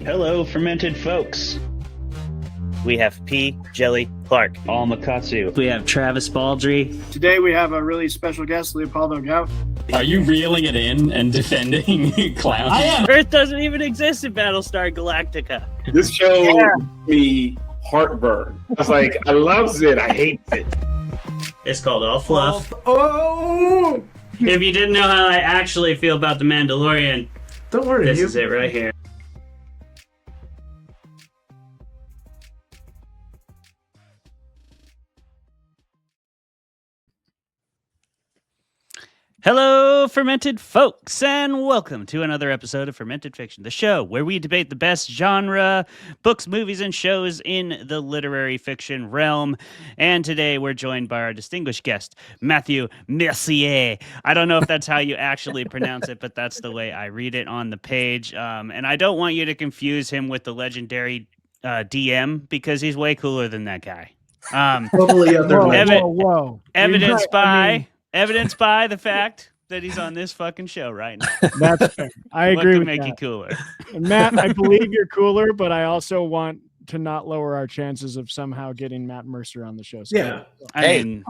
Hello, Fermented Folks. We have P. Jelly Clark. All Makatsu. We have Travis Baldry. Today we have a really special guest, Leopoldo Gout. Are you reeling it in and defending clowns? I am. Earth doesn't even exist in Battlestar Galactica. This show me heartburn. I was like, I loves it. I hate it. It's called All Fluff. Oh! If you didn't know how I actually feel about The Mandalorian, Don't worry. this is it right here. Hello, Fermented Folks, and welcome to another episode of Fermented Fiction, the show where we debate the best genre, books, movies, and shows in the literary fiction realm. And today we're joined by our distinguished guest, Matthew Mercier. I don't know if that's how you actually pronounce it, but that's the way I read it on the page. And I don't want you to confuse him with the legendary DM, because he's way cooler than that guy. Totally other Whoa. Evidenced by the fact that he's on this fucking show right now. That's fair. I What agree could with make that. you cooler? Matt, I believe you're cooler, but I also want to not lower our chances of somehow getting Matt Mercier on the show. So Yeah. I Hey. mean,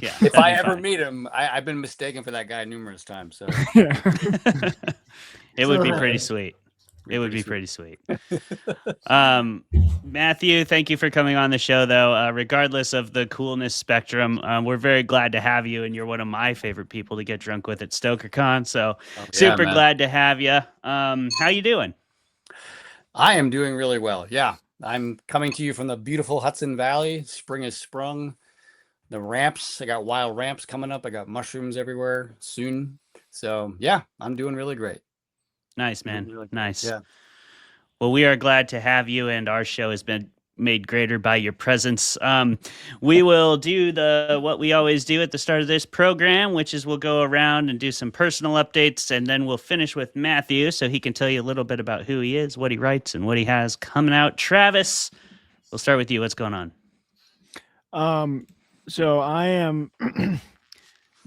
yeah. If I that'd be ever fine. meet him, I've been mistaken for that guy numerous times. So Yeah. It would be pretty sweet. It would be pretty sweet. Matthew, thank you for coming on the show, though. Regardless of the coolness spectrum, we're very glad to have you, and you're one of my favorite people to get drunk with at StokerCon. So super man. glad to have you. How you doing? I am doing really well. Yeah, I'm coming to you from the beautiful Hudson Valley. Spring has sprung. The ramps, I got wild ramps coming up. I got mushrooms everywhere soon. So yeah, I'm doing really great. Nice, man. Really good. Nice. Yeah. Well, we are glad to have you, and our show has been made greater by your presence. We will do what we always do at the start of this program, which is we'll go around and do some personal updates, and then we'll finish with Matthew so he can tell you a little bit about who he is, what he writes, and what he has coming out. Travis, we'll start with you. What's going on? So I am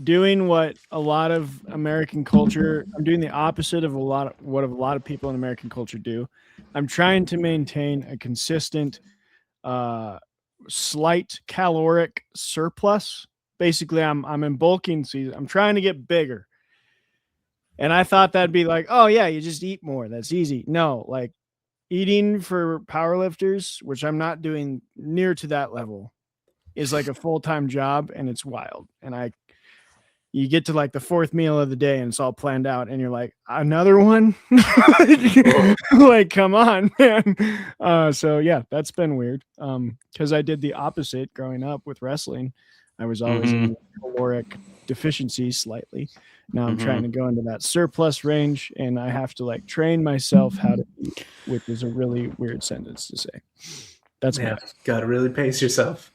doing what a lot of American culture, I'm doing the opposite of what a lot of people in American culture do. I'm trying to maintain a consistent, slight caloric surplus. Basically, I'm in bulking season. I'm trying to get bigger. And I thought that'd be like, oh yeah, you just eat more. That's easy. No, like eating for powerlifters, which I'm not doing near to that level, is like a full-time job, and it's wild. And you get to like the fourth meal of the day and it's all planned out, and you're like, another one? Like, come on, man. So yeah, that's been weird. Because I did the opposite growing up with wrestling. I was always in caloric deficiency slightly. Now I'm trying to go into that surplus range, and I have to like train myself how to eat, which is a really weird sentence to say. That's Yeah, my gotta really pace yourself.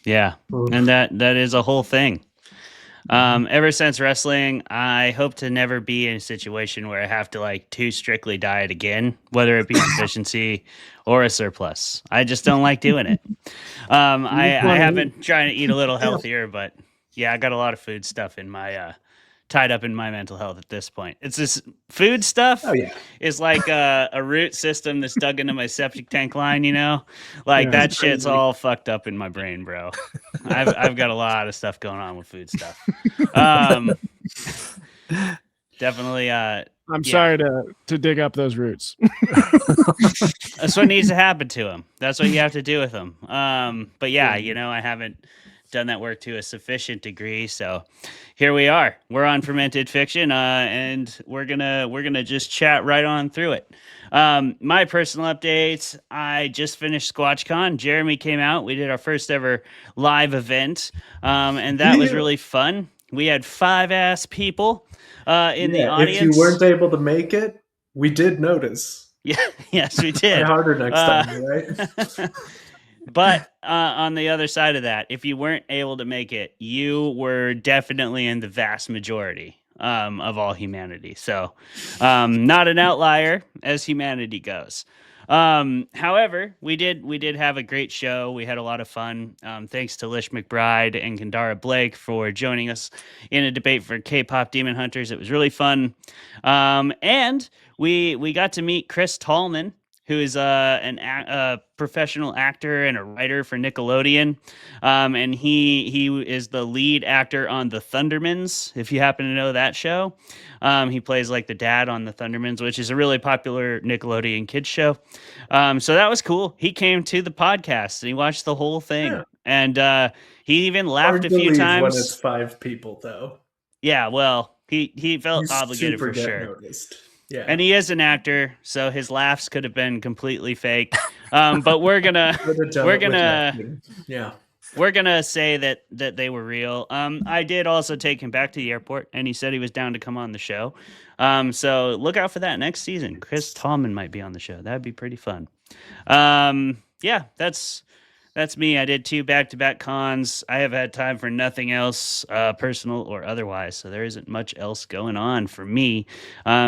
Yeah, and that is a whole thing. Ever since wrestling, I hope to never be in a situation where I have to like too strictly diet again, whether it be deficiency or a surplus. I just don't like doing it. I have been trying to eat a little healthier, but yeah, I got a lot of food stuff in my tied up in my mental health at this point. It's this food stuff is like a root system that's dug into my septic tank line, you know? Like that shit's all fucked up in my brain, bro. I've got a lot of stuff going on with food stuff. Definitely I'm sorry to dig up those roots. that's what needs to happen to him. That's what you have to do with him. But yeah, you know, I haven't done that work to a sufficient degree, so here we are. We're on Fermented Fiction, and we're gonna just chat right on through it. My personal updates: I just finished SquatchCon. Jeremy came out. We did our first ever live event, and that was really fun. We had 5 people in the audience. If you weren't able to make it, we did notice. Yeah, yes, we did. Try harder next time, right? But on the other side of that, if you weren't able to make it, you were definitely in the vast majority of all humanity. So not an outlier as humanity goes. However, we did have a great show. We had a lot of fun. Thanks to Lish McBride and Kandara Blake for joining us in a debate for K-pop Demon Hunters. It was really fun. And we got to meet Chris Tallman, who is a professional actor and a writer for Nickelodeon. And he is the lead actor on The Thundermans, if you happen to know that show. He plays like the dad on The Thundermans, which is a really popular Nickelodeon kids show. So that was cool. He came to the podcast and he watched the whole thing. Yeah. And he even laughed Hard a to few leave times. when it's 5 people, though. Yeah, well, he felt You obligated super for get sure. noticed. Yeah. And he is an actor, so his laughs could have been completely fake. But we're gonna yeah. we're gonna say that they were real. I did also take him back to the airport, and he said he was down to come on the show. So look out for that next season. Chris Tallman might be on the show. That'd be pretty fun. Yeah, that's me. I did 2 back-to-back cons. I have had time for nothing else, personal or otherwise. So there isn't much else going on for me.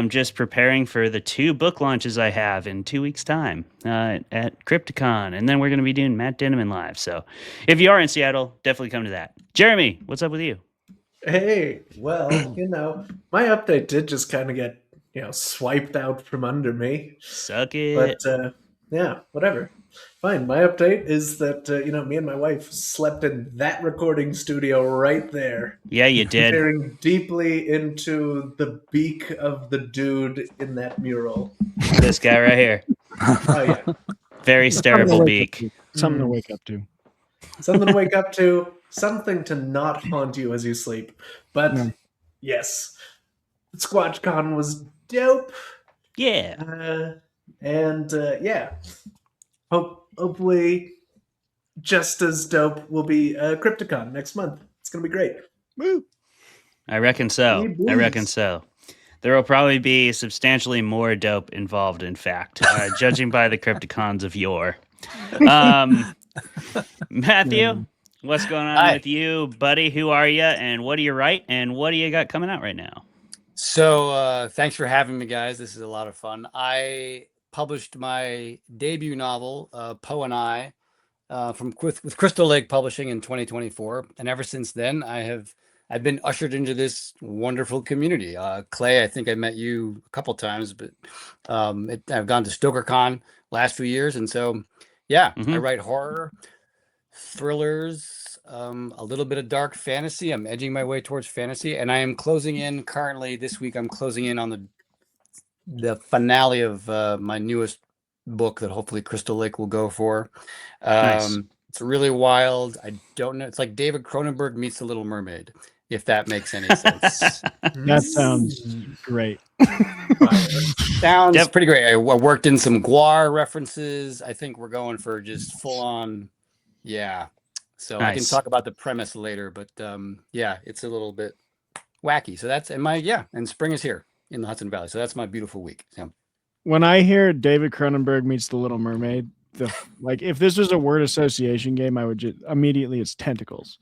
Just preparing for the 2 book launches I have in 2 weeks' time at Crypticon. And then we're going to be doing Matt Denneman live. So if you are in Seattle, definitely come to that. Jeremy, what's up with you? Hey, well, my update did just kind of get, swiped out from under me. Suck it. But, yeah, whatever. Fine. My update is that, me and my wife slept in that recording studio right there. Yeah, you did. Staring deeply into the beak of the dude in that mural. This guy right here. Oh, yeah. Very stareable beak. Something to wake up to. Something to wake up to. Something to not haunt you as you sleep. But, yes. SquatchCon was dope. Yeah. Yeah. Hopefully, just as dope will be Crypticon next month. It's gonna be great. Woo. I reckon so. Hey, I reckon boys. so. There will probably be substantially more dope involved, in fact, judging by the Crypticons of yore. Matthew, what's going on Hi. with you, buddy? Who are you, and what do you write, and what do you got coming out right now? So thanks for having me, guys. This is a lot of fun. I published my debut novel, Poe and I, with Crystal Lake Publishing in 2024, and ever since then, I've been ushered into this wonderful community. Clay, I think I met you a couple times, but I've gone to StokerCon last few years, and so I write horror, thrillers, a little bit of dark fantasy. I'm edging my way towards fantasy, and I am closing in currently this week. I'm closing in on the finale of my newest book that hopefully Crystal Lake will go for. Nice. It's really wild. I don't know. It's like David Cronenberg meets The Little Mermaid, if that makes any sense. That sounds great. Sounds pretty great. I worked in some Guar references. I think we're going for just full on. Yeah. So I can Nice. talk about the premise later, but it's a little bit wacky. So that's and spring is here in the Hudson Valley. So that's my beautiful week. So. When I hear David Cronenberg meets The Little Mermaid, if this was a word association game, I would just immediately it's tentacles.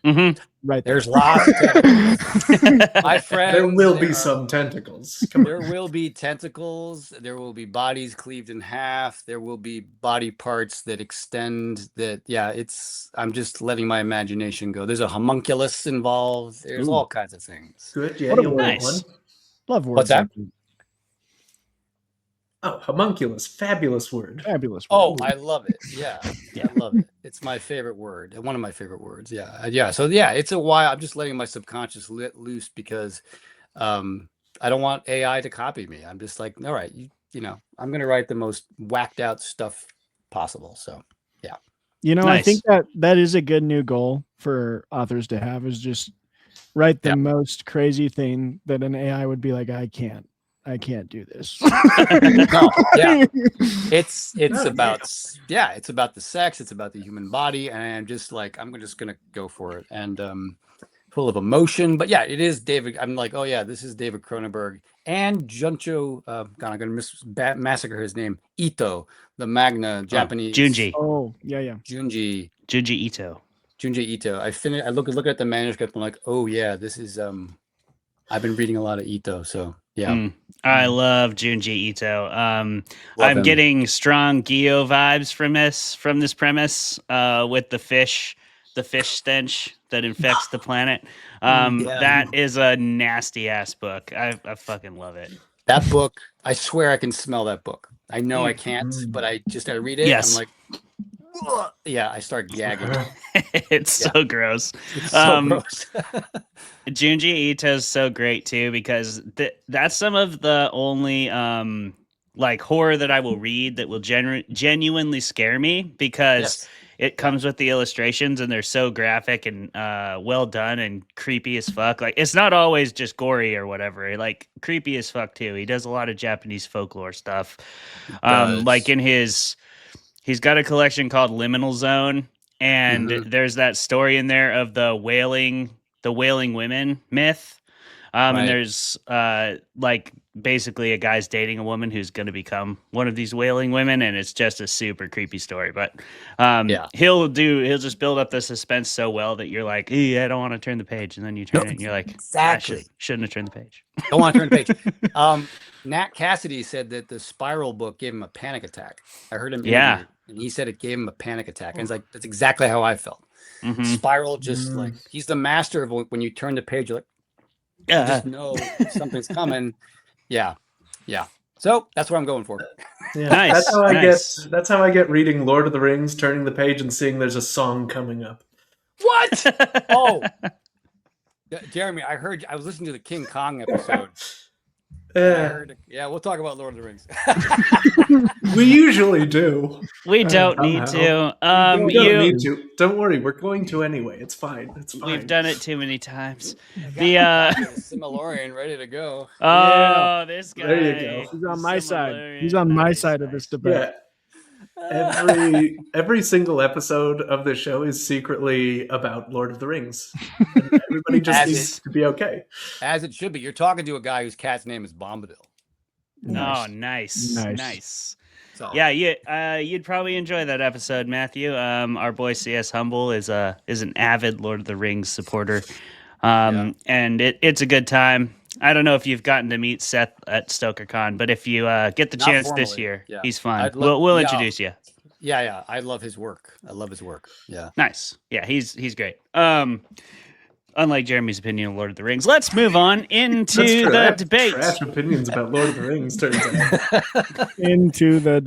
Mm-hmm. Right there. There's lots of tentacles. My friend, There will be some tentacles. Come There on. will be tentacles. There will be bodies cleaved in half. There will be body parts that extend. I'm just letting my imagination go. There's a homunculus involved. There's all kinds of things. Good. Yeah, What a you'll nice. want one. Love words. What's that? like Oh, homunculus. Fabulous word. Fabulous. Oh, word. I love it. Yeah, I love it. It's my favorite word. One of my favorite words. Yeah. So it's a while. I'm just letting my subconscious let loose because I don't want AI to copy me. I'm just like, all right, I'm going to write the most whacked out stuff possible. So I Nice. think that is a good new goal for authors to have is just write the most crazy thing that an AI would be like, I can't do this. no, yeah. It's Oh, about it's about the sex, it's about the human body, and I'm just gonna go for it, and full of emotion. But it is David. I'm like, oh yeah, this is David Cronenberg and Juncho. God, I'm gonna massacre his name. Ito, the Magna Japanese. Junji. Oh, yeah. Junji Ito. Ito. I look at the manuscript. I'm like, oh yeah, this is I've been reading a lot of Ito, so yeah. I love Junji Ito. I'm him. getting strong Gyo vibes from this premise with the fish stench that infects the planet. That is a nasty ass book. I fucking love it. That book, I swear I can smell that book. I know I can't, but I read it. Yes. I'm like, ugh. Yeah, I start gagging. It's so gross. It's so gross. Junji Ito's so great too because that's some of the only like horror that I will read that will genuinely scare me because it comes with the illustrations and they're so graphic and well done and creepy as fuck. Like it's not always just gory or whatever. Like creepy as fuck too. He does a lot of Japanese folklore stuff. Like in he's got a collection called Liminal Zone, and there's that story in there of the wailing women myth. And there's like basically a guy's dating a woman who's going to become one of these wailing women, and it's just a super creepy story. But he'll just build up the suspense so well that you're like, I don't want to turn the page, and then you turn it, and you're like, exactly, shouldn't have turned the page. Don't want to turn the page. Nat Cassidy said that the Spiral book gave him a panic attack. I heard him interviewed, and he said it gave him a panic attack, and it's like that's exactly how I felt. Spiral just like he's the master of when you turn the page, you're like, you just know something's coming. Yeah. So that's what I'm going for. Yeah, Nice. That's how I get reading Lord of the Rings, turning the page and seeing there's a song coming up. What? Oh, Jeremy, I was listening to the King Kong episode. We'll talk about Lord of the Rings. We usually do. We don't need to. We don't need to. Don't worry, we're going to anyway. It's fine. We've done it too many times. The Similorian ready to go. This guy. There you go. He's on my side. He's on my side of this debate. Yeah. Every single episode of the show is secretly about Lord of the Rings. And everybody just needs to be okay. As it should be. You're talking to a guy whose cat's name is Bombadil. Oh, nice. So. Yeah, you'd probably enjoy that episode, Matthew. Our boy CS Humble is an avid Lord of the Rings supporter, and it's a good time. I don't know if you've gotten to meet Seth at StokerCon, but if you get the chance this year, he's fun. We'll introduce you. Yeah. I love his work. Yeah. Nice. Yeah, he's great. Unlike Jeremy's opinion of Lord of the Rings, let's move on into the debate. Trash opinions about Lord of the Rings, turns out. Into the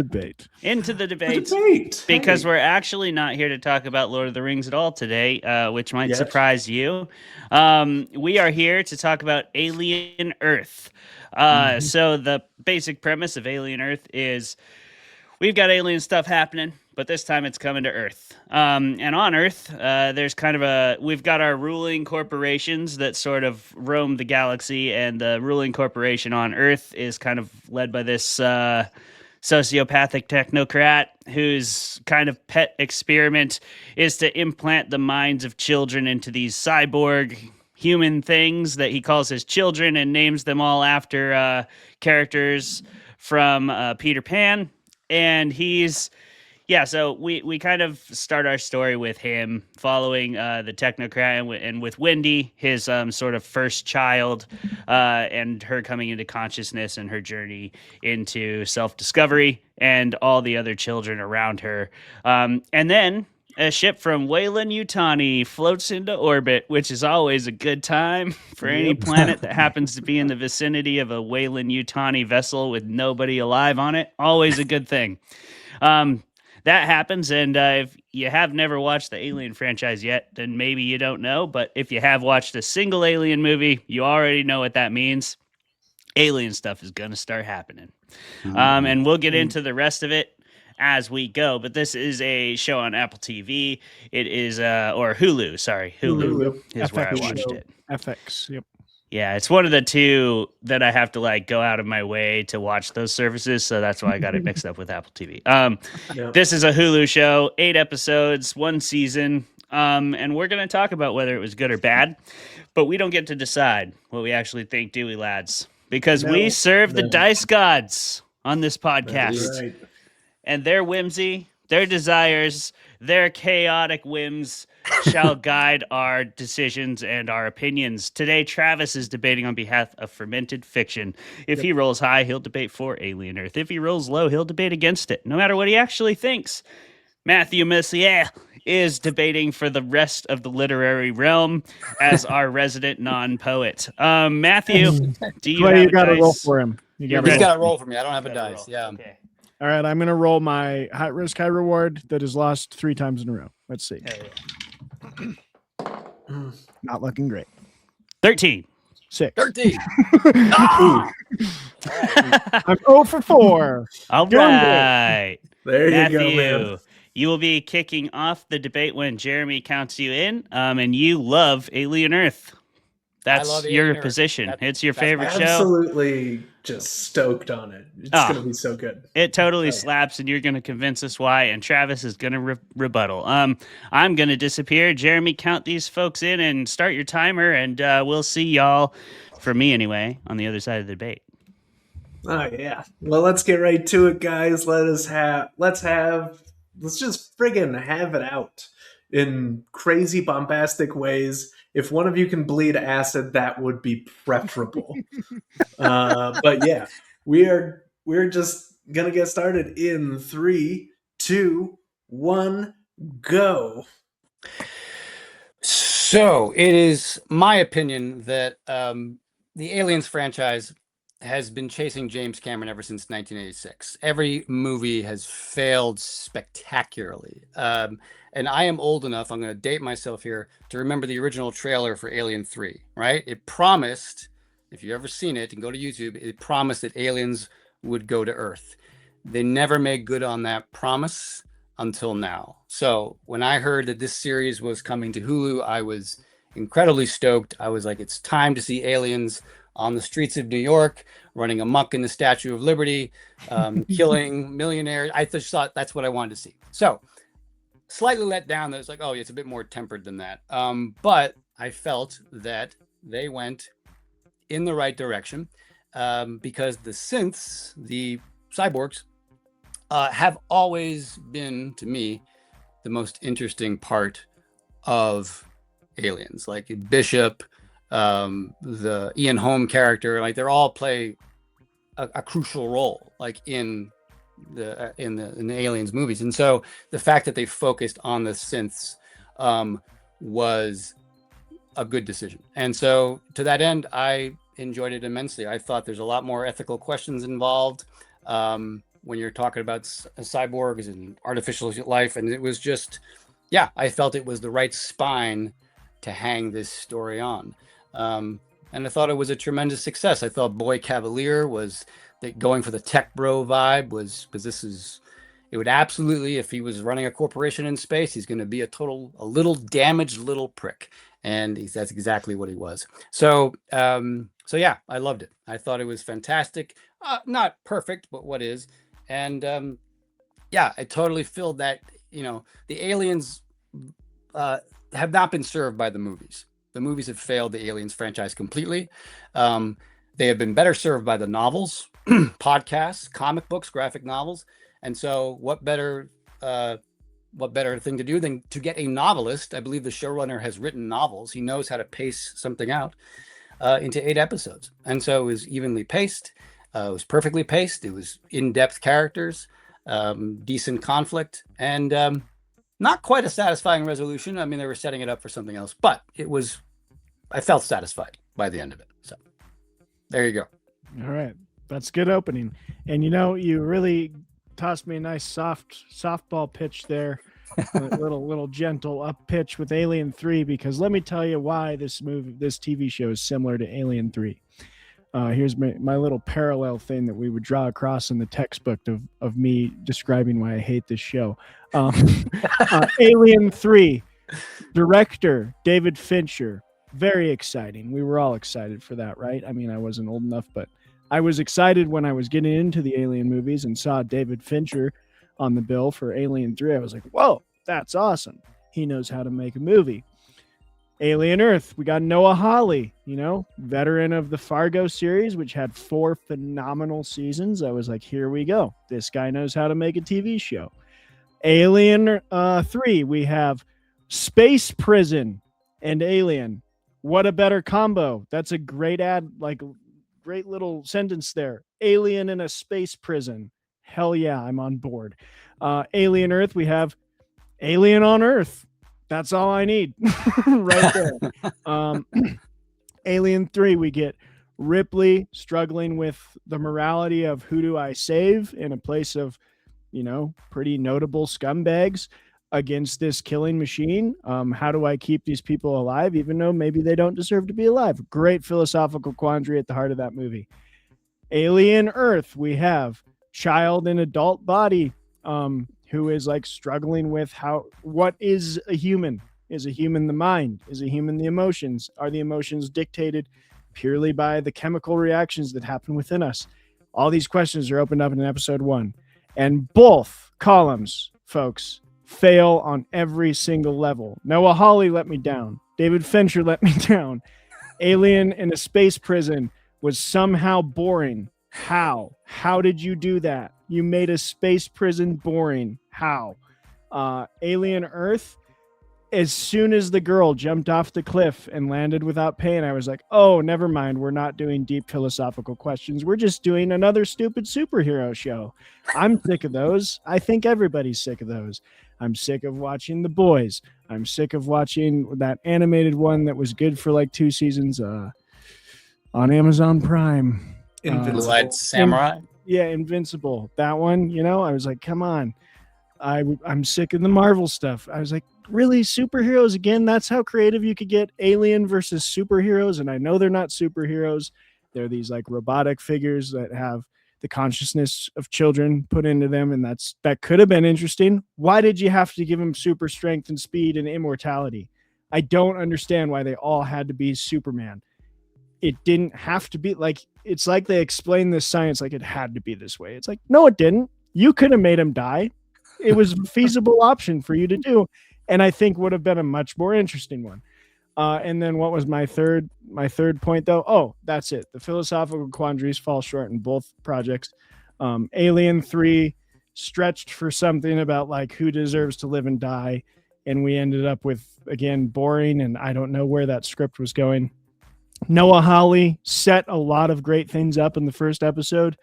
debate. Because we're actually not here to talk about Lord of the Rings at all today, which might surprise you. We are here to talk about Alien Earth. So the basic premise of Alien Earth is we've got alien stuff happening, but this time it's coming to Earth. And on Earth, there's we've got our ruling corporations that sort of roam the galaxy, and the ruling corporation on Earth is kind of led by this sociopathic technocrat whose kind of pet experiment is to implant the minds of children into these cyborg human things that he calls his children and names them all after characters from Peter Pan. And so we kind of start our story with him following the technocrat and with Wendy, his sort of first child, and her coming into consciousness and her journey into self-discovery and all the other children around her. And then a ship from Weyland-Yutani floats into orbit, which is always a good time for any planet that happens to be in the vicinity of a Weyland-Yutani vessel with nobody alive on it. Always a good thing. That happens, and if you have never watched the Alien franchise yet, then maybe you don't know, but if you have watched a single Alien movie, you already know what that means. Alien stuff is going to start happening. And we'll get into the rest of it as we go, but this is a show on Apple TV. It is, or Hulu, sorry. Hulu is where I watched it. FX, yep. Yeah, it's one of the two that I have to go out of my way to watch those services, so that's why I got it mixed up with Apple TV. This is a Hulu show, 8 episodes, 1 season, and we're going to talk about whether it was good or bad, but we don't get to decide what we actually think, do we, lads? Because we serve the dice gods on this podcast, and their whimsy their desires, their chaotic whims shall guide our decisions and our opinions. Today, Travis is debating on behalf of Fermented Fiction. If he rolls high, he'll debate for Alien Earth. If he rolls low, he'll debate against it, no matter what he actually thinks. Matthew Mercier is debating for the rest of the literary realm as our resident non-poet. Matthew, do you Clay, have you a got to roll dice? for him. You You're got He's to ready. roll. got to roll for me. I don't have a Gotta dice. roll. Yeah. Okay. All right, I'm gonna roll my high risk, high reward that has lost 3 times in a row. Let's see. Hell yeah. Not looking great. 13. 6. 13. I'm 0 for 4. All Doing great. right. There you Matthew, go, man. you will be kicking off the debate when Jeremy counts you in, and you love Alien Earth. That's love your Alien Earth. position. It's your That's my favorite show. Absolutely just stoked on it. It's Ah. gonna be so good. It totally So- slaps, and you're going to convince us why, and Travis is going to rebuttal. I'm going to disappear. Jeremy, count these folks in and start your timer, and we'll see y'all, for me anyway, on the other side of the debate. Oh yeah. Well, let's get right to it, guys. Let's just friggin' have it out in crazy bombastic ways. If one of you can bleed acid, that would be preferable. But yeah, we're just gonna get started in 3, 2, 1, go. So it is my opinion that the Aliens franchise has been chasing James Cameron ever since 1986. Every movie has failed spectacularly. And I am old enough, I'm going to date myself here, to remember the original trailer for Alien 3, right? It promised, if you've ever seen it, you can go to YouTube, it promised that aliens would go to Earth. They never made good on that promise until now. So when I heard that this series was coming to Hulu, I was incredibly stoked. I was like, it's time to see aliens on the streets of New York, running amok in the Statue of Liberty, killing millionaires. I just thought that's what I wanted to see. So slightly let down that it's like, oh, it's a bit more tempered than that. But I felt that they went in the right direction because the synths, the cyborgs, have always been, to me, the most interesting part of Aliens. Like Bishop, the Ian Holm character, like they're all play a crucial role, like in the Aliens movies. And so the fact that they focused on the synths was a good decision. And so to that end, I enjoyed it immensely. I thought there's a lot more ethical questions involved when you're talking about cyborgs and artificial life. And it was just, yeah, I felt it was the right spine to hang this story on. And I thought it was a tremendous success. I thought Boy Cavalier was going for the tech bro vibe was, because it would absolutely, if he was running a corporation in space, he's going to be a little damaged little prick. And that's exactly what he was. So yeah, I loved it. I thought it was fantastic. Not perfect, but what is. And yeah, I totally filled that, the aliens have not been served by the movies. The movies have failed the Aliens franchise completely. They have been better served by the novels, podcasts, comic books, graphic novels. And so what better thing to do than to get a novelist? I believe the showrunner has written novels. He knows how to pace something out into 8 episodes. And so it was evenly paced. It was perfectly paced. It was in-depth characters, decent conflict, and not quite a satisfying resolution. I mean, they were setting it up for something else, but I felt satisfied by the end of it. So there you go. All right. That's good opening. And you really tossed me a nice softball pitch there. A little gentle up pitch with Alien 3, because let me tell you why this TV show is similar to Alien 3. Here's my little parallel thing that we would draw across in the textbook of me describing why I hate this show. Alien 3, director David Fincher. Very exciting. We were all excited for that, right? I mean, I wasn't old enough, but I was excited when I was getting into the Alien movies and saw David Fincher on the bill for Alien 3. I was like, whoa, that's awesome. He knows how to make a movie. Alien Earth, we got Noah Hawley, veteran of the Fargo series, which had 4 phenomenal seasons. I was like, here we go. This guy knows how to make a TV show. Alien 3, we have Space Prison and Alien. What a better combo. That's a great great little sentence there. Alien in a space prison. Hell yeah, I'm on board. Alien Earth, we have Alien on Earth. That's all I need right there. Alien 3, we get Ripley struggling with the morality of who do I save in a place of, pretty notable scumbags against this killing machine. How do I keep these people alive, even though maybe they don't deserve to be alive? Great philosophical quandary at the heart of that movie. Alien Earth, we have child in adult body, who is like struggling with what is a human? Is a human the mind? Is a human the emotions? Are the emotions dictated purely by the chemical reactions that happen within us? All these questions are opened up in episode 1. And both columns, folks, fail on every single level. Noah Hawley let me down. David Fincher let me down. Alien in a space prison was somehow boring. How? How did you do that? You made a space prison boring. How? Alien Earth, as soon as the girl jumped off the cliff and landed without pain, I was like, oh, never mind. We're not doing deep philosophical questions. We're just doing another stupid superhero show. I'm sick of those. I think everybody's sick of those. I'm sick of watching The Boys. I'm sick of watching that animated one that was good for like 2 seasons on Amazon Prime. Invincible. Samurai. Yeah, Invincible. That one, I was like, come on. I'm sick of the Marvel stuff. I was like, really, superheroes again? That's how creative you could get. Alien versus superheroes. And I know they're not superheroes. They're these like robotic figures that have the consciousness of children put into them. And that could have been interesting. Why did you have to give them super strength and speed and immortality? I don't understand why they all had to be Superman. It didn't have to be like, it's like they explain this science like it had to be this way. It's like, no, it didn't. You could have made him die. It was a feasible option for you to do. And I think would have been a much more interesting one. And then what was my third point though? Oh, that's it. The philosophical quandaries fall short in both projects. Alien 3 stretched for something about like who deserves to live and die. And we ended up with, again, boring. And I don't know where that script was going. Noah Hawley set a lot of great things up in the first episode.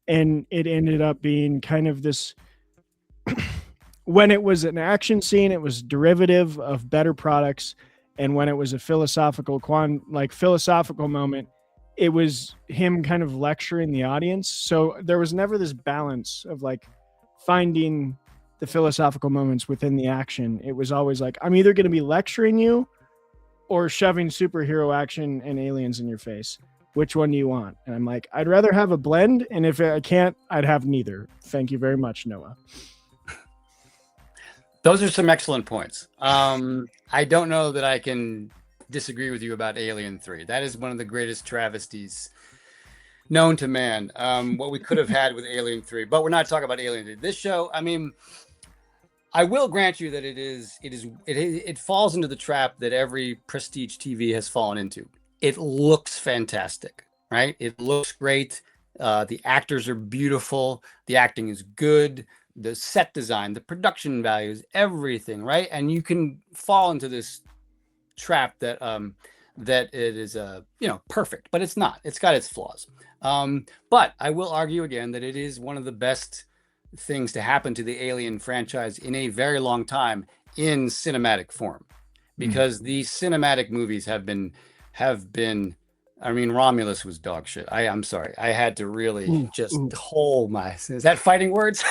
And it ended up being kind of this, when it was an action scene, it was derivative of better products. And when it was a philosophical moment, it was him kind of lecturing the audience. So there was never this balance of like finding the philosophical moments within the action. It was always like, I'm either going to be lecturing you or shoving superhero action and aliens in your face. Which one do you want? And I'm like, I'd rather have a blend. And if I can't, I'd have neither. Thank you very much, Noah. Those are some excellent points. I don't know that I can disagree with you about Alien 3. That is one of the greatest travesties known to man. What we could have had with Alien 3, but we're not talking about Alien 3. This show, I mean, I will grant you that it falls into the trap that every prestige TV has fallen into. It looks fantastic, right? It looks great. The actors are beautiful. The acting is good. The set design, the production values, everything, right? And you can fall into this trap that it is perfect, but it's not. It's got its flaws. But I will argue again that it is one of the best things to happen to the Alien franchise in a very long time in cinematic form, because these cinematic movies have been. I mean, Romulus was dog shit. I'm sorry. I had to really hold my. Is that fighting words?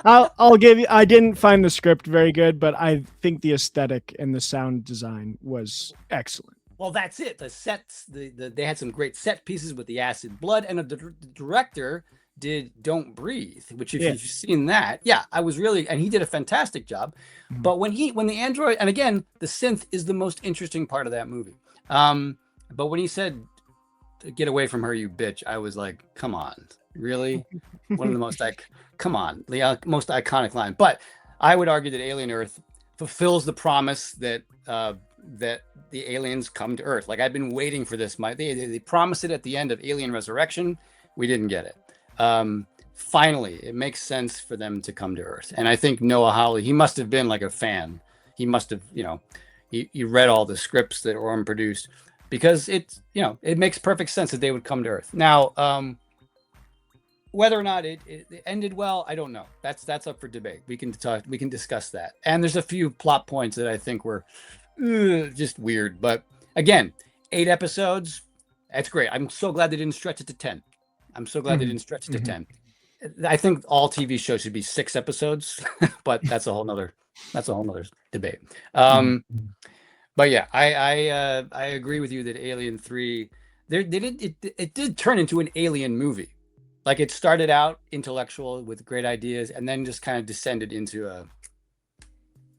I'll give you. I didn't find the script very good, but I think the aesthetic and the sound design was excellent. Well, that's it. The sets. They had some great set pieces with the acid blood, and the director did "Don't Breathe," which if you've seen that, I was really, and he did a fantastic job. But when the android, and again, the synth is the most interesting part of that movie. But when he said, "Get away from her, you bitch," I was like, "Come on, really?" One of the most the most iconic line. But I would argue that Alien Earth fulfills the promise that that the aliens come to Earth. Like, I've been waiting for this. They promised it at the end of Alien Resurrection. We didn't get it. finally it makes sense for them to come to Earth. And I think Noah Hawley, he must have been like a fan. He must have, he read all the scripts that Orm produced, because it makes perfect sense that they would come to Earth. Now, whether or not it ended well, I don't know. That's up for debate. We can discuss that. And there's a few plot points that I think were just weird. But again, 8 episodes, that's great. I'm so glad they didn't stretch it to 10. I'm so glad they didn't stretch it to 10. I think all TV shows should be 6 episodes, but that's a whole nother debate. But yeah, I agree with you that Alien 3, it did turn into an alien movie. Like, it started out intellectual with great ideas, and then just kind of descended into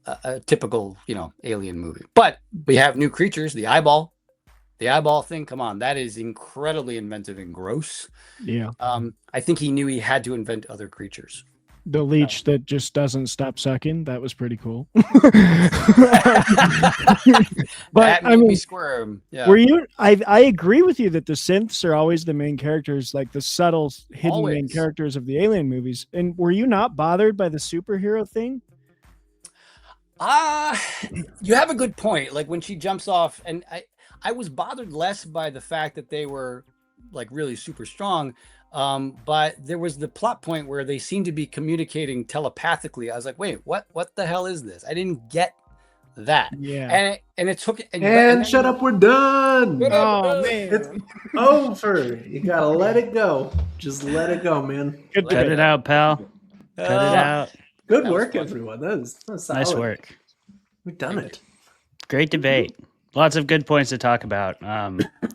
a typical, alien movie. But we have new creatures, the eyeball thing. Come on, that is incredibly inventive and gross. Yeah. I think he knew he had to invent other creatures. The leech that just doesn't stop sucking. That was pretty cool. But That made me squirm. Yeah. Were you? I agree with you that the synths are always the main characters, like the subtle hidden main characters of the Alien movies. And were you not bothered by the superhero thing? You have a good point. Like, when she jumps off, and I was bothered less by the fact that they were like really super strong. But there was the plot point where they seemed to be communicating telepathically. I was like, wait, what the hell is this? I didn't get that. Yeah. And it took And shut up, we're done. Oh man, It's over. You gotta let it go. Just let it go, man. Cut it out, pal. Cut it out. Good work, everyone. That was solid. Nice work. We've done it. Great debate. Lots of good points to talk about.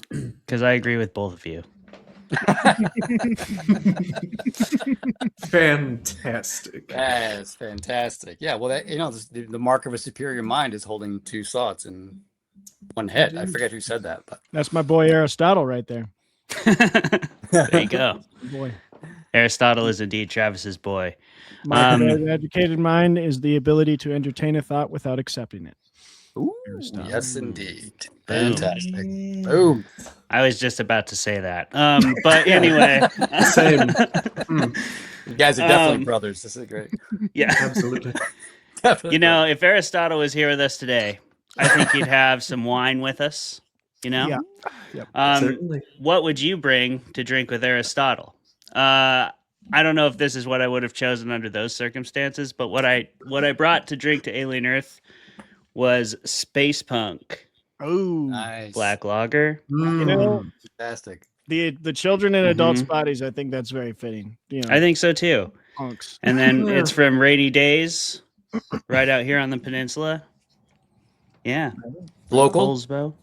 Because I agree with both of you. Fantastic. That's fantastic. Yeah, well, the mark of a superior mind is holding 2 thoughts in one head. I forget who said that, but that's my boy Aristotle right there. There you go. Boy. Aristotle is indeed Travis's boy. My educated mind is the ability to entertain a thought without accepting it. Ooh, yes, indeed. Boom. Fantastic. Boom. I was just about to say that. But anyway. Same. You guys are definitely brothers. This is great. Yeah. Absolutely. Definitely. If Aristotle was here with us today, I think he'd have some wine with us. Yeah. Yep. Certainly. What would you bring to drink with Aristotle? I don't know if this is what I would have chosen under those circumstances, but what I brought to drink to Alien Earth was Space Punk. Oh, Nice. Black Lager. Fantastic. The children in adults' bodies. I think that's very fitting. I think so too. Punks. And then it's from Rainy Days, right out here on the peninsula. Yeah. Local? Polsbo.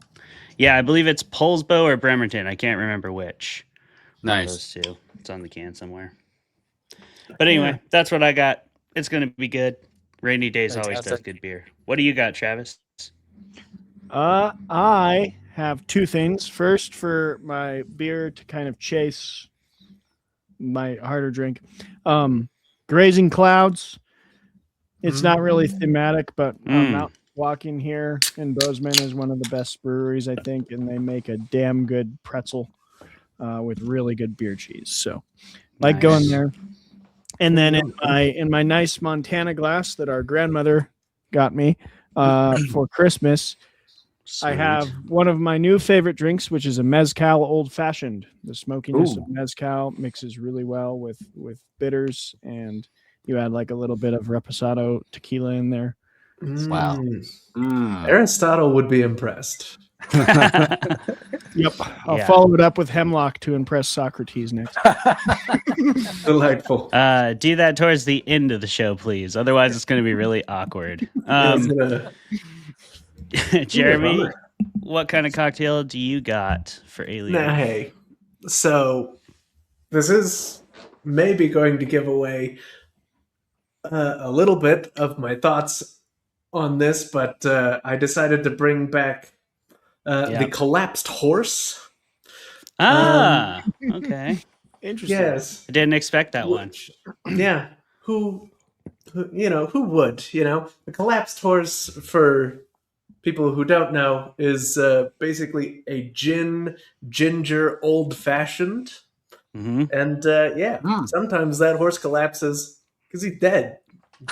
Yeah, I believe it's Polsbo or Bremerton. I can't remember which. Nice. Those two. It's on the can somewhere. But anyway, that's what I got. It's going to be good. Rainy Days always does good beer. What do you got, Travis? I have 2 things. First, for my beer to kind of chase my harder drink, Grazing Clouds. It's not really thematic, but I'm out walking here, and Bozeman is one of the best breweries, I think, and they make a damn good pretzel with really good beer cheese. So, like going there. And then in my nice Montana glass that our grandmother got me for Christmas, Sweet. I have one of my new favorite drinks, which is a mezcal old fashioned. The smokiness of mezcal mixes really well with bitters, and you add like a little bit of reposado tequila in there. Wow. Aristotle would be impressed. Yep. I'll follow it up with hemlock to impress Socrates next. Delightful. Do that towards the end of the show, please. Otherwise, it's going to be really awkward. Jeremy, what kind of cocktail do you got for Alien? Now, hey, so this is maybe going to give away a little bit of my thoughts on this, but I decided to bring back the collapsed horse. Okay. Interesting. Yes. I didn't expect that one. Yeah. Who would? The collapsed horse, for people who don't know, is basically a ginger old fashioned Mhm. And sometimes that horse collapses because he's dead.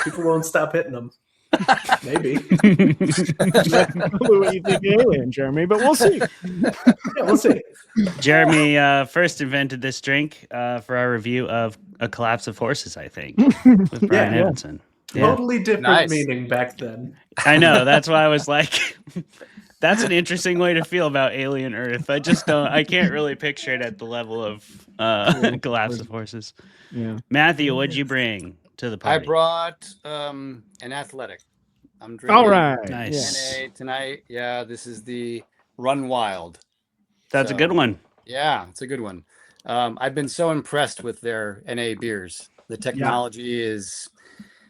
People won't stop hitting him. Maybe. That's probably what you think of Alien, Jeremy, but we'll see. Yeah, we'll see. Jeremy first invented this drink for our review of A Collapse of Horses, I think, with Brian Yeah. Evanson. Yeah. Totally different Nice. meaning back then. I know. That's why I was like, that's an interesting way to feel about Alien Earth. I can't really picture it at the level of Collapse of Horses. Yeah. Matthew, what'd you bring to the I party? brought an athletic. I'm drinking All right. Nice. NA tonight. Yeah, this is the Run Wild. That's a good one. Yeah, it's a good one. I've been so impressed with their NA beers. The technology is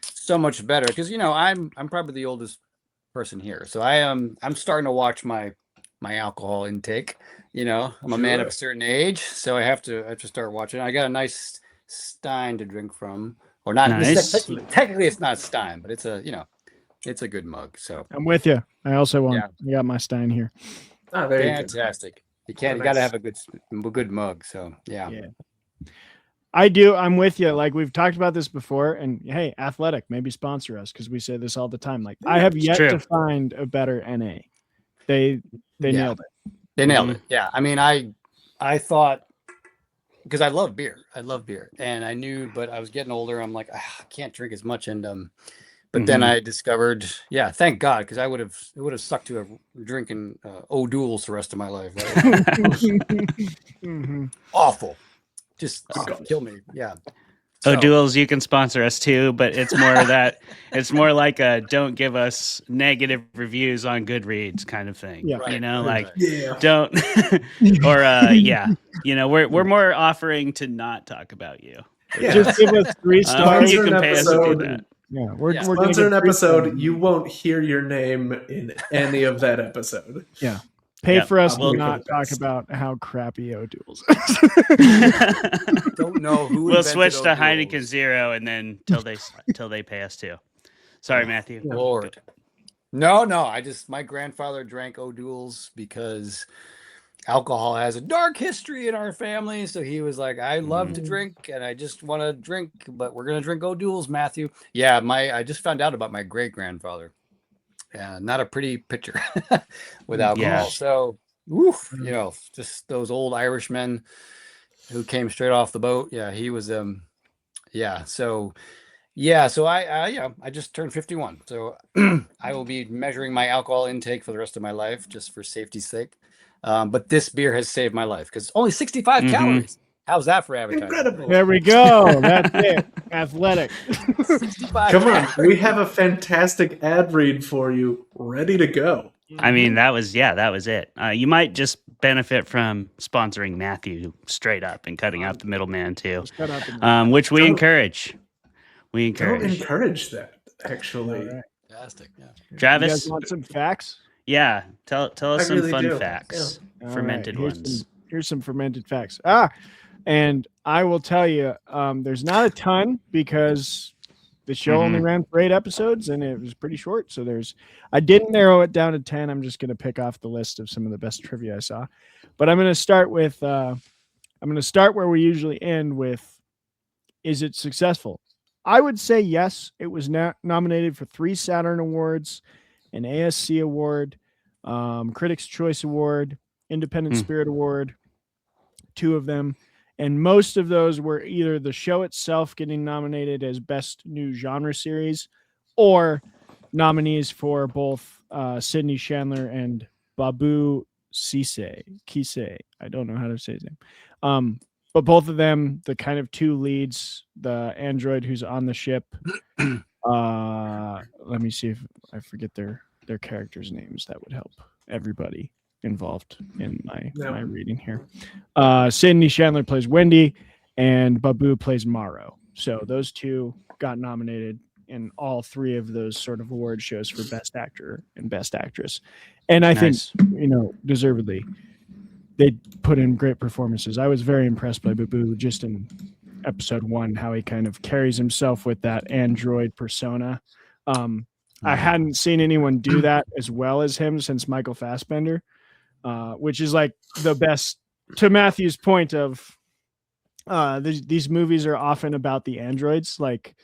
so much better because I'm probably the oldest person here, so I'm starting to watch my alcohol intake. I'm a man of a certain age, so I have to start watching. I got a nice stein to drink from, or not. Nice. Technically, it's not stein, but it's a good mug. So I'm with you. I also want. Yeah. I got my Stein here. Oh, there you go. fantastic. You Oh, got to nice. have a good mug. So yeah. I do. I'm with you. Like we've talked about this before, and hey, Athletic, maybe sponsor us because we say this all the time. Like I have yet true. to find a better NA. They nailed it. They nailed it. Yeah. I mean, I thought, because I love beer. And I knew, but I was getting older. I'm like, I can't drink as much. And, but then I discovered, thank God, because it would have sucked to have drinking O'Doul's the rest of my life. Mhm. Awful. Just kill me. Yeah. So, O'Doul's, you can sponsor us too, but it's more like a don't give us negative reviews on Goodreads kind of thing. Yeah. Right, like right. Yeah. don't or we're more offering to not talk about you. Yeah. Just give us 3 Or stars. you Sponsor can an pay us to do episode. that. Yeah, we're Yeah. gonna Sponsor get an 3 episode. stars. You won't hear your name in any of that episode. Pay Yep. for us Probably to for not the talk best. about how crappy O'Doul's. don't know who We'll invented switch to O'Doul's. Heineken Zero and then till they pay us too. Sorry, Matthew. Lord. No. My grandfather drank O'Doul's because alcohol has a dark history in our family. So he was like, I love to drink and I just want to drink, but we're going to drink O'Doul's, Matthew. Yeah. I just found out about my great grandfather. Not a pretty picture with alcohol. Yeah. So, just those old Irishmen who came straight off the boat. Yeah. He was, So I just turned 51. So I will be measuring my alcohol intake for the rest of my life, just for safety's sake. But this beer has saved my life because it's only 65 calories. How's that for advertising? Incredible. There we go. That's it. Athletic. 65 Come on. calories. We have a fantastic ad read for you ready to go. I mean, that was it. You might just benefit from sponsoring Matthew straight up and cutting out the middleman too, Cut out the- which we Don't- encourage. We Don't encourage. encourage that, actually. All right. Fantastic. Yeah. You Travis, guys want some facts? yeah, tell us I some really fun do. facts, All right, fermented here's ones. Here's some fermented facts. And I will tell you, there's not a ton because the show only ran for 8 episodes and it was pretty short. So I didn't narrow it down to 10. I'm just going to pick off the list of some of the best trivia I saw. But I'm going to start where we usually end with, is it successful? I would say yes. It was nominated for 3 Saturn Awards, an ASC Award, Critics' Choice Award, Independent Spirit Award, 2 of them. And most of those were either the show itself getting nominated as Best New Genre Series or nominees for both Sidney Chandler and Babu Kise. I don't know how to say his name. But both of them, the kind of 2 leads, the android who's on the ship. Let me see if I forget their characters' names. That would help everybody involved in my reading here. Sidney Chandler plays Wendy and Babu plays Morrow. So those 2 got nominated in all 3 of those sort of award shows for Best Actor and Best Actress. And I think, deservedly, they put in great performances. I was very impressed by Babu just in episode 1, how he kind of carries himself with that android persona. I hadn't seen anyone do that as well as him since Michael Fassbender. Which is like the best, to Matthew's point of these movies are often about the androids. Like,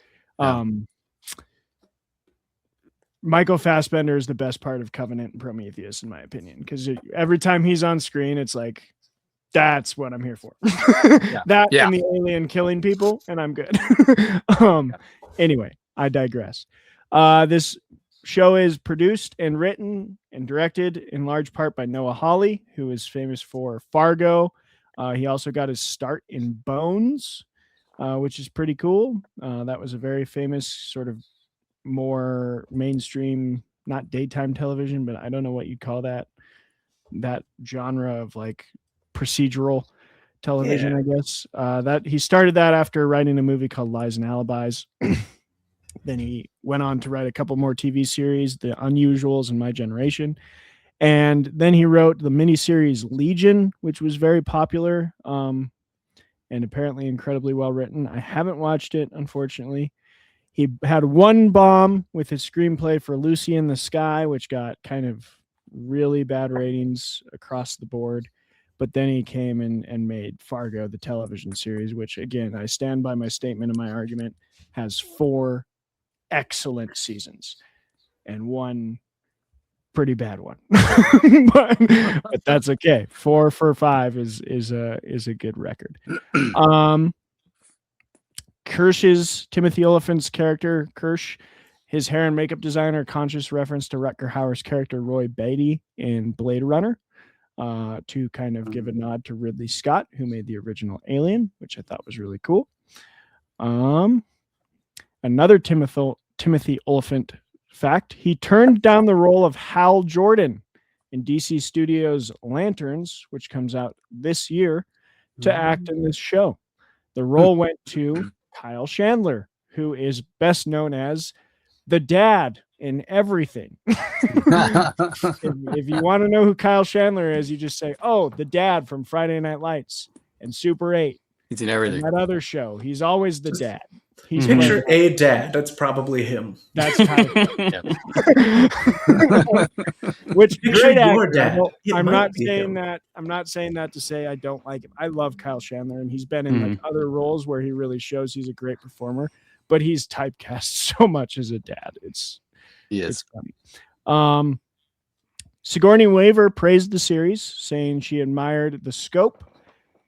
Michael Fassbender is the best part of Covenant and Prometheus, in my opinion, because every time he's on screen, it's like, that's what I'm here for. That and the alien killing people, and I'm good. Anyway, I digress. This show is produced and written and directed in large part by Noah Hawley, who is famous for Fargo. He also got his start in Bones, which is pretty cool. That was a very famous sort of more mainstream, not daytime television, but I don't know what you'd call that genre of like procedural television, I guess. That he started that after writing a movie called Lies and Alibis. Then he went on to write a couple more TV series, The Unusuals and My Generation. And then he wrote the miniseries Legion, which was very popular and apparently incredibly well written. I haven't watched it, unfortunately. He had one bomb with his screenplay for Lucy in the Sky, which got kind of really bad ratings across the board. But then he came and made Fargo, the television series, which, again, I stand by my statement and my argument, has 4 excellent seasons and 1 pretty bad one. but that's okay. 4 for 5 is a good record. Kirsch's Timothy Oliphant's character, Kirsch, his hair and makeup designer, conscious reference to Rutger Hauer's character Roy Beatty in Blade Runner, to kind of give a nod to Ridley Scott, who made the original Alien, which I thought was really cool. Another Timothy Oliphant fact: he turned down the role of Hal Jordan in DC Studios' Lanterns, which comes out this year, to act in this show. The role went to Kyle Chandler, who is best known as the dad in everything. if you want to know who Kyle Chandler is, you just say, oh, the dad from Friday Night Lights and Super 8. He's in everything. And that other show. He's always the dad. He's Picture a dad. That's probably him. That's Kyle. Which great actor. I'm not saying that to say I don't like him. I love Kyle Chandler, and he's been in like other roles where he really shows he's a great performer, but he's typecast so much as a dad. It's funny. Sigourney Weaver praised the series, saying she admired the scope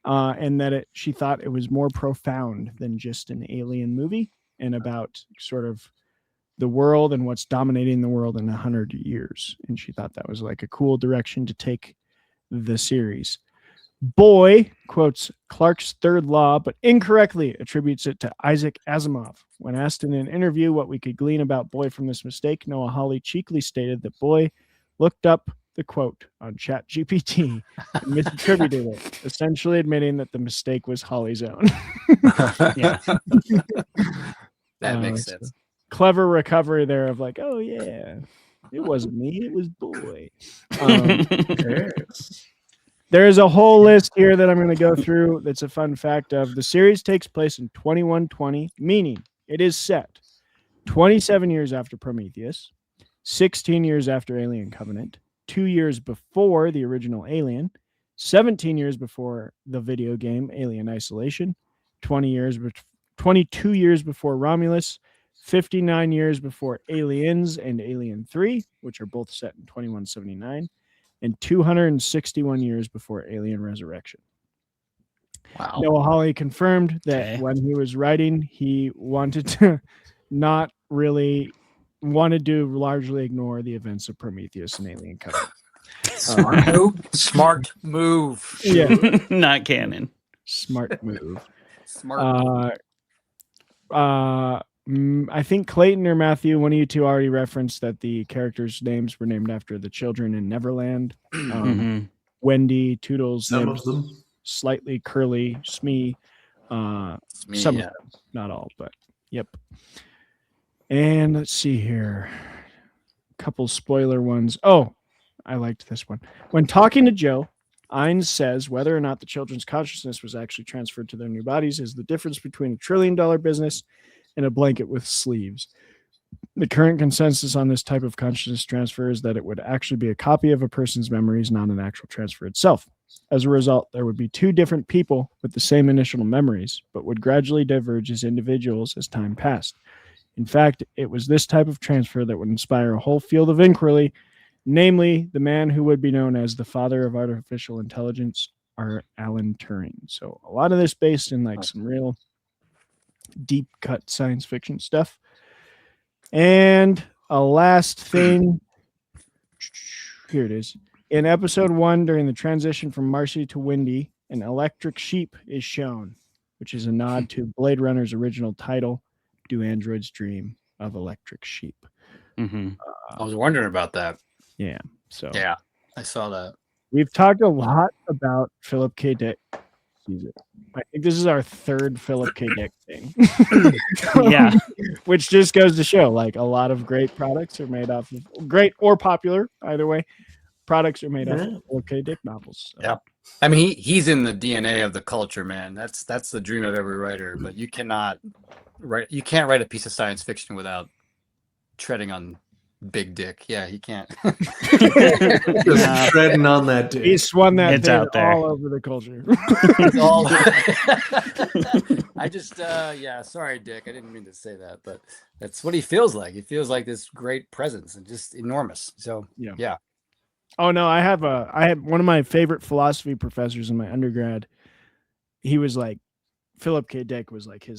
and that she thought it was more profound than just an alien movie and about sort of the world and what's dominating the world in 100 years. And she thought that was like a cool direction to take the series. Boy quotes Clarke's Third Law, but incorrectly attributes it to Isaac Asimov. When asked in an interview what we could glean about Boy from this mistake, Noah Hawley cheekily stated that Boy looked up the quote on ChatGPT and misattributed it, essentially admitting that the mistake was Hawley's own. That makes sense. Clever recovery there of like, oh yeah, it wasn't me, it was Boy. There is a whole list here that I'm going to go through. That's a fun fact of the series takes place in 2120, meaning it is set 27 years after Prometheus, 16 years after Alien Covenant, 2 years before the original Alien, 17 years before the video game Alien Isolation, 22 years before Romulus, 59 years before Aliens and Alien 3, which are both set in 2179, and 261 years before Alien Resurrection. Wow. Noah Hawley confirmed that when he was writing, he wanted to largely ignore the events of Prometheus and Alien Covenant. Smart move. Yeah. Not canon. Smart move. Smart I think Clayton or Matthew, one of you two already referenced that the characters' names were named after the children in Neverland. Wendy, Toodles, Some Nibs, of them. Slightly Curly, Smee. Some of them, not all, but yep. And let's see here. A couple spoiler ones. Oh, I liked this one. When talking to Joe, Ines says whether or not the children's consciousness was actually transferred to their new bodies is the difference between $1 trillion business and a blanket with sleeves. The current consensus on this type of consciousness transfer is that it would actually be a copy of a person's memories, not an actual transfer itself. As a result, there would be two different people with the same initial memories, but would gradually diverge as individuals as time passed. In fact, it was this type of transfer that would inspire a whole field of inquiry, namely the man who would be known as the father of artificial intelligence, Alan Turing. So a lot of this based in like some real deep cut science fiction stuff. And a last thing, here it is. In episode 1, during the transition from Marcy to Wendy, an electric sheep is shown, which is a nod to Blade Runner's original title, Do Androids Dream of Electric Sheep? Mm-hmm. I was wondering about that. Yeah. So Yeah, I saw that. we've talked a lot about Philip K. Dick. I think this is our third Philip K. Dick thing. Yeah. Which just goes to show, like, a lot of great products are made off of great or popular, either way. Products are made off of Philip K. Dick novels. So. Yeah. I mean, he's in the DNA of the culture, man. That's the dream of every writer. But you can't write a piece of science fiction without treading on Big Dick. Yeah, he can't. Just treading on that dick. He swung that It's thing out there. all over the culture. It's all... I just, yeah, sorry, Dick. I didn't mean to say that, but that's what he feels like. He feels like this great presence and just enormous. So, yeah. Oh no, I had one of my favorite philosophy professors in my undergrad. He was like, Philip K. Dick was like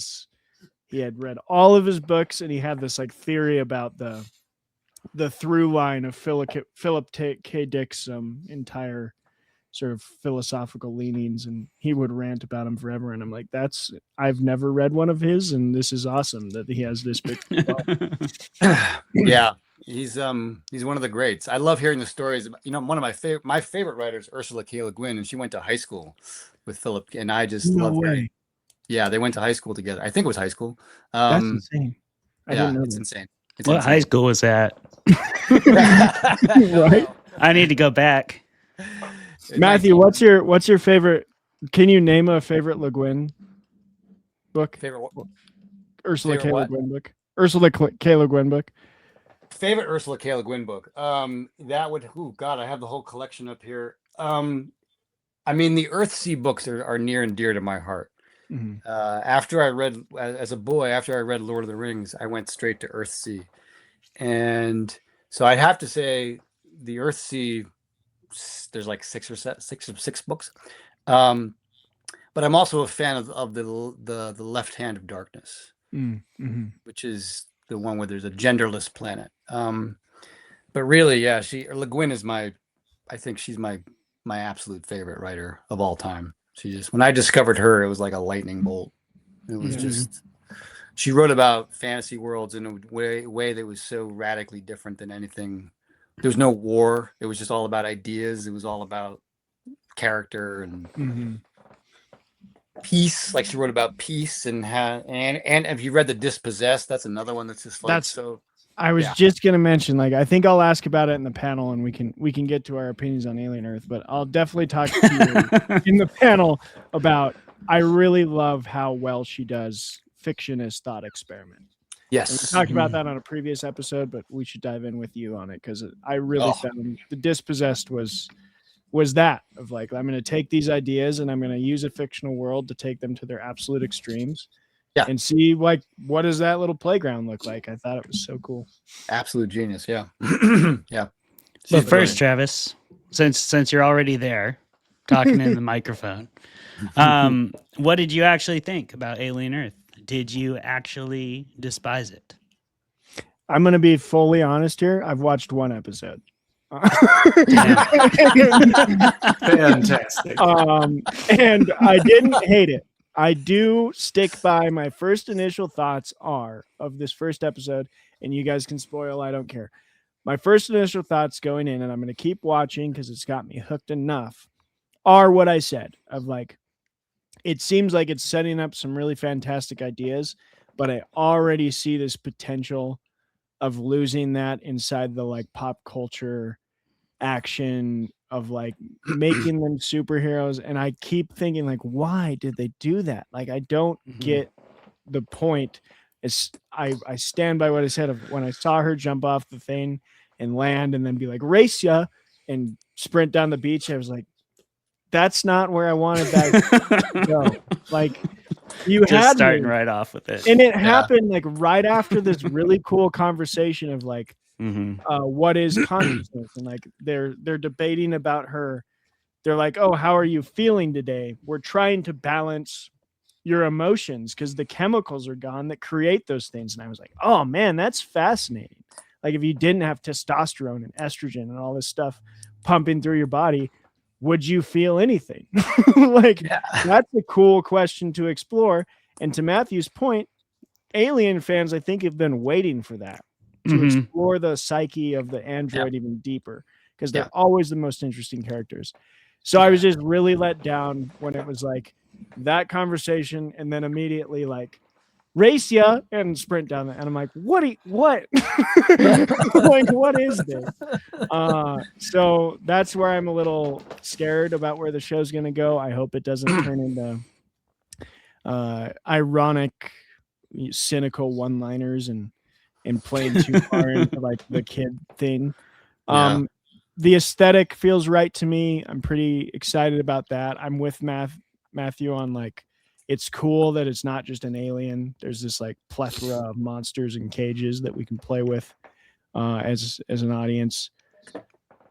he had read all of his books and he had this like theory about the through line of Philip K. Dick's entire sort of philosophical leanings, and he would rant about him forever. And I'm like, I've never read one of his, and this is awesome that he has this big. Yeah. He's one of the greats. I love hearing the stories. One of my favorite writers, Ursula K. Le Guin, and she went to high school with Philip, and I just love her. Yeah, they went to high school together. I think it was high school. That's insane. I didn't know it's that. insane. What high school was that? Right? I need to go back. Matthew, what's your favorite? Can you name a favorite Le Guin book? Favorite what? Ursula K. favorite Le what? Guin book. Ursula K. Le Guin book. Favorite Ursula K. Le Guin book. That would. Oh God, I have the whole collection up here. I mean, the Earthsea books are near and dear to my heart. Mm-hmm. After I read Lord of the Rings, I went straight to Earthsea, and so I'd have to say the Earthsea. There's like six books, but I'm also a fan of the Left Hand of Darkness, which is the one where there's a genderless planet. But really, yeah, Le Guin is I think she's my absolute favorite writer of all time. When I discovered her, it was like a lightning bolt. It was just, she wrote about fantasy worlds in a way that was so radically different than anything. There was no war. It was just all about ideas. It was all about character and peace. Like she wrote about peace and if you read The Dispossessed, that's another one that's just like I was just gonna mention, like, I think I'll ask about it in the panel, and we can get to our opinions on Alien Earth, but I'll definitely talk to you in the panel about. I really love how well she does fiction as thought experiment. Yes, and we talked about that on a previous episode, but we should dive in with you on it because I really found The Dispossessed was that of like, I'm going to take these ideas and I'm going to use a fictional world to take them to their absolute extremes. Yeah. And see, like, what does that little playground look like? I thought it was so cool. Absolute genius. Yeah. Yeah. But first, Travis, since you're already there talking in the microphone, what did you actually think about Alien Earth? Did you actually despise it? I'm going to be fully honest here. I've watched one episode. Fantastic. And I didn't hate it. I do stick by my first initial thoughts of this first episode, and you guys can spoil, I don't care. My first initial thoughts going in, and I'm going to keep watching because it's got me hooked enough, are what I said of like, it seems like it's setting up some really fantastic ideas, but I already see this potential of losing that inside the like pop culture action of like making them superheroes. And I keep thinking like, why did they do that? Like, I don't get the point. I stand by what I said of when I saw her jump off the thing and land and then be like, race ya, and sprint down the beach. I was like, that's not where I wanted that to go. Like, you Just had starting me, right off with it. and it happened like right after this really cool conversation of like, what is consciousness, and like they're debating about her. They're like, oh, how are you feeling today? We're trying to balance your emotions because the chemicals are gone that create those things. And I was like, oh man, that's fascinating. Like, if you didn't have testosterone and estrogen and all this stuff pumping through your body, would you feel anything? Like, that's a cool question to explore. And to Matthew's point, Alien fans, I think, have been waiting for that, to explore the psyche of the android even deeper, because they're always the most interesting characters. So I was just really let down when it was like that conversation, and then immediately like, race ya and sprint down there. And I'm like, what? Like, what is this? So that's where I'm a little scared about where the show's going to go. I hope it doesn't turn into ironic, cynical one-liners and playing too far into like the kid thing. The aesthetic feels right to me. I'm pretty excited about that. I'm with Matthew on like, it's cool that it's not just an alien. There's this like plethora of monsters and cages that we can play with as an audience.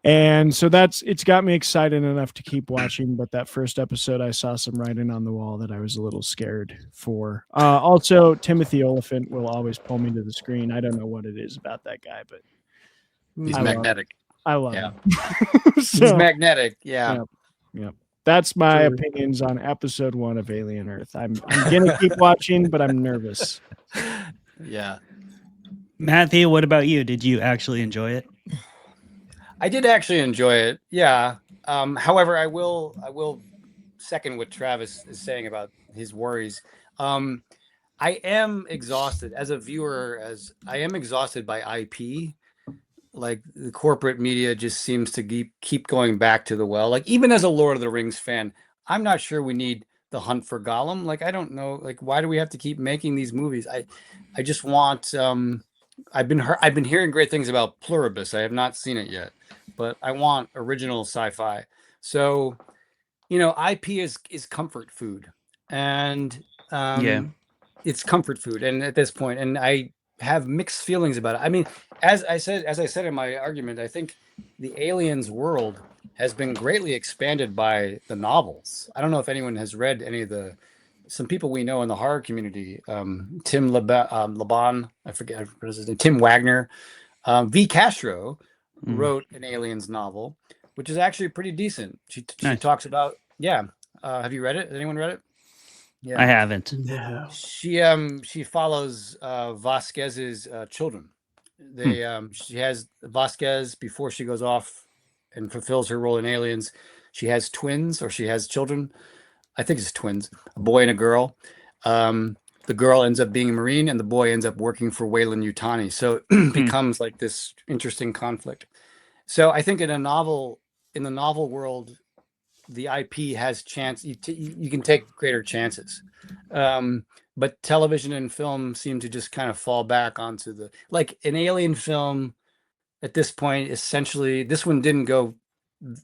And so it's got me excited enough to keep watching. But that first episode, I saw some writing on the wall that I was a little scared for. Also, Timothy Oliphant will always pull me to the screen. I don't know what it is about that guy, but he's magnetic. I love him. He's magnetic. Yeah. Yep. That's my opinions on episode 1 of Alien Earth. I'm gonna keep watching, but I'm nervous. Yeah. Matthew, what about you? Did you actually enjoy it? I did actually enjoy it. Yeah. However, I will second what Travis is saying about his worries. I am exhausted as a viewer, I am exhausted by IP. Like, the corporate media just seems to keep going back to the well. Like, even as a Lord of the Rings fan, I'm not sure we need the Hunt for Gollum. Like, I don't know. Like, why do we have to keep making these movies? I just want. I've been hearing great things about Pluribus. I have not seen it yet, but I want original sci-fi. So, IP is comfort food, and it's comfort food. And at this point, and I have mixed feelings about it. I mean, as I said in my argument, I think the Aliens world has been greatly expanded by the novels. I don't know if anyone has read any of some people we know in the horror community. Tim Laban, I forget his name, Tim Wagner, V. Castro wrote an Aliens novel, which is actually pretty decent. She talks about, have you read it? Has anyone read it? Yeah, I haven't. No. She follows Vasquez's children. She has Vasquez before she goes off and fulfills her role in Aliens. She has twins, or she has children. I think it's twins, a boy and a girl. The girl ends up being a Marine, and the boy ends up working for Weyland-Yutani. So it becomes like this interesting conflict. So I think in the novel world, the IP has chance. You can take greater chances, but television and film seem to just kind of fall back onto like an Alien film. At this point, essentially, this one didn't go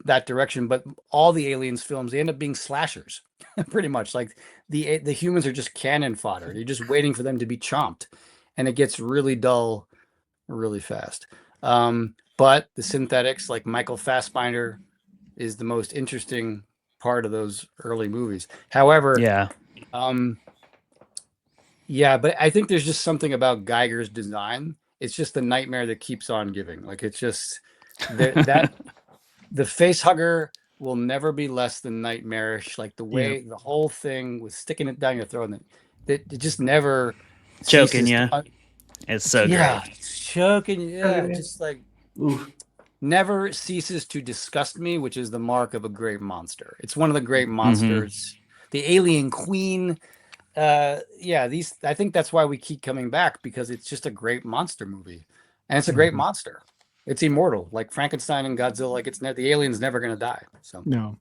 that direction, but all the Aliens films, they end up being slashers, pretty much. Like the humans are just cannon fodder. You're just waiting for them to be chomped, and it gets really dull, really fast. But the synthetics, like Michael Fassbinder, is the most interesting part of those early movies. However, but I think there's just something about Geiger's design. It's just the nightmare that keeps on giving. Like, it's just that the face hugger will never be less than nightmarish. Like the way the whole thing was sticking it down your throat, and it just never choking you. It's so great. Choking you. Yeah, just like. Oof. Never ceases to disgust me, which is the mark of a great monster. It's one of the great monsters. The Alien Queen. I think that's why we keep coming back, because it's just a great monster movie, and it's a great monster. It's immortal, like Frankenstein and Godzilla. Like the alien's never going to die. So no,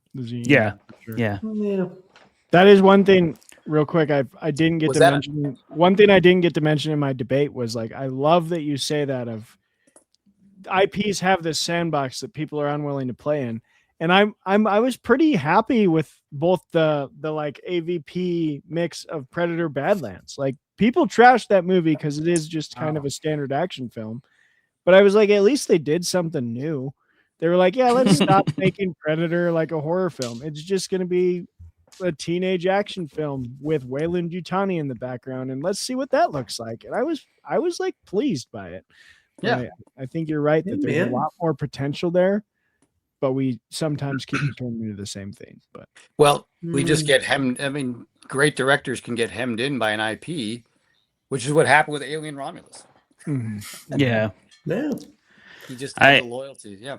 that is one thing. Real quick, I didn't get to mention. One thing I didn't get to mention in my debate was like, I love that you say that of IPs have this sandbox that people are unwilling to play in. And I was pretty happy with both the like AVP mix of Predator Badlands. Like people trashed that movie because it is just kind of a standard action film. But I was like, at least they did something new. They were like, yeah, let's stop making Predator like a horror film. It's just going to be a teenage action film with Wayland Yutani in the background, and let's see what that looks like. And I was like pleased by it. Yeah. I think you're right that there's a lot more potential there, but we sometimes keep turning into the same thing. But well, we just get hemmed. I mean, great directors can get hemmed in by an IP, which is what happened with Alien Romulus. Yeah. Yeah. He just had the loyalty. Yeah.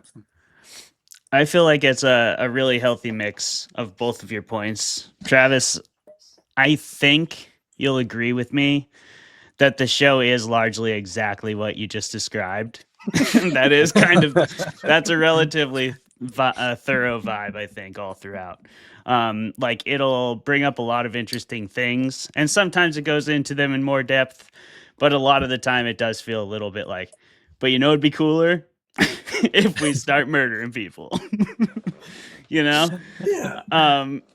I feel like it's a really healthy mix of both of your points. Travis, I think you'll agree with me that the show is largely exactly what you just described. That is that's a relatively thorough vibe, I think, all throughout. Like it'll bring up a lot of interesting things, and sometimes it goes into them in more depth, but a lot of the time it does feel a little bit like, but you know, it'd be cooler if we start murdering people. You know? Yeah.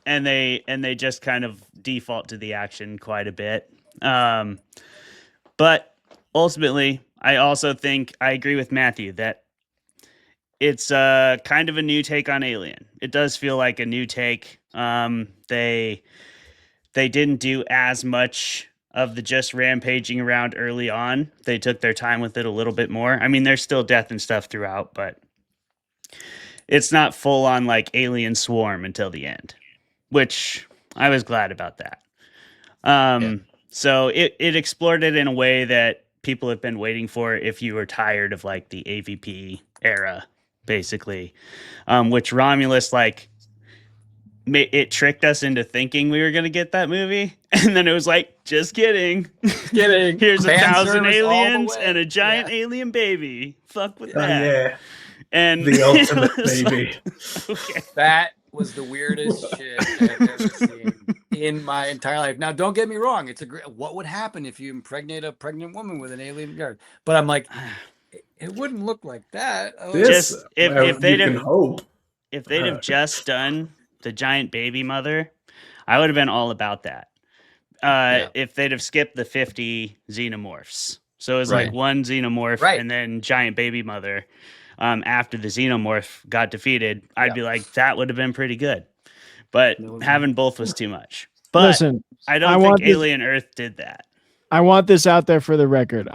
And they just kind of default to the action quite a bit. But ultimately, I also think I agree with Matthew that it's kind of a new take on Alien. It does feel like a new take. They didn't do as much of the just rampaging around early on. They took their time with it a little bit more. I mean, there's still death and stuff throughout, but it's not full on like Alien Swarm until the end, which I was glad about that. So it explored it in a way that people have been waiting for if you were tired of like the AVP era, basically, which Romulus like it tricked us into thinking we were going to get that movie. And then it was like, just kidding. Kidding. Here's Fan 1,000 service all the aliens way. and a giant alien baby. Fuck with Oh, that. yeah. And The ultimate it was baby. like, okay. That was the weirdest shit I've ever seen in my entire life. Now, don't get me wrong. It's a great. What would happen if you impregnate a pregnant woman with an alien guard? But I'm like, it wouldn't look like that. Oh, This, Just if they'd you can have hope. if they'd have just done the giant baby mother, I would have been all about that. If they'd have skipped the 50 xenomorphs. So it was like one xenomorph and then giant baby mother. After the xenomorph got defeated, I'd be like, that would have been pretty good. But having both was too much. But listen, I don't think Alien Earth did that. I want this out there for the record.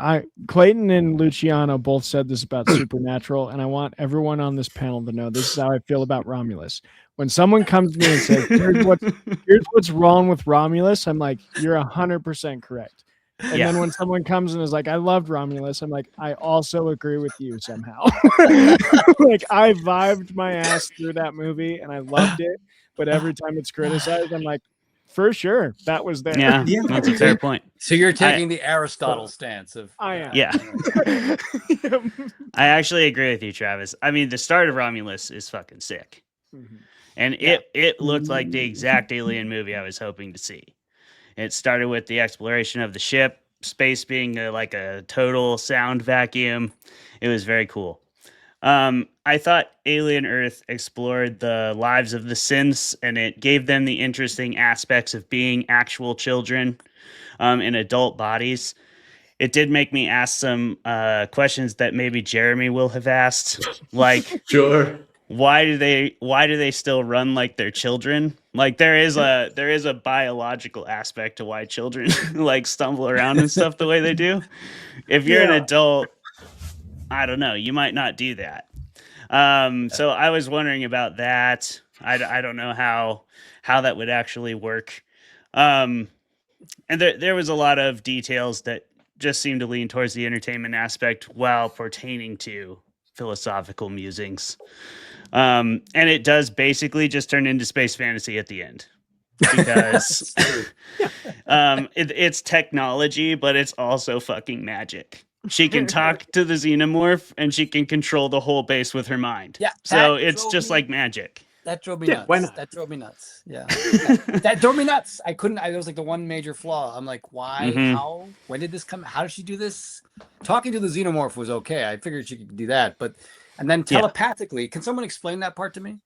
Clayton and Luciano both said this about Supernatural, and I want everyone on this panel to know this is how I feel about Romulus. When someone comes to me and says, here's what's wrong with Romulus, I'm like, you're 100% correct. And then when someone comes and is like, I loved Romulus, I'm like, I also agree with you somehow. Like I vibed my ass through that movie and I loved it. But every time it's criticized, I'm like, for sure, that was there. Yeah, that's a fair point. So you're taking the Aristotle stance of I am. Yeah. I actually agree with you, Travis. I mean, the start of Romulus is fucking sick. Mhm. And it looked like the exact Alien movie I was hoping to see. It started with the exploration of the ship, space being like a total sound vacuum. It was very cool. I thought Alien Earth explored the lives of the synths, and it gave them the interesting aspects of being actual children in adult bodies. It did make me ask some questions that maybe Jeremy will have asked, like, Sure. why do they still run like they're children? Like there is a biological aspect to why children like stumble around and stuff the way they do. If you're an adult, I don't know, you might not do that. So I was wondering about that. I don't know how that would actually work. And there was a lot of details that just seemed to lean towards the entertainment aspect while pertaining to philosophical musings. And it does basically just turn into space fantasy at the end because it's technology, but it's also fucking magic. She can talk to the xenomorph and she can control the whole base with her mind. Yeah. So it's just like magic. That drove me nuts. Why not? That drove me nuts. Yeah. That drove me nuts. I couldn't. It was like the one major flaw. I'm like, why? How? When did this come? How did she do this? Talking to the xenomorph was okay. I figured she could do that, but and then telepathically, can someone explain that part to me?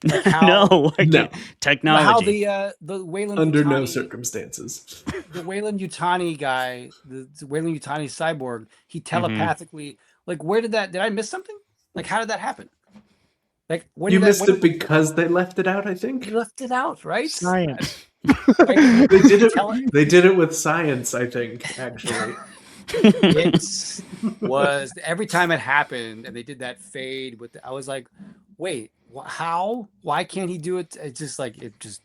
Like how No, I No. can't. Technology. how the Wayland Under no Yutani- circumstances. the Wayland Yutani guy, the Wayland Yutani cyborg, he telepathically like where did I miss something? Like how did that happen? Like when You did missed that, it because they left it out, I think. he left it out, right? Science. Like, They did it. Tele- They did it with science, I think. Actually, it was every time it happened and they did that fade with I was like, wait, how? Why can't he do it? It just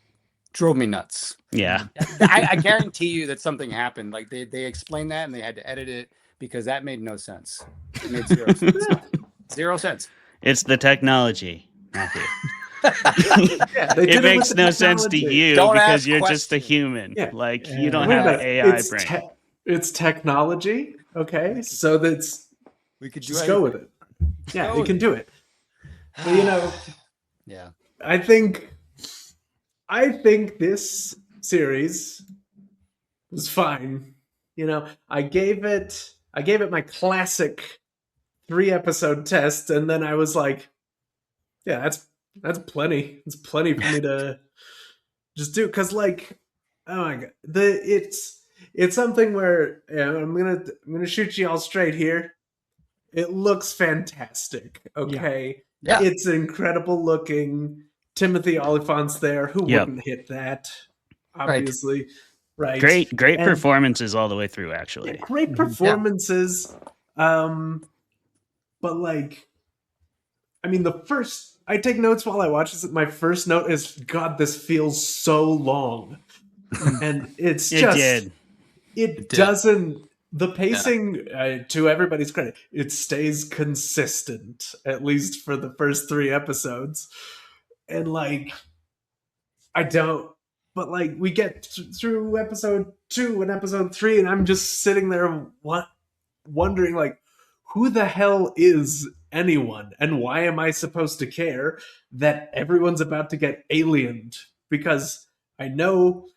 drove me nuts. Yeah. I guarantee you that something happened. Like they explained that and they had to edit it because that made no sense. It made 0 sense. 0 sense. It's the technology, Matthew. yeah, they did It with makes the no sense to technology. you Don't because ask you're just a questions. human. Yeah. Like Yeah. you don't Wait a have an minute, AI it's brain. it's technology, okay? So that's We could just go with it. Yeah, Go you with can do it. But, you know, Yeah. I think this series was fine. You know, I gave it my classic 3-episode test, and then I was like, yeah, that's plenty. It's plenty for me to just do. Cause like, oh my god, it's something where I'm gonna shoot you all straight here. It looks fantastic. Okay. Yeah. It's incredible looking. Timothy Oliphant's there. Who Yep. wouldn't hit that? Obviously. Right. Great And- performances all the way through, actually. Yeah, great performances. But like, I mean, I take notes while I watch this. My first note is, God, this feels so long. And it's It just, did. it did. doesn't, the pacing, to everybody's credit, it stays consistent, at least for the first 3 episodes. And like, but like we get through episode 2 and episode 3, and I'm just sitting there wondering, like, who the hell is anyone, and why am I supposed to care that everyone's about to get aliened? Because I know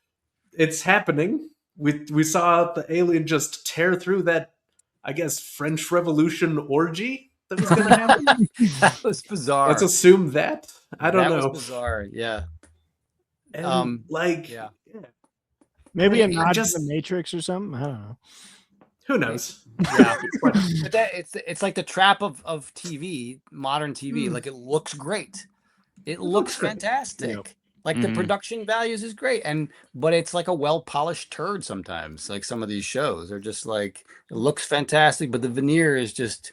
it's happening. We saw the alien just tear through that, I guess, French Revolution orgy that was going to happen. That was bizarre. Let's assume that. I don't that know. was bizarre. Yeah. And like, yeah. Maybe I mean, a nod just- to the Matrix or something. I don't know. who knows? Yeah. But that it's like the trap of TV, modern TV. Like it looks great. It looks great. fantastic. Yeah. Like the production values is great, but it's like a well polished turd sometimes. Like some of these shows are just like it looks fantastic, but the veneer is just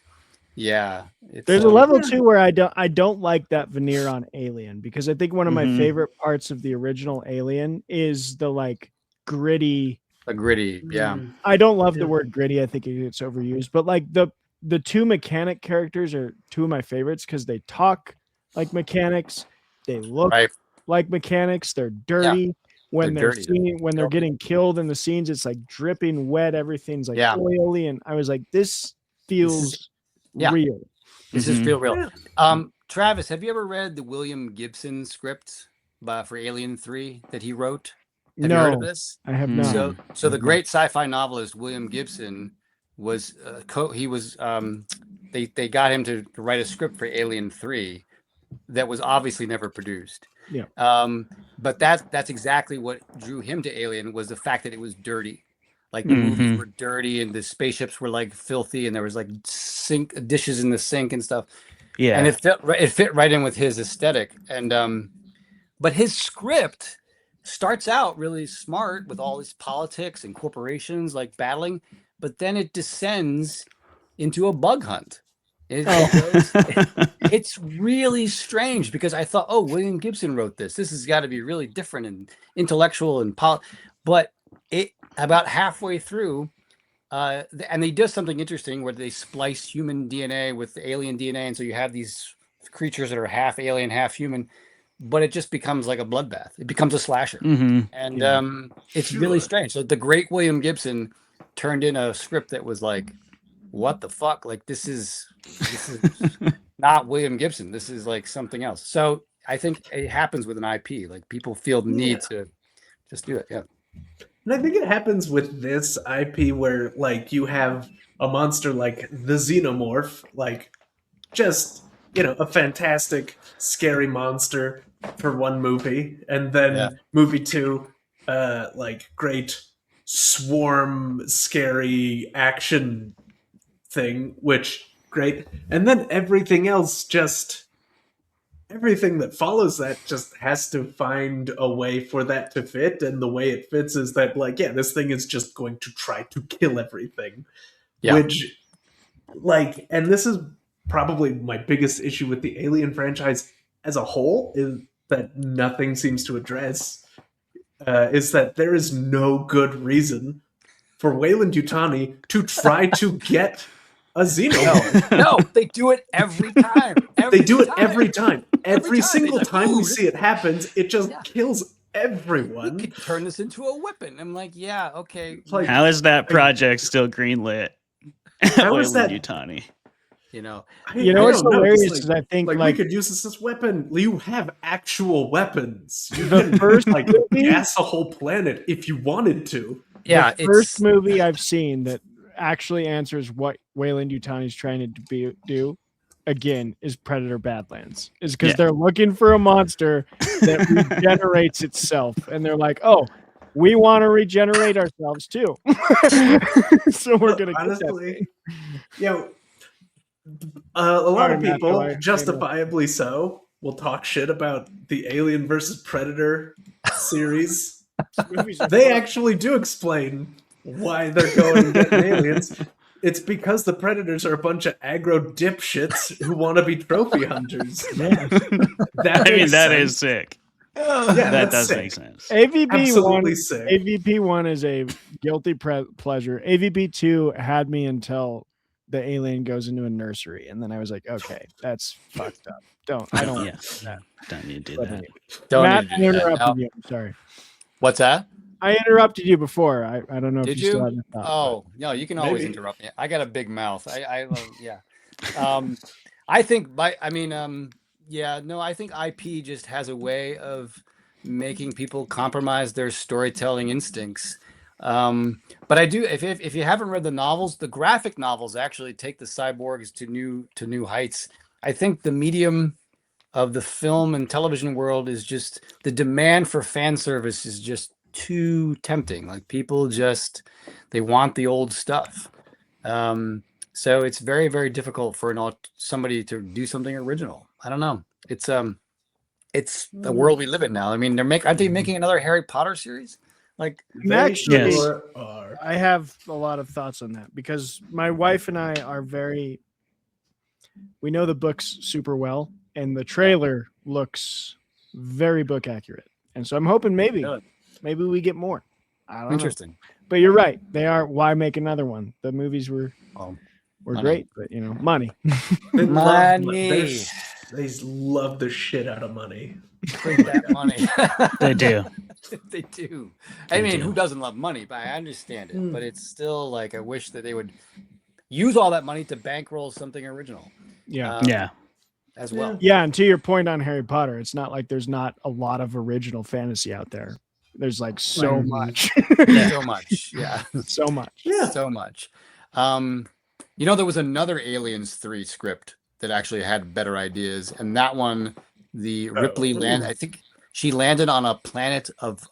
It's, There's a level too where I don't like that veneer on Alien, because I think one of my Mhm. favorite parts of the original Alien is the like gritty. a gritty. Yeah. I don't love the word gritty. I think it gets overused, but like the 2 mechanic characters are 2 of my favorites because they talk like mechanics, they look Right. like mechanics, they're dirty. When They're they're dirty. when they're getting killed in the scenes, it's like dripping wet. Everything's like Yeah. oily, and I was like, this feels yeah. real. This is Mhm. feel real. Travis, have you ever read the William Gibson script for Alien 3 that he wrote? Have you heard of No, this? I have Mm. not. So the great sci-fi novelist William Gibson was they got him to write a script for Alien 3 that was obviously never produced. Yeah. But that's exactly what drew him to Alien, was the fact that it was dirty. Like the movies Mhm. were dirty and the spaceships were like filthy and there was like dishes in the sink and stuff. Yeah. And it fit right in with his aesthetic. And but his script starts out really smart with all this politics and corporations like battling, but then it descends into a bug hunt. It's really strange because I thought, oh, William Gibson wrote this. This has got to be really different and intellectual and but it about halfway through, and they do something interesting where they splice human DNA with alien DNA, and so you have these creatures that are half alien, half human. But it just becomes like a bloodbath. It becomes a slasher, Mhm. and it's really strange. So the great William Gibson turned in a script that was like, what the fuck? Like this is not William Gibson. This is like something else. So I think it happens with an IP. Like people feel the need to just do it. Yeah. And I think it happens with this IP where, like, you have a monster like the xenomorph, like, just, a fantastic, scary monster for one movie, and then movie 2, like great swarm scary action thing, which great, and then everything else just everything that follows that just has to find a way for that to fit, and the way it fits is that like this thing is just going to try to kill everything, which like, and this is probably my biggest issue with the Alien franchise as a whole, is that nothing seems to address, is that there is no good reason for Weyland-Yutani to try to get a xenomorph. No, they do it every time. They do it every time. Every single time we see it happens, it just kills everyone. We could turn this into a weapon. I'm like, yeah, okay. Like, How is that project still greenlit? How is that Yutani? You know, what's hilarious is I think like we could use this as weapon. You have actual weapons. You can first like gas a whole planet if you wanted to. Yeah, the first movie I've seen that actually answers what Weyland-Yutani is trying to do again is Predator Badlands. Is because they're looking for a monster that regenerates itself, and they're like, oh, we want to regenerate ourselves too. So we're gonna honestly, a lot of people, justifiably so, will talk shit about the Alien versus Predator series. They actually do explain why they're going and getting aliens. It's because the Predators are a bunch of aggro dipshits who want to be trophy hunters. Yeah. That is sick. That does sick. make sense. AVP 1 is a guilty pleasure. AVP 2 had me until the alien goes into a nursery, and then I was like, okay, that's fucked up. I don't want that. Don't need to do that. Matt, I interrupted you. I'm sorry. What's that? I interrupted you before. I don't know if you still have a thought. Oh, no, you can always interrupt me. I got a big mouth. I I think I think IP just has a way of making people compromise their storytelling instincts. But I do, if you haven't read the novels, the graphic novels actually take the cyborgs to new heights. I think the medium of the film and television world is just, the demand for fan service is just too tempting. Like, people just, they want the old stuff. So it's very, very difficult for somebody to do something original. I don't know. It's the world we live in now. I mean, aren't they making another Harry Potter series? Like, actually, I have a lot of thoughts on that, because my wife and I are we know the books super well, and the trailer looks very book accurate. And so I'm hoping maybe we get more. I don't know. But you're right. They are. Why make another one? The movies were great, but money. Money. They love the shit out of money. Bring that money. They do. They do. I mean, who doesn't love money? But I understand it. But it's still like, I wish that they would use all that money to bankroll something original. Yeah. As well. Yeah, and to your point on Harry Potter, it's not like there's not a lot of original fantasy out there. There's like so much. So much. Yeah. So much. Yeah. So much. There was another Aliens 3 script that actually had better ideas, and that one, Ripley landed. I think she landed on a planet of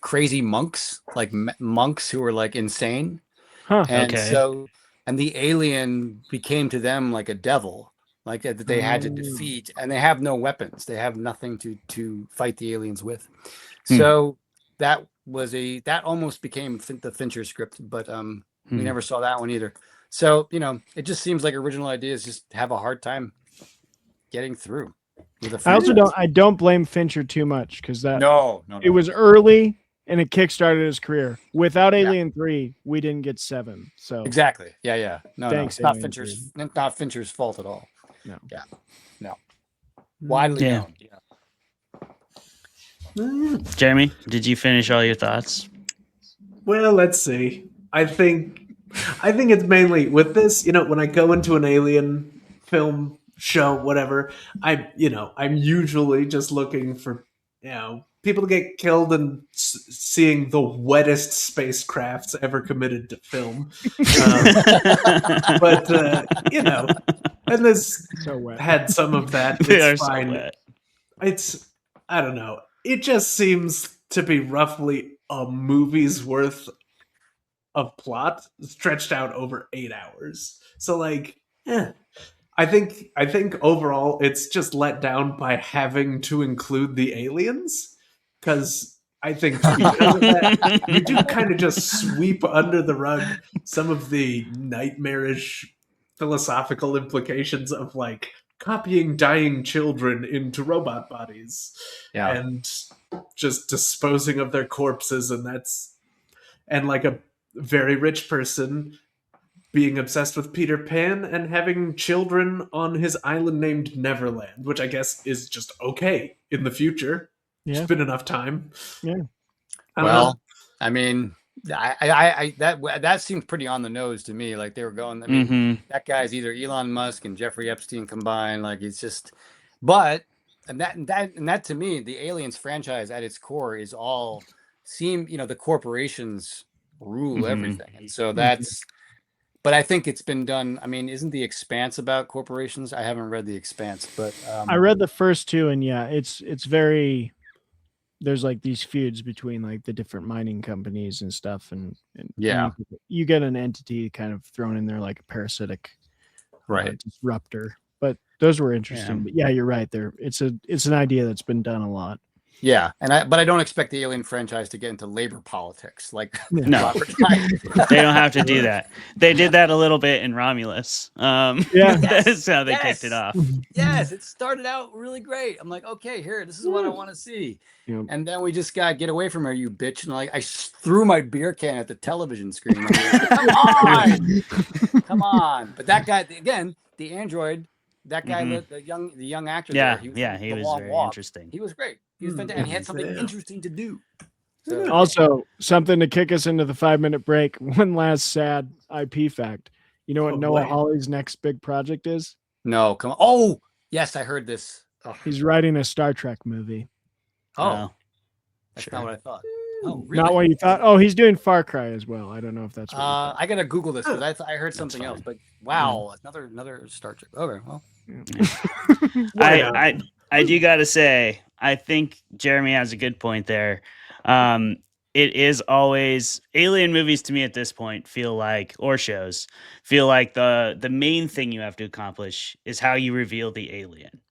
crazy monks, like monks who were like insane. Huh. And the alien became to them like a devil, like that they had to defeat, and they have no weapons. They have nothing to fight the aliens with. So that almost became the Fincher script, but we never saw that one either. So, it just seems like original ideas just have a hard time getting through. I don't blame Fincher too much, because no. It was early and it kickstarted his career. Without Alien 3, we didn't get 7. So exactly. Yeah. No, thanks. Not Fincher's fault at all. No. Yeah. No. Widely known. Yeah. Jeremy, did you finish all your thoughts? Well, let's see. I think it's mainly with this, when I go into an Alien film, show, whatever, I'm usually just looking for, people to get killed and seeing the wettest spacecrafts ever committed to film. And this so wet. had some of that. They are It's fine. so wet. I don't know. It just seems to be roughly a movie's worth of plot stretched out over 8 hours. So like, I think overall it's just let down by having to include the aliens, because I think because of that, you do kind of just sweep under the rug some of the nightmarish philosophical implications of like copying dying children into robot bodies and just disposing of their corpses, and like a very rich person being obsessed with Peter Pan and having children on his island named Neverland, which I guess is just okay in the future. Yeah. It's been enough time. Yeah. I don't know. I mean, that seemed pretty on the nose to me. Like they were going. I mean, that guy's either Elon Musk and Jeffrey Epstein combined. Like it's just, but and that to me, the Aliens franchise at its core is all the corporations rule everything, and so that's. But I think it's been done. I mean, isn't The Expanse about corporations? I haven't read The Expanse, but I read the first two, and yeah, it's very. There's like these feuds between like the different mining companies and stuff, and you get an entity kind of thrown in there like a parasitic, disruptor. But those were interesting. Yeah. But yeah, you're right. It's an idea that's been done a lot. Yeah, but I don't expect the Alien franchise to get into labor politics. Like, no, they don't have to do that. They did that a little bit in Romulus. That's how they kicked it off. Yes, it started out really great. I'm like, okay, this is what I want to see. Yep. And then we just got get away from her, you bitch. And like, I threw my beer can at the television screen. Like, come on. But that guy, again, the android, that guy, the young actor. He was very interesting. He was great. He was fantastic. And he had something interesting to do. So, also, something to kick us into the 5-minute break. One last sad IP fact. You know what Noah Hawley's next big project is? No, come on. Oh, yes, I heard this. Oh. He's writing a Star Trek movie. Oh, that's not what I thought. Oh, really? Not what you thought. Oh, he's doing Far Cry as well. I don't know if that's. I gotta Google this because I heard something else. But wow, another Star Trek. Okay, well, I do gotta say, I think Jeremy has a good point there. It is always alien movies to me at this point feel like the main thing you have to accomplish is how you reveal the alien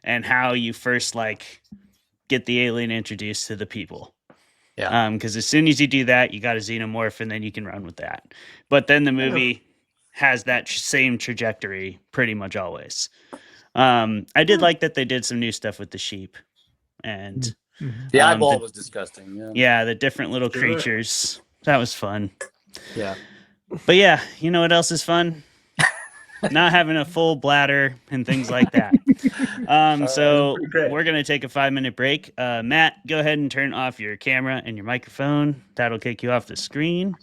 and how you first like get the alien introduced to the people. Yeah. Because as soon as you do that, you got a xenomorph and then you can run with that. But then the movie has that same trajectory pretty much always. I did like that they did some new stuff with the sheep and the eyeball was disgusting. Yeah, the different little creatures. That was fun. Yeah. But yeah, you know what else is fun? Not having a full bladder and things like that. So we're going to take a 5-minute break. Matt, go ahead and turn off your camera and your microphone. That'll kick you off the screen.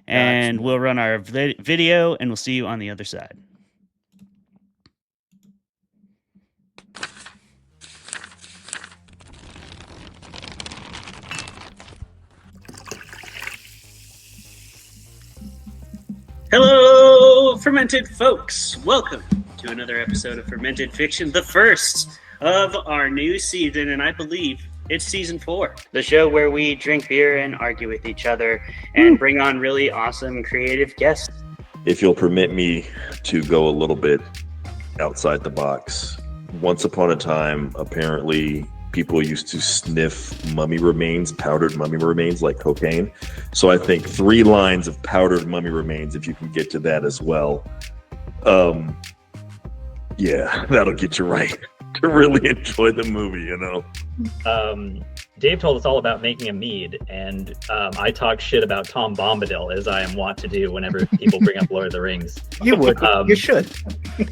And we'll run our video and we'll see you on the other side. Hello, Fermented Folks. Welcome to another episode of Fermented Fiction, the first of our new season, and I believe it's season 4. The show where we drink beer and argue with each other and bring on really awesome creative guests. If you'll permit me to go a little bit outside the box. Once upon a time, apparently, people used to sniff mummy remains, powdered mummy remains like cocaine. So I think 3 lines of powdered mummy remains, if you can get to that as well. Yeah, that'll get you right to really enjoy the movie, you know. Dave told us all about making a mead, and I talk shit about Tom Bombadil, as I am wont to do whenever people bring up Lord of the Rings. You would. You should.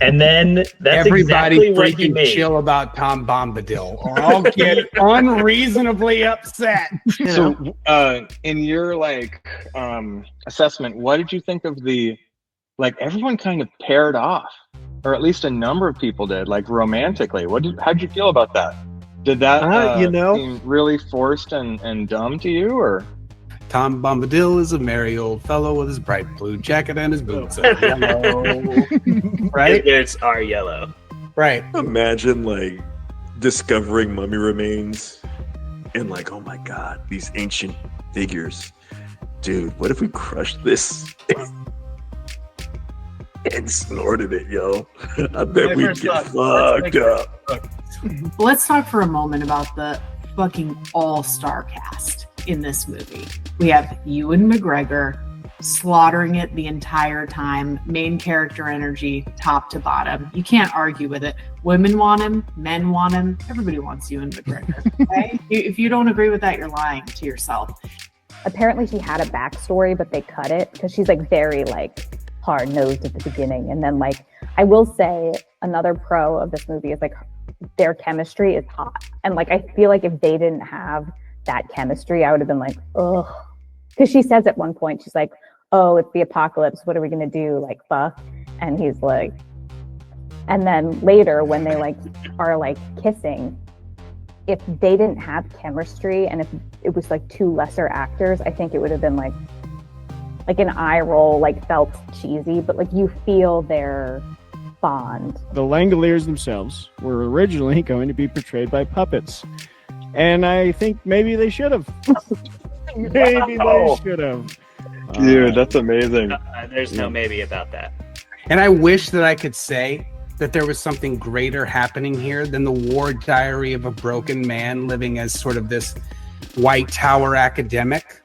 And then that's everybody exactly what he freaking made. chill about Tom Bombadil, or I'll get unreasonably upset. So, in your assessment, what did you think of the everyone kind of paired off, or at least a number of people did, romantically? How'd you feel about that? Did that seem really forced and dumb to you, or? Tom Bombadil is a merry old fellow with his bright blue jacket and his boots are yellow. Right? It's our yellow. Right. Imagine discovering mummy remains and like, oh my god, these ancient figures. Dude, what if we crushed this and snorted it, yo? I bet we'd get fucked up. Let's talk for a moment about the fucking all-star cast in this movie. We have Ewan McGregor slaughtering it the entire time, main character energy, top to bottom. You can't argue with it. Women want him, men want him, everybody wants Ewan McGregor. Okay? If you don't agree with that, you're lying to yourself. Apparently she had a backstory, but they cut it because she's like very like hard-nosed at the beginning. And then like, I will say another pro of this movie is like their chemistry is hot. And like, I feel like if they didn't have that chemistry, I would have been like, ugh. Because she says at one point, she's like, oh, it's the apocalypse. What are we going to do? Like, fuck. And he's like, and then later when they like are like kissing, if they didn't have chemistry and if it was like two lesser actors, I think it would have been like an eye roll, like felt cheesy, but like you feel their bond. The Langoliers themselves were originally going to be portrayed by puppets. And I think maybe they should have. Maybe they should have. Dude, that's amazing. There's no maybe about that. And I wish that I could say that there was something greater happening here than the war diary of a broken man living as sort of this White Tower academic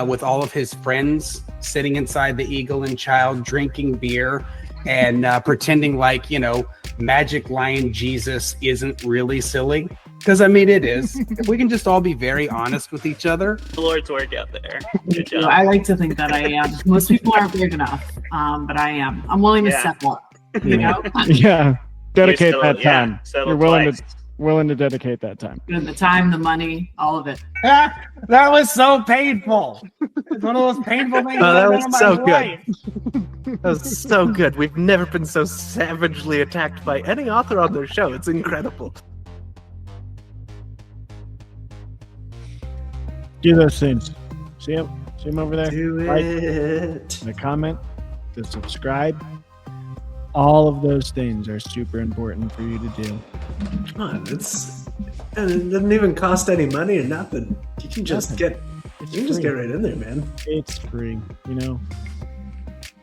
with all of his friends sitting inside the Eagle and Child drinking beer and pretending like, you know, Magic Lion Jesus isn't really silly. Because, I mean, it is. If we can just all be very honest with each other. The Lord's work out there. Good job. I like to think that I am. Most people aren't big enough, but I am. I'm willing to step up. You know? Yeah. Dedicate that yeah, time. settle You're twice. willing to dedicate that time. And the time, the money, all of it. That was so painful. It's one of those painful things. Oh, that I've was done in so my good. life. That was so good. We've never been so savagely attacked by any author on their show. It's incredible. Do those things. See him? See him over there? Do Like, it. the comment, the subscribe. All of those things are super important for you to do. Come on, it doesn't even cost any money or nothing. You can just get right in there, man. It's free, you know.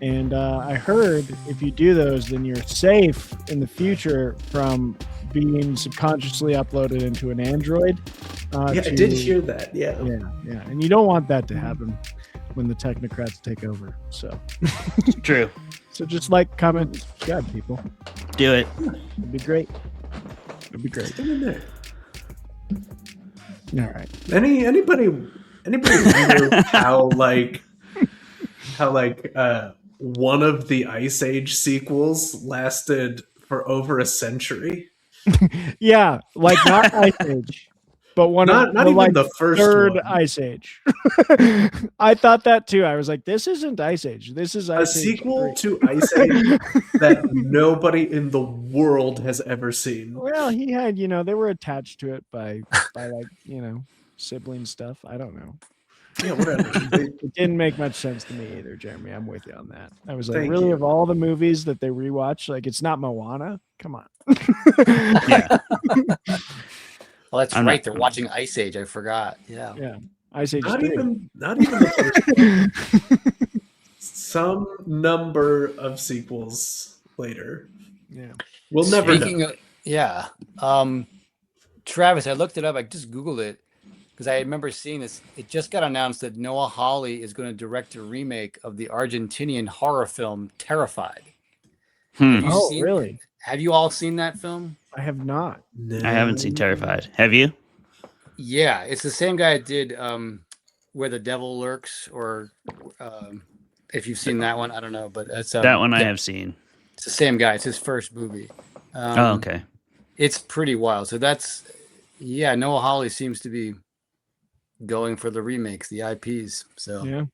And I heard if you do those, then you're safe in the future from being subconsciously uploaded into an Android. Yeah, I did hear that. Yeah. Yeah. And you don't want that to happen when the technocrats take over. So True. So just like, comment, and subscribe, people. Do it. It'd be great. It'd be great. Get in there. All right. Anybody wonder how one of the Ice Age sequels lasted for over a century? Yeah, like not Ice Age, but Not even like the first third one. Ice Age. I thought that too. I was like, this isn't Ice Age. This is A Ice Age sequel 3. to Ice Age that nobody in the world has ever seen. Well, he had, they were attached to it by like, sibling stuff. I don't know. Yeah, whatever. It didn't make much sense to me either, Jeremy. I'm with you on that. I was like, Thank really, you. of all the movies that they rewatch, like it's not Moana? Come on. Yeah. Well, that's I'm right. not- They're watching Ice Age. I forgot. Yeah. Yeah. Ice Age Not 3. even the first one. Some number of sequels later. Yeah. We'll never Speaking know. of, yeah. Travis, I looked it up. I just Googled it because I remember seeing this. It just got announced that Noah Hawley is going to direct a remake of the Argentinian horror film Terrified. Have you Oh, seen- really? Have you all seen that film? I have not. I haven't seen Terrified. Have you? Yeah, it's the same guy that did Where the Devil Lurks, or if you've seen that one, I don't know, but that's That one I have seen. It's the same guy. It's his first movie. Oh, okay. It's pretty wild. So Noah Hawley seems to be going for the remakes, the IPs. So Yeah.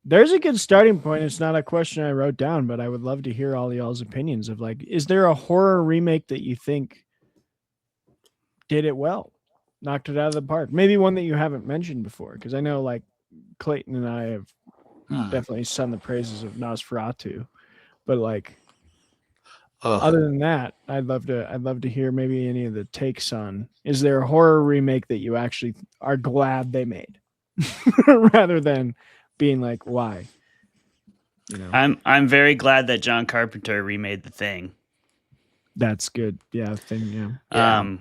There's a good starting point. It's not a question I wrote down, but I would love to hear all y'all's opinions of like, is there a horror remake that you think did it well? Knocked it out of the park? Maybe one that you haven't mentioned before. Because I know like Clayton and I have definitely sung the praises of Nosferatu. But like, Other than that, I'd love to hear maybe any of the takes on, is there a horror remake that you actually are glad they made rather than being like, why? You know, I'm very glad that John Carpenter remade The Thing. That's good. Yeah, Thing. Yeah.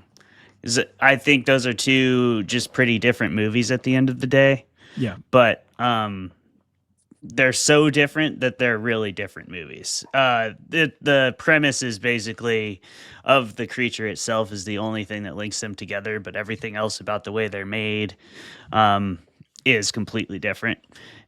I think those are two just pretty different movies at the end of the day. Yeah. But they're so different that they're really different movies. The premise is basically of the creature itself is the only thing that links them together, but everything else about the way they're made is completely different.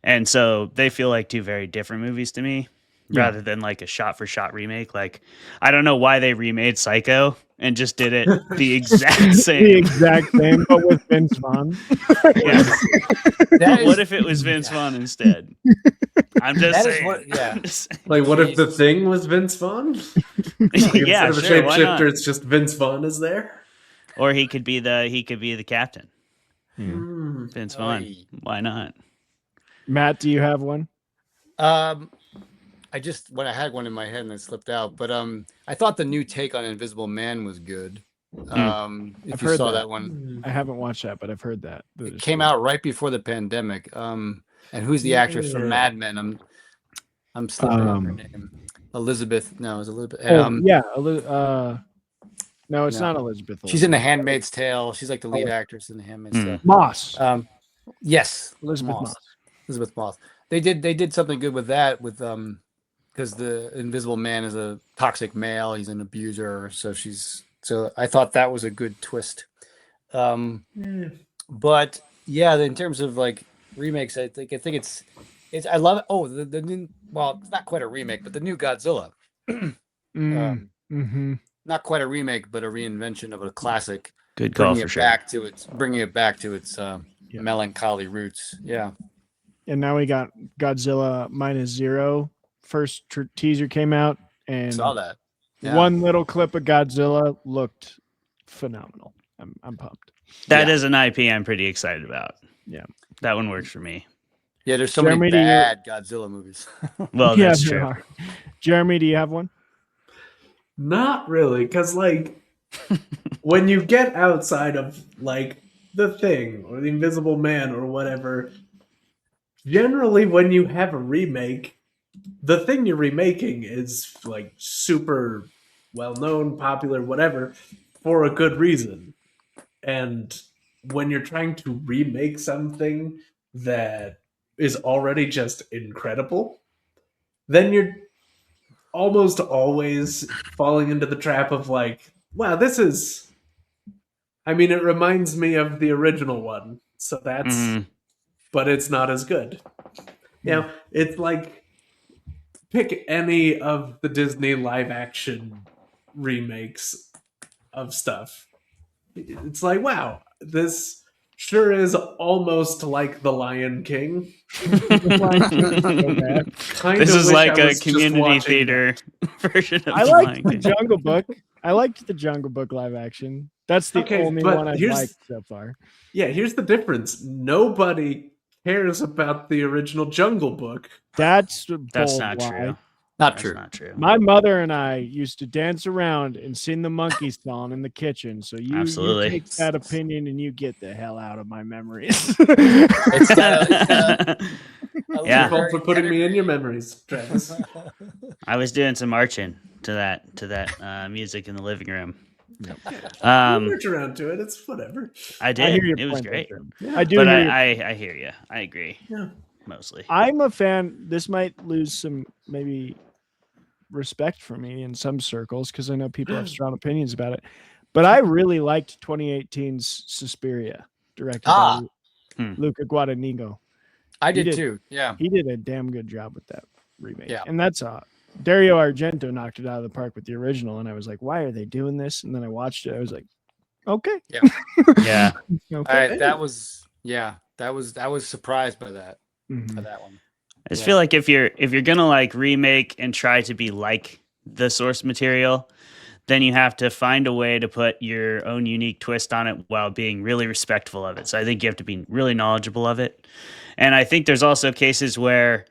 And so they feel like two very different movies to me, rather than like a shot-for-shot remake. Like, I don't know why they remade Psycho and just did it the exact same. The exact same, but with Vince Vaughn. What if it was Vince Vaughn instead? I'm just saying. What if The Thing was Vince Vaughn? Yeah, instead of a sure, why not? shapeshifter, it's just Vince Vaughn is there. Or he could be the captain. Vince Vaughn. Why not? Matt, do you have one? I had one in my head and it slipped out, but I thought the new take on Invisible Man was good. If I've you heard saw that one, I haven't watched that, but I've heard that. it came out right before the pandemic. And who's the actress from Mad Men? I'm slipping on her name. Elizabeth. No, it's Elizabeth. No, it's not Elizabeth. She's in The Handmaid's Tale. She's like the lead actress in The Handmaid's Tale. Moss. Yes, Elizabeth Moss. Elizabeth Moss. They did something good with that because the Invisible Man is a toxic male. He's an abuser. So I thought that was a good twist. But yeah, in terms of like remakes, I think it's I love it. Oh, the new, well, it's not quite a remake, but the new Godzilla. Not quite a remake, but a reinvention of a classic. Good call for sure. Bringing it back to its melancholy roots. Yeah. And now we got Godzilla -0. First teaser came out, and Saw that. Yeah. One little clip of Godzilla looked phenomenal. I'm pumped. That is an IP I'm pretty excited about. Yeah, that one works for me. Yeah, there's so many bad Godzilla movies. Well, that's true. Are. Jeremy, do you have one? Not really, because like when you get outside of like The Thing or The Invisible Man or whatever, generally when you have a remake, the thing you're remaking is like super well-known, popular, whatever, for a good reason. And when you're trying to remake something that is already just incredible, then you're almost always falling into the trap of like, wow, this is... I mean, it reminds me of the original one, so that's... But it's not as good. You know, it's like, pick any of the Disney live-action remakes of stuff. It's like, wow, this sure is almost like The Lion King. This is like a community theater version of I The liked Lion the King. Jungle Book. I liked the Jungle Book live action. That's the only but one I've liked so far. Yeah, here's the difference. Nobody cares about the original Jungle Book. That's not true. Not That's true. not true. My mother and I used to dance around and sing the monkey song in the kitchen. So you Absolutely. take that opinion and you get the hell out of my memories. Yeah. Thank you for putting me in your memories, Travis. I was doing some marching to that music in the living room. You Um, march around to it. It's whatever. I I did. hear your It was point, great. Victor. Yeah. I do. But hear your- I hear you. I agree. Yeah. Mostly. I'm a fan. This might lose some maybe respect for me in some circles because I know people have strong opinions about it. But I really liked 2018's Suspiria, directed by Luca Guadagnino. I did too. Yeah. He did a damn good job with that remake. Yeah. And that's Dario Argento knocked it out of the park with the original, and I was like, why are they doing this? And then I watched it. I was like, okay. Yeah. Yeah. Okay. That I was surprised by that. Mhm. By that one. I just feel like if you're gonna like remake and try to be like the source material, then you have to find a way to put your own unique twist on it while being really respectful of it. So I think you have to be really knowledgeable of it. And I think there's also cases where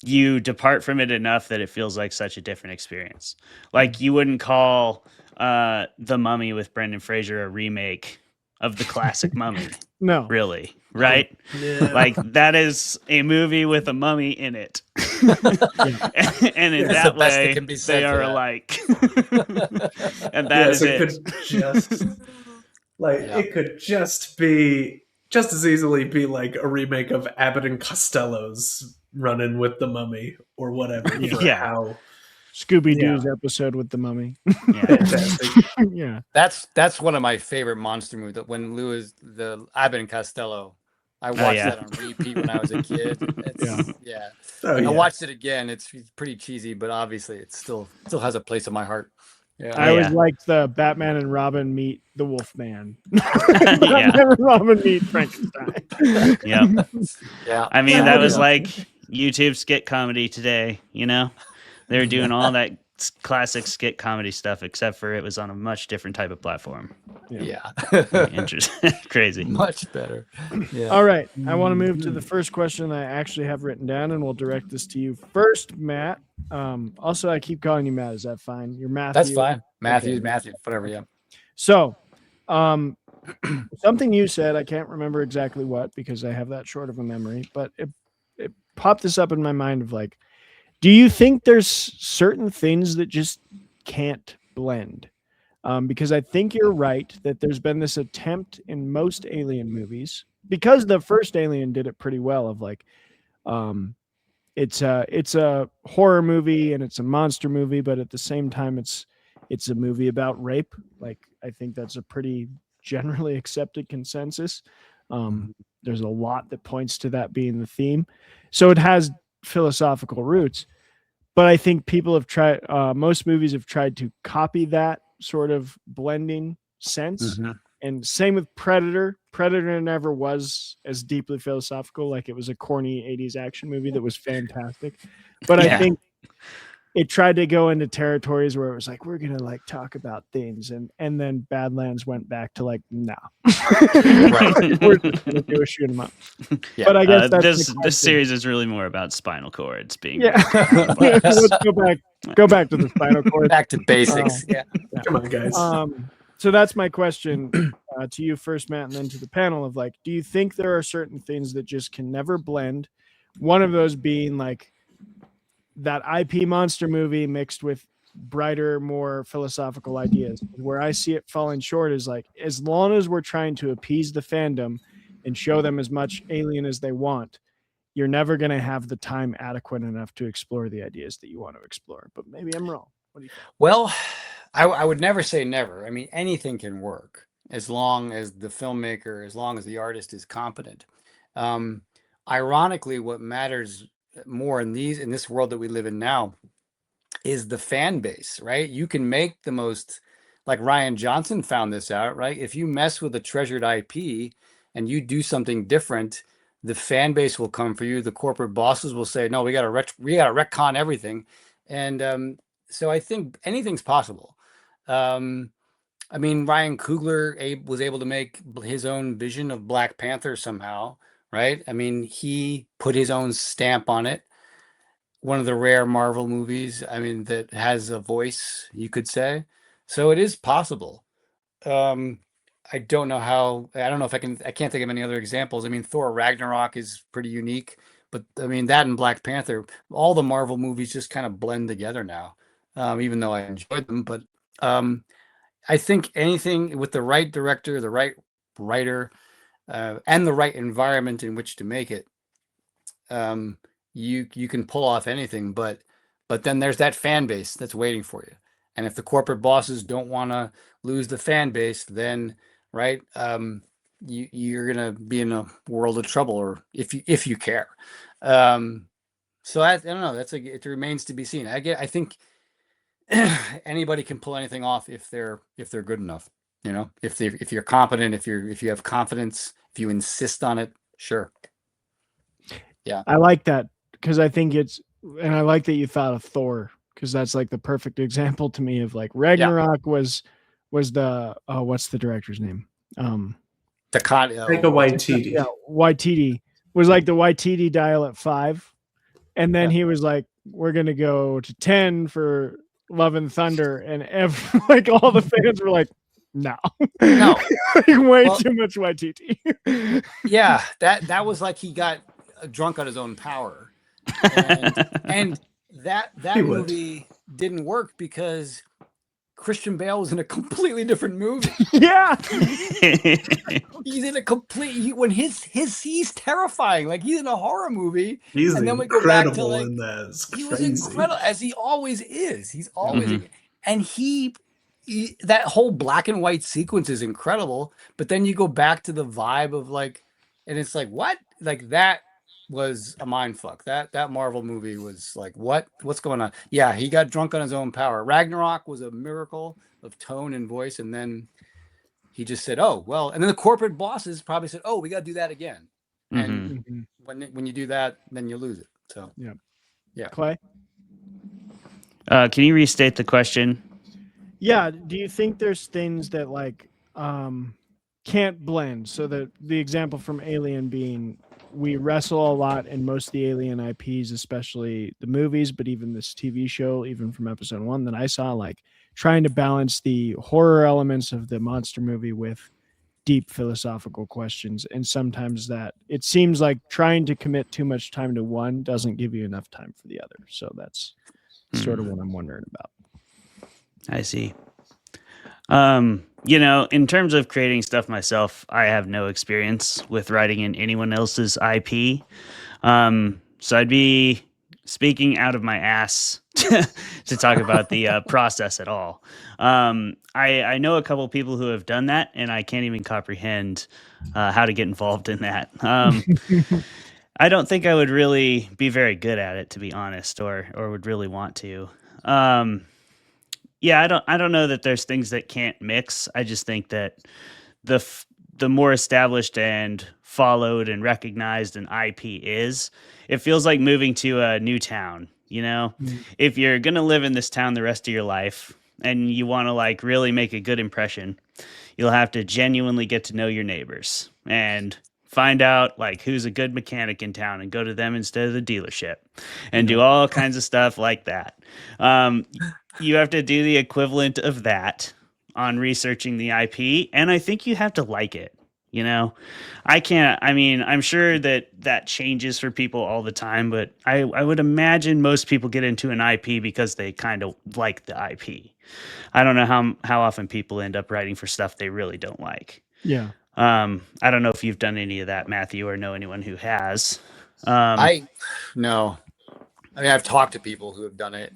you depart from it enough that it feels like such a different experience. Like you wouldn't call The Mummy with Brendan Fraser a remake of the classic Mummy. No. Really, right? Yeah. Like that is a movie with a mummy in it. And in That's that the best that way, can be said they for are that. alike. And that is Yes, it. could just it could just be just as easily be like a remake of Abbott and Costello's Running with the Mummy or whatever. For Yeah. how Scooby-Doo's episode with the mummy. fantastic. Yeah. That's one of my favorite monster movies. That when the Abbott and Costello, I watched that on repeat when I was a kid. Yeah. Oh, I yeah. watched it again. It's pretty cheesy, but obviously it still has a place in my heart. Yeah. I always liked the Batman and Robin meet the Wolfman. Yeah. Batman and Robin meet Frankenstein. Yeah. Yeah. I mean, that was like YouTube skit comedy today, you know? They were doing all that classic skit comedy stuff, except for it was on a much different type of platform. Yeah. Interesting. Crazy. Much better. Yeah. All right. I want to move to the first question I actually have written down, and we'll direct this to you first, Matt. Also, I keep calling you Matt. Is that fine? You're Matthew. That's fine. Matthew, Okay. Matthew, whatever. Yeah. So, something you said, I can't remember exactly what because I have that short of a memory, but it popped this up in my mind of like, do you think there's certain things that just can't blend? Because I think you're right that there's been this attempt in most Alien movies, because the first Alien did it pretty well, of like, it's a horror movie and it's a monster movie, but at the same time it's a movie about rape. Like, I think that's a pretty generally accepted consensus. There's a lot that points to that being the theme. So it has philosophical roots, but I think people have tried, most movies have tried to copy that sort of blending sense. And same with Predator. Predator never was as deeply philosophical. Like, it was a corny 80s action movie that was fantastic. But I think it tried to go into territories where it was like, we're gonna like talk about things, and then Badlands went back to like, no, we're just gonna do a shoot 'em up. Yeah. But I guess that's this series is really more about spinal cords being. Let's go back to the spinal cord. Back to basics. Come on, guys. So that's my question to you first, Matt, and then to the panel of like, do you think there are certain things that just can never blend? One of those being like that IP monster movie mixed with brighter, more philosophical ideas. Where I see it falling short is like, as long as we're trying to appease the fandom and show them as much Alien as they want, you're never going to have the time adequate enough to explore the ideas that you want to explore. But maybe I'm wrong. What do you think? Well, I would never say never. I mean, anything can work as long as the filmmaker, as long as the artist is competent. Ironically, what matters more in this world that we live in now is the fan base, right? You can make the most, like Rian Johnson found this out, right? If you mess with a treasured IP and you do something different, the fan base will come for you. The corporate bosses will say, no, we got to retcon everything. And so I think anything's possible. I mean, Ryan Coogler was able to make his own vision of Black Panther somehow, right? I mean, he put his own stamp on it. One of the rare Marvel movies, I mean, that has a voice, you could say. So it is possible. I don't know if I can't think of any other examples. I mean, Thor Ragnarok is pretty unique, but I mean, that and Black Panther, all the Marvel movies just kind of blend together now, even though I enjoyed them. But I think anything with the right director, the right writer, and the right environment in which to make it, you can pull off anything. But then there's that fan base that's waiting for you. And if the corporate bosses don't want to lose the fan base, then right, you're gonna be in a world of trouble, or if you care. So I don't know. It remains to be seen. I think anybody can pull anything off if they're good enough. You know, if you're competent, if you have confidence, if you insist on it, sure. Yeah, I like that because I think and I like that you thought of Thor, because that's like the perfect example to me of like Ragnarok was the what's the director's name? Taika Waititi. Yeah, Waititi was like the Waititi dial at 5. And then he was like, we're going to go to 10 for Love and Thunder. And like all the fans were like, no. No. Like, way too much Waititi. Yeah, that was like he got drunk on his own power. And that movie didn't work because Christian Bale was in a completely different movie. Yeah. He's in a when he's terrifying. Like he's in a horror movie. He's and then we incredible go back to like in that. It's he crazy. was incredible as he always is. He's always and he that whole black and white sequence is incredible. But then you go back to the vibe of like, and it's like what? Like that was a mind fuck. That Marvel movie was like, what's going on? Yeah, he got drunk on his own power. Ragnarok was a miracle of tone and voice, and then he just said, "Oh well," and then the corporate bosses probably said, "Oh, we got to do that again." And when you do that, then you lose it. So yeah. Clay, can you restate the question? Yeah, do you think there's things that like can't blend? So that the example from Alien being, we wrestle a lot in most of the Alien IPs, especially the movies, but even this TV show, even from episode 1 that I saw, like trying to balance the horror elements of the monster movie with deep philosophical questions. And sometimes that it seems like trying to commit too much time to one doesn't give you enough time for the other. So that's sort of what I'm wondering about. I see. In terms of creating stuff myself, I have no experience with writing in anyone else's IP. So I'd be speaking out of my ass to talk about the process at all. I know a couple of people who have done that, and I can't even comprehend how to get involved in that. I don't think I would really be very good at it, to be honest, or would really want to. Yeah, I don't know that there's things that can't mix. I just think that the more established and followed and recognized an IP is, it feels like moving to a new town. If you're gonna live in this town the rest of your life and you want to like really make a good impression, you'll have to genuinely get to know your neighbors and find out like who's a good mechanic in town and go to them instead of the dealership and do all kinds of stuff like that. You have to do the equivalent of that on researching the IP. And I think you have to like it. I'm sure that changes for people all the time, but I would imagine most people get into an IP because they kind of like the IP. I don't know how often people end up writing for stuff they really don't like. Yeah. I don't know if you've done any of that, Matthew, or know anyone who has. No. I mean, I've talked to people who have done it.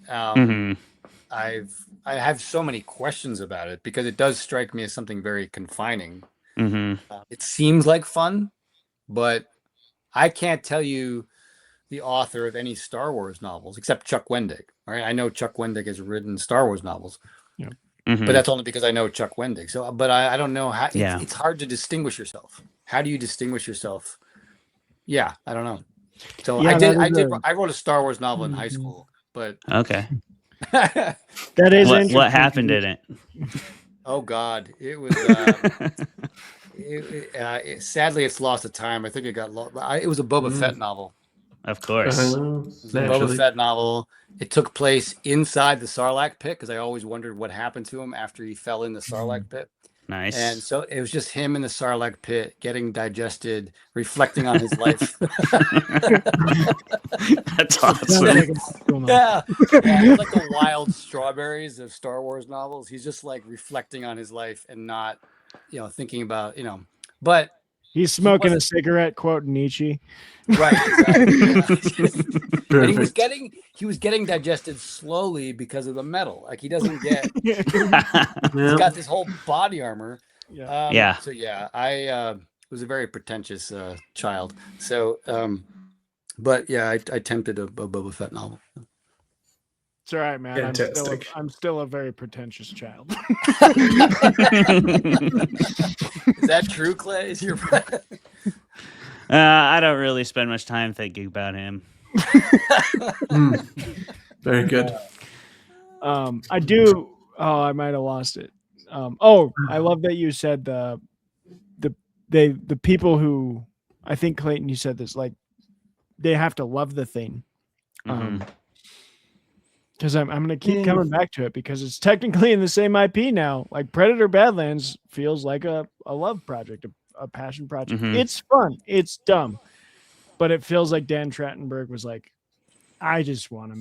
I have so many questions about it because it does strike me as something very confining. It seems like fun, but I can't tell you the author of any Star Wars novels except Chuck Wendig. All right, I know Chuck Wendig has written Star Wars novels, but that's only because I know Chuck Wendig. So, but I don't know how. It's hard to distinguish yourself. How do you distinguish yourself? Yeah, I don't know. So I wrote a Star Wars novel in high school, but okay. That is what happened in it. Oh God, it was. Sadly, it's lost to time. I think it got lost. It was a Boba Fett novel. Of course, Boba Fett novel. It took place inside the Sarlacc pit because I always wondered what happened to him after he fell in the Sarlacc pit. Nice. And so it was just him in the Sarlacc pit getting digested, reflecting on his life. That's awesome. Yeah. It's like the wild strawberries of Star Wars novels. He's just like reflecting on his life and not, thinking about, but he's smoking a cigarette, quoting Nietzsche. Right. Exactly. And he was getting digested slowly because of the metal. Like he doesn't get. He's got this whole body armor. Yeah. So I was a very pretentious child. So, but yeah, I attempted a Boba Fett novel. It's all right, man. I'm still a very pretentious child. Is that true, Clay? Is your I don't really spend much time thinking about him. Very good. I do. Oh, I might have lost it. I love that you said the people who, I think Clayton, you said this, like they have to love the thing. Because I'm going to keep coming back to it because it's technically in the same IP now. Like Predator Badlands feels like a love project, a passion project. It's fun. It's dumb. But it feels like Dan Trachtenberg was like, I just want to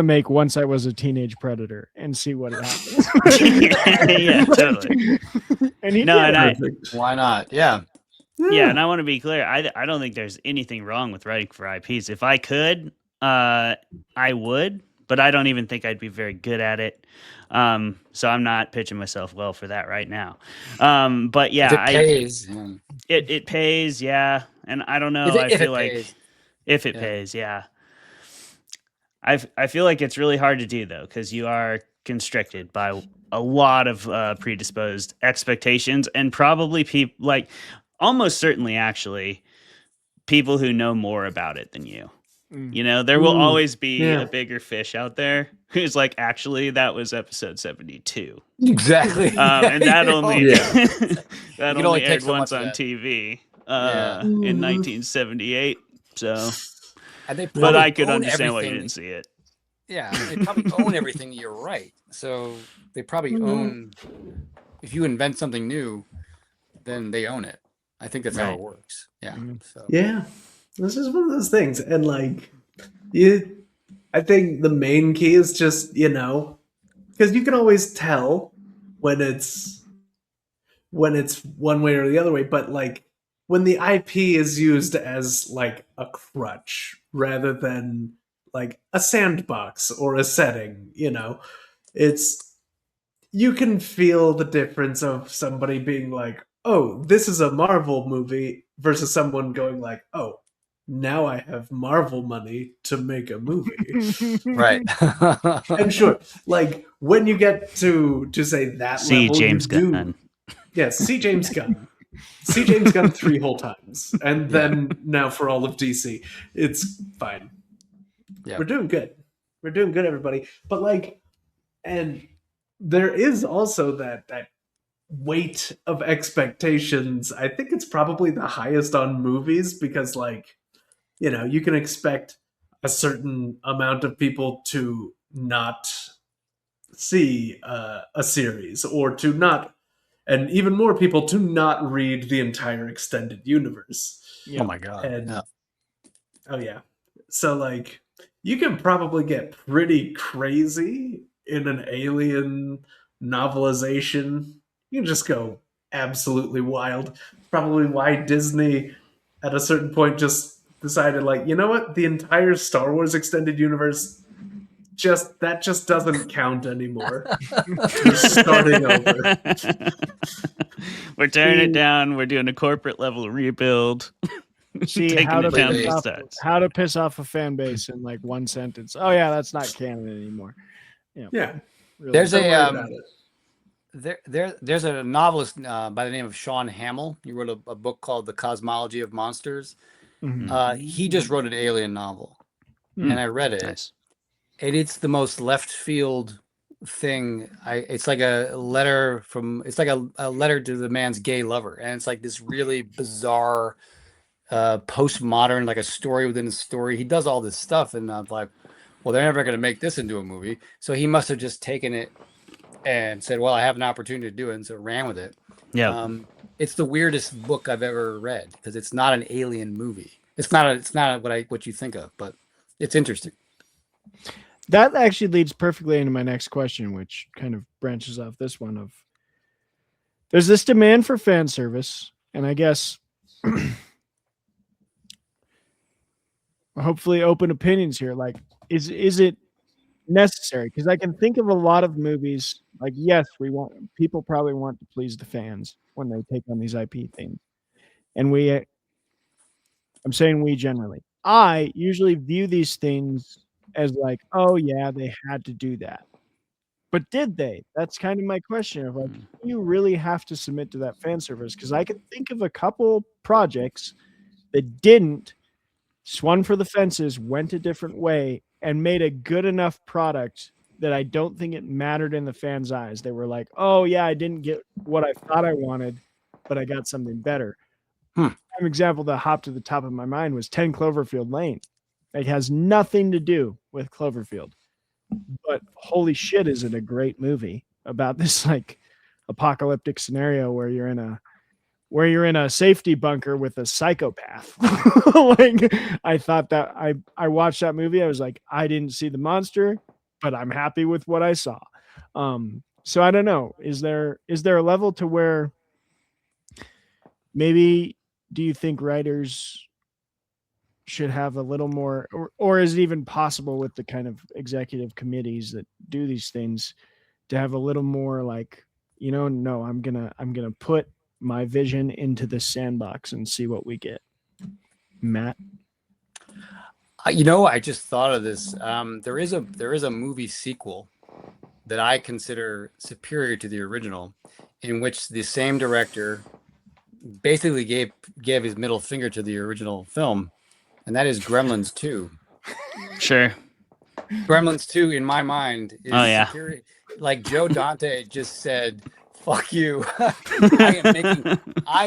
make Once I Was a Teenage Predator and see what happens. Yeah, totally. And he did. Why not? Yeah. Yeah, and I want to be clear. I don't think there's anything wrong with writing for IPs. If I could, I would, but I don't even think I'd be very good at it. So I'm not pitching myself well for that right now. But yeah, If it pays. It pays, yeah. And I don't know. I feel like if it pays, yeah. I feel like it's really hard to do though, because you are constricted by a lot of predisposed expectations, and probably people like almost certainly actually people who know more about it than you. You know, there will always be a bigger fish out there who's like, actually, that was episode 72. Exactly. And that only that only aired so once much on of that. TV in 1978. So, And they but I probably could own understand why you everything. didn't see it. Yeah, they probably own everything you're right. So they probably own. If you invent something new, then they own it. I think that's how it works. Yeah. So. Yeah, this is one of those things, and like, I think the main key is just because you can always tell when it's one way or the other way, but like when the IP is used as like a crutch rather than like a sandbox or a setting, you can feel the difference of somebody being like, oh, this is a Marvel movie versus someone going like, oh, now I have Marvel money to make a movie. Right. And sure, like when you get to say that See level, James you do. Gunn. Yeah, see James Gunn. See James Gunn 3 whole times. And then now for all of DC. It's fine. Yeah. We're doing good. We're doing good, everybody. But like, and there is also that weight of expectations. I think it's probably the highest on movies because like, you can expect a certain amount of people to not see a series or to not, and even more people to not read the entire extended universe. Oh my God. Oh yeah. So like you can probably get pretty crazy in an Alien novelization. You can just go absolutely wild. Probably why Disney at a certain point just decided like, you know what? The entire Star Wars extended universe just doesn't count anymore. We're starting over. We're tearing it down. We're doing a corporate level rebuild. See Taking how to, it down piss to off, studs. how to piss off a fan base in like one sentence. Oh yeah, that's not canon anymore. Yeah. Really. There's Don't worry a about it. there's a novelist by the name of Sean Hamill. He wrote a book called The Cosmology of Monsters. He just wrote an alien novel, and I read it. Nice. And it's the most left field thing. It's like a letter a letter to the man's gay lover, and it's like this really bizarre postmodern, like a story within a story. He does all this stuff, and I'm like, well, they're never going to make this into a movie. So he must have just taken it and said, well, I have an opportunity to do it, and so ran with it. Yeah. It's the weirdest book I've ever read because it's not an alien movie. It's not what you think of, but it's interesting. That actually leads perfectly into my next question, which kind of branches off this one of there's this demand for fan service, and I guess hopefully open opinions here. Like, is it necessary? Because I can think of a lot of movies like, yes, people probably want to please the fans when they take on these IP things. And I'm saying we generally. I usually view these things as like, oh yeah, they had to do that. But did they? That's kind of my question of like, do you really have to submit to that fan service? Because I can think of a couple projects that didn't, swung for the fences, went a different way, and made a good enough product that I don't think it mattered in the fans' eyes. They were like, oh yeah, I didn't get what I thought I wanted, but I got something better. An example that hopped to the top of my mind was 10 Cloverfield Lane. It has nothing to do with Cloverfield. But holy shit, is it a great movie about this like apocalyptic scenario where you're in a safety bunker with a psychopath. Like, I thought that I watched that movie. I was like, I didn't see the monster, but I'm happy with what I saw. So I don't know. Is there a level to where maybe do you think writers should have a little more, or is it even possible with the kind of executive committees that do these things to have a little more like, no, I'm gonna put my vision into this sandbox and see what we get. Matt? I just thought of this. There is a movie sequel that I consider superior to the original, in which the same director basically gave his middle finger to the original film, and that is Gremlins 2. Sure. Gremlins 2, in my mind, is superior. Like Joe Dante just said, "Fuck you." I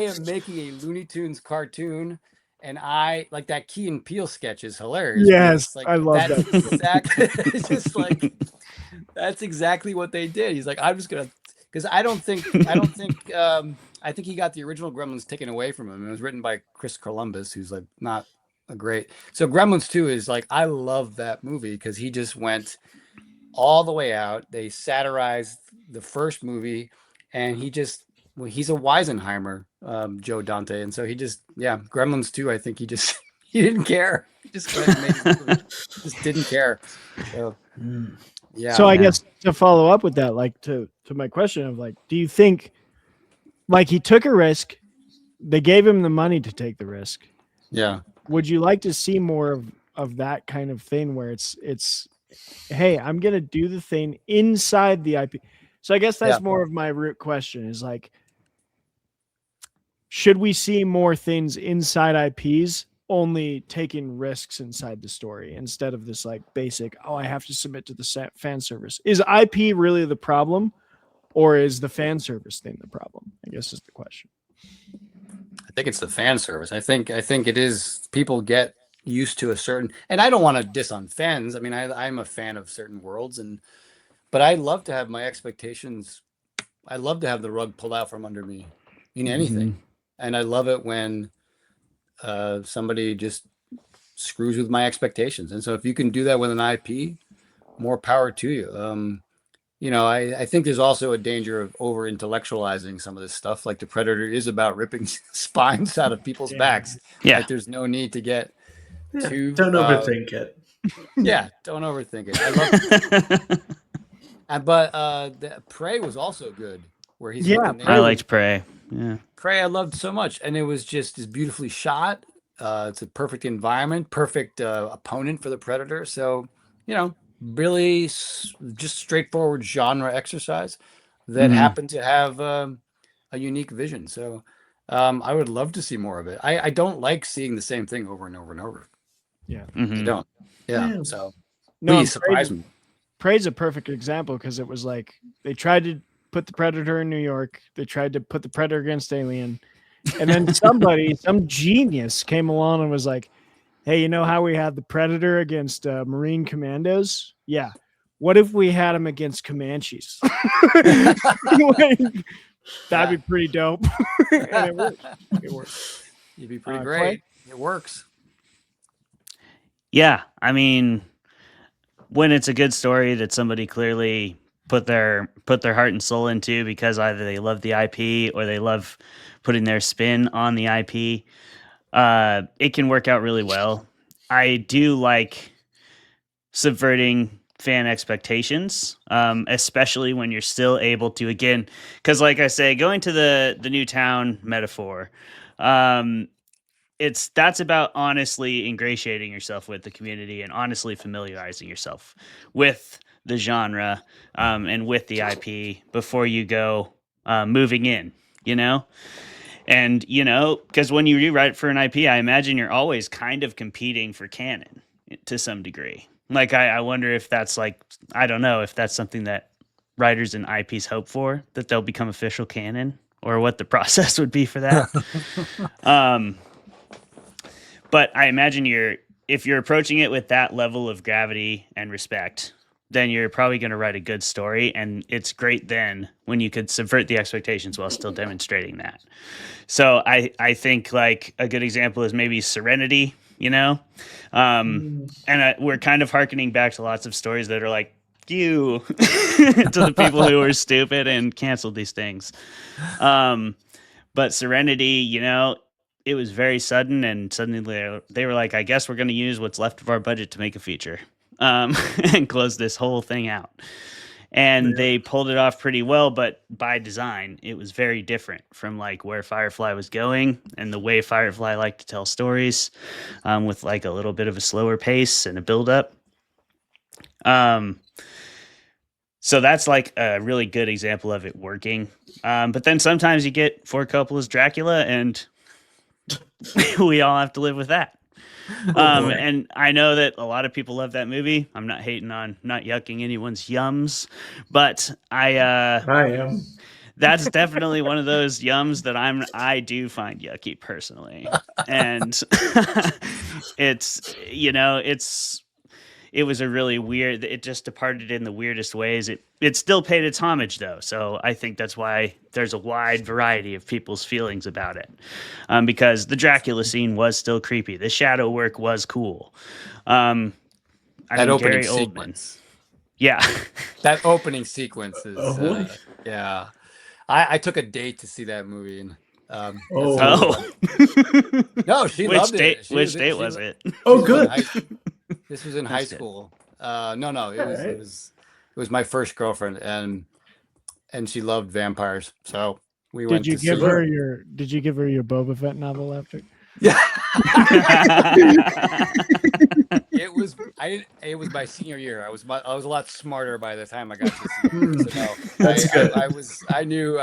am making a Looney Tunes cartoon, and I like that Key and Peele sketch is hilarious. Yes, like, I love that. It's just like that's exactly what they did. He's like, I'm just gonna, because I think he got the original Gremlins taken away from him. It was written by Chris Columbus, who's like not a great. So Gremlins 2 is like, I love that movie because he just went all the way out. They satirized the first movie, and he's a Weisenheimer, Joe Dante, and so Gremlins 2. I think he didn't care. He just just didn't care. So So I guess to follow up with that, like to my question of like, do you think like he took a risk, they gave him the money to take the risk? Yeah. Would you like to see more of that kind of thing where it's hey, I'm gonna do the thing inside the IP? So I guess that's more of my root question is like, should we see more things inside IPs only taking risks inside the story instead of this like basic, I have to submit to the fan service? Is IP really the problem, or is the fan service thing the problem? I guess is the question. I think it's the fan service. I think it is. People get used to a certain, and I don't want to diss on fans. I mean, I'm a fan of certain worlds, but I love to have my expectations. I love to have the rug pulled out from under me in anything, and I love it when somebody just screws with my expectations. And so, if you can do that with an IP, more power to you. I think there's also a danger of over intellectualizing some of this stuff. Like The Predator is about ripping spines out of people's backs. Yeah. Like there's no need to get too. Don't overthink it. Yeah, don't overthink it. I love. But Prey was also good. Where he's I liked Prey. Yeah, Prey I loved so much, and it was just as beautifully shot. It's a perfect environment, perfect opponent for the Predator. So really just straightforward genre exercise that happened to have a unique vision. So I would love to see more of it. I don't like seeing the same thing over and over and over. Yeah. I don't. Yeah. So No, please surprise me. Prey's a perfect example because it was like they tried to put the Predator in New York. They tried to put the Predator against Alien. And then some genius came along and was like, hey, you know how we had the Predator against Marine Commandos? Yeah. What if we had him against Comanches? That'd be pretty dope. And it worked. It worked. You'd be pretty great. Clay? It works. Yeah. I mean, when it's a good story that somebody clearly put their heart and soul into because either they love the IP or they love putting their spin on the IP, it can work out really well. I do like subverting fan expectations, especially when you're still able to, again, because like I say, going to the new town metaphor, that's about honestly ingratiating yourself with the community and honestly familiarizing yourself with the genre and with the IP before you go moving in, And, because when you rewrite for an IP, I imagine you're always kind of competing for canon to some degree. Like, I wonder if that's like, I don't know if that's something that writers and IPs hope for, that they'll become official canon, or what the process would be for that. But I imagine if you're approaching it with that level of gravity and respect, then you're probably going to write a good story. And it's great then when you could subvert the expectations while still demonstrating that. So I think like a good example is maybe Serenity, you know? And we're kind of hearkening back to lots of stories that are like, you to the people who were stupid and canceled these things. But Serenity, you know, it was very sudden, and suddenly they were like, I guess we're going to use what's left of our budget to make a feature, and close this whole thing out. And they pulled it off pretty well, but by design, it was very different from like where Firefly was going and the way Firefly liked to tell stories, with like a little bit of a slower pace and a build up. So that's like a really good example of it working. But then sometimes you get Ford Coppola's Dracula, and we all have to live with that. And I know that a lot of people love that movie. I'm not hating on, not yucking anyone's yums, but I am. That's definitely one of those yums that I do find yucky personally. And it's, you know, it was a really weird, it just departed in the weirdest ways. It still paid its homage though. So I think that's why there's a wide variety of people's feelings about it. Because the Dracula scene was still creepy. The shadow work was cool. That opening sequence. Yeah. That opening sequence is, yeah. I took a date to see that movie. And, no, she loved it. Which date was it? Oh, good. This was in high school. No, it was my first girlfriend, and she loved vampires. So we went. Did you give her your Boba Fett novel after? Yeah. It was my senior year. I was a lot smarter by the time I got to see it. So no, That's good. I knew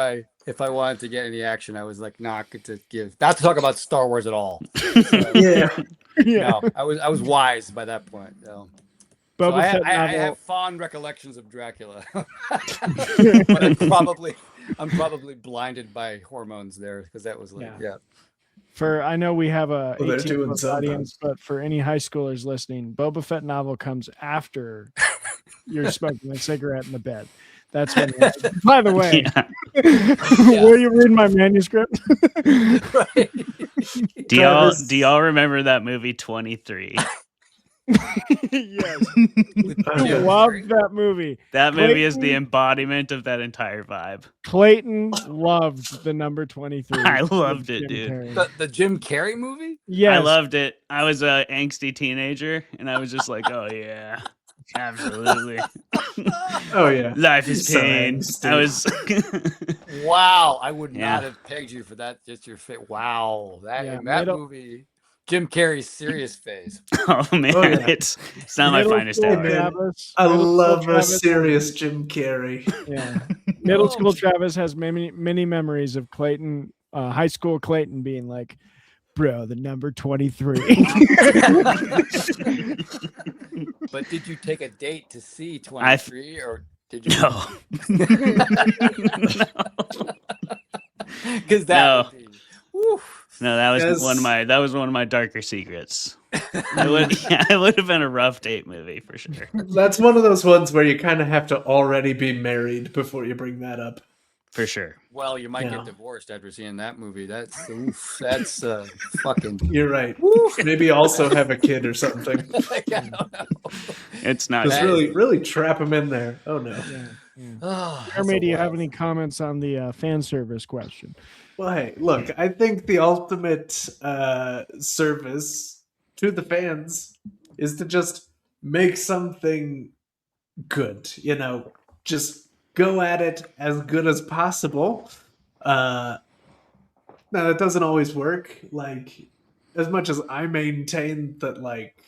if I wanted to get any action, I was like not to talk about Star Wars at all. So, yeah. No, I was wise by that point. So. Boba Fett I novel. have fond recollections of Dracula, but I'm probably blinded by hormones there because that was like I know we have a Well, they're 18 doing plus something. audience, but for any high schoolers listening, Boba Fett novel comes after you're smoking a cigarette in the bed. That's when. By the way, will you read my manuscript? Do y'all remember that movie 23? Yes, I love that movie. That movie is the embodiment of that entire vibe. Clayton loved the number 23. I loved it, Jim dude. Carrey. The Jim Carrey movie? Yes. I loved it. I was an angsty teenager, and I was just like, oh yeah, absolutely. Oh yeah, life is So pain. angsty. I was. Wow, I would Yeah. not have pegged you for that. Just your fit. Wow, that Yeah, that movie. Jim Carrey's serious phase. Oh man, Oh, yeah. it's not my Middle finest school hour. Travis- I middle school love a Travis- serious Jim Carrey. Yeah, middle school Travis has many memories of Clayton, high school Clayton being like, "Bro, the number 23." But did you take a date to see 23, or did you? No. Because that No. would be. Woo. No, that was Yes. one of my darker secrets. It would have been a rough date movie for sure. That's one of those ones where you kind of have to already be married before you bring that up. For sure. Well, you might Yeah. get divorced after seeing that movie. That's fucking. You're right. Maybe also have a kid or something. I don't know. It's not. Just really trap him in there. Oh no. Oh, Jeremy, do you have any comments on the fan service question? Well, hey, look, I think the ultimate service to the fans is to just make something good. You know, just go at it as good as possible. Now, that doesn't always work. Like, as much as I maintain that, like,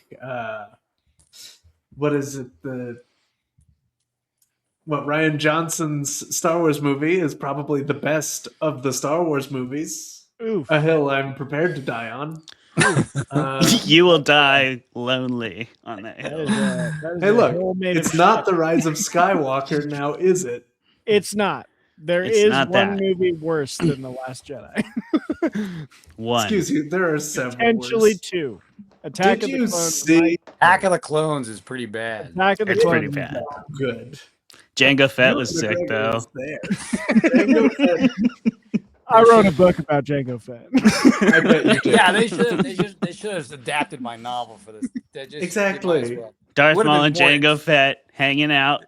what is it? Ryan Johnson's Star Wars movie is probably the best of the Star Wars movies. Oof. A hill I'm prepared to die on. You will die lonely on that hill. Hey, look, it's not The Rise of Skywalker now, is it? It's not. There It's is not one that. movie worse than The Last Jedi. One. Excuse you, there are several Potentially worse. two. Attack Did of the you Clones. see? Attack of the Clones is pretty bad. Attack of the It's Clones. pretty bad. Good. Jango Fett Ewan was sick McGregor though. was there. Jango Fett. I wrote a book about Jango Fett. I bet you did. Yeah, they should have adapted my novel for this. They just, Exactly. they might as well. Darth Would've Maul been and more Jango Fett hanging out,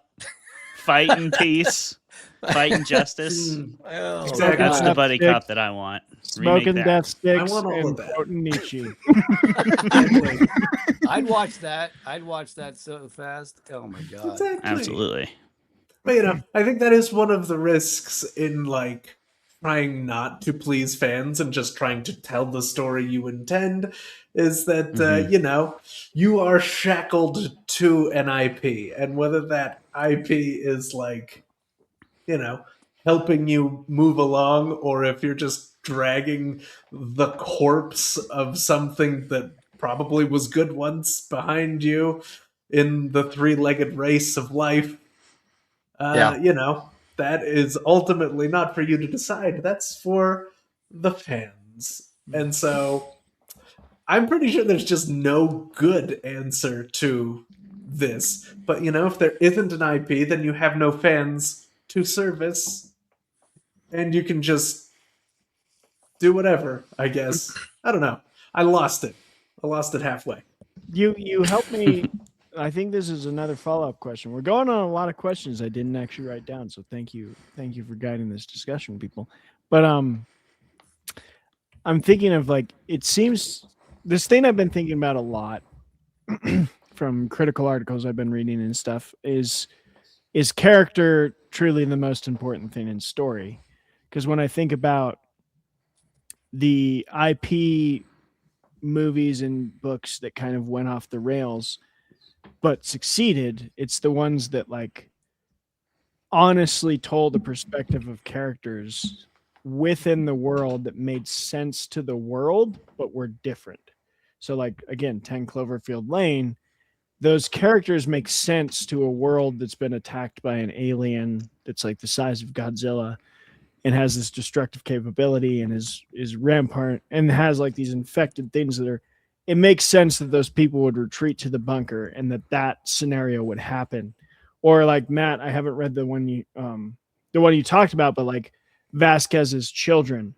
fighting peace, fighting justice. Oh, Exactly. That's the Death buddy sticks, cop that I want. Smoking Remake death that. sticks I want all of and that. quoting Nietzsche. I'd watch that. I'd watch that so fast. Oh my god. Exactly. Absolutely. But you know, I think that is one of the risks in like trying not to please fans and just trying to tell the story you intend, is that you know, you are shackled to an IP, and whether that IP is like, you know, helping you move along, or if you're just dragging the corpse of something that probably was good once behind you in the three-legged race of life, you know, that is ultimately not for you to decide. That's for the fans. And so I'm pretty sure there's just no good answer to this. But, you know, if there isn't an IP, then you have no fans to service. And you can just do whatever, I guess. I don't know. I lost it. I lost it halfway. You helped me. I think this is another follow-up question. We're going on a lot of questions I didn't actually write down, so thank you for guiding this discussion, people. But I'm thinking of, like, it seems this thing I've been thinking about a lot from critical articles I've been reading and stuff is character truly the most important thing in story? Because when I think about the IP movies and books that kind of went off the rails but succeeded, it's the ones that like honestly told the perspective of characters within the world that made sense to the world but were different. So like, again, 10 Cloverfield Lane, those characters make sense to a world that's been attacked by an alien that's like the size of Godzilla and has this destructive capability and is rampart and has like these infected things that are, it makes sense that those people would retreat to the bunker and that scenario would happen. Or like, Matt, I haven't read the one you talked about, but like Vasquez's children.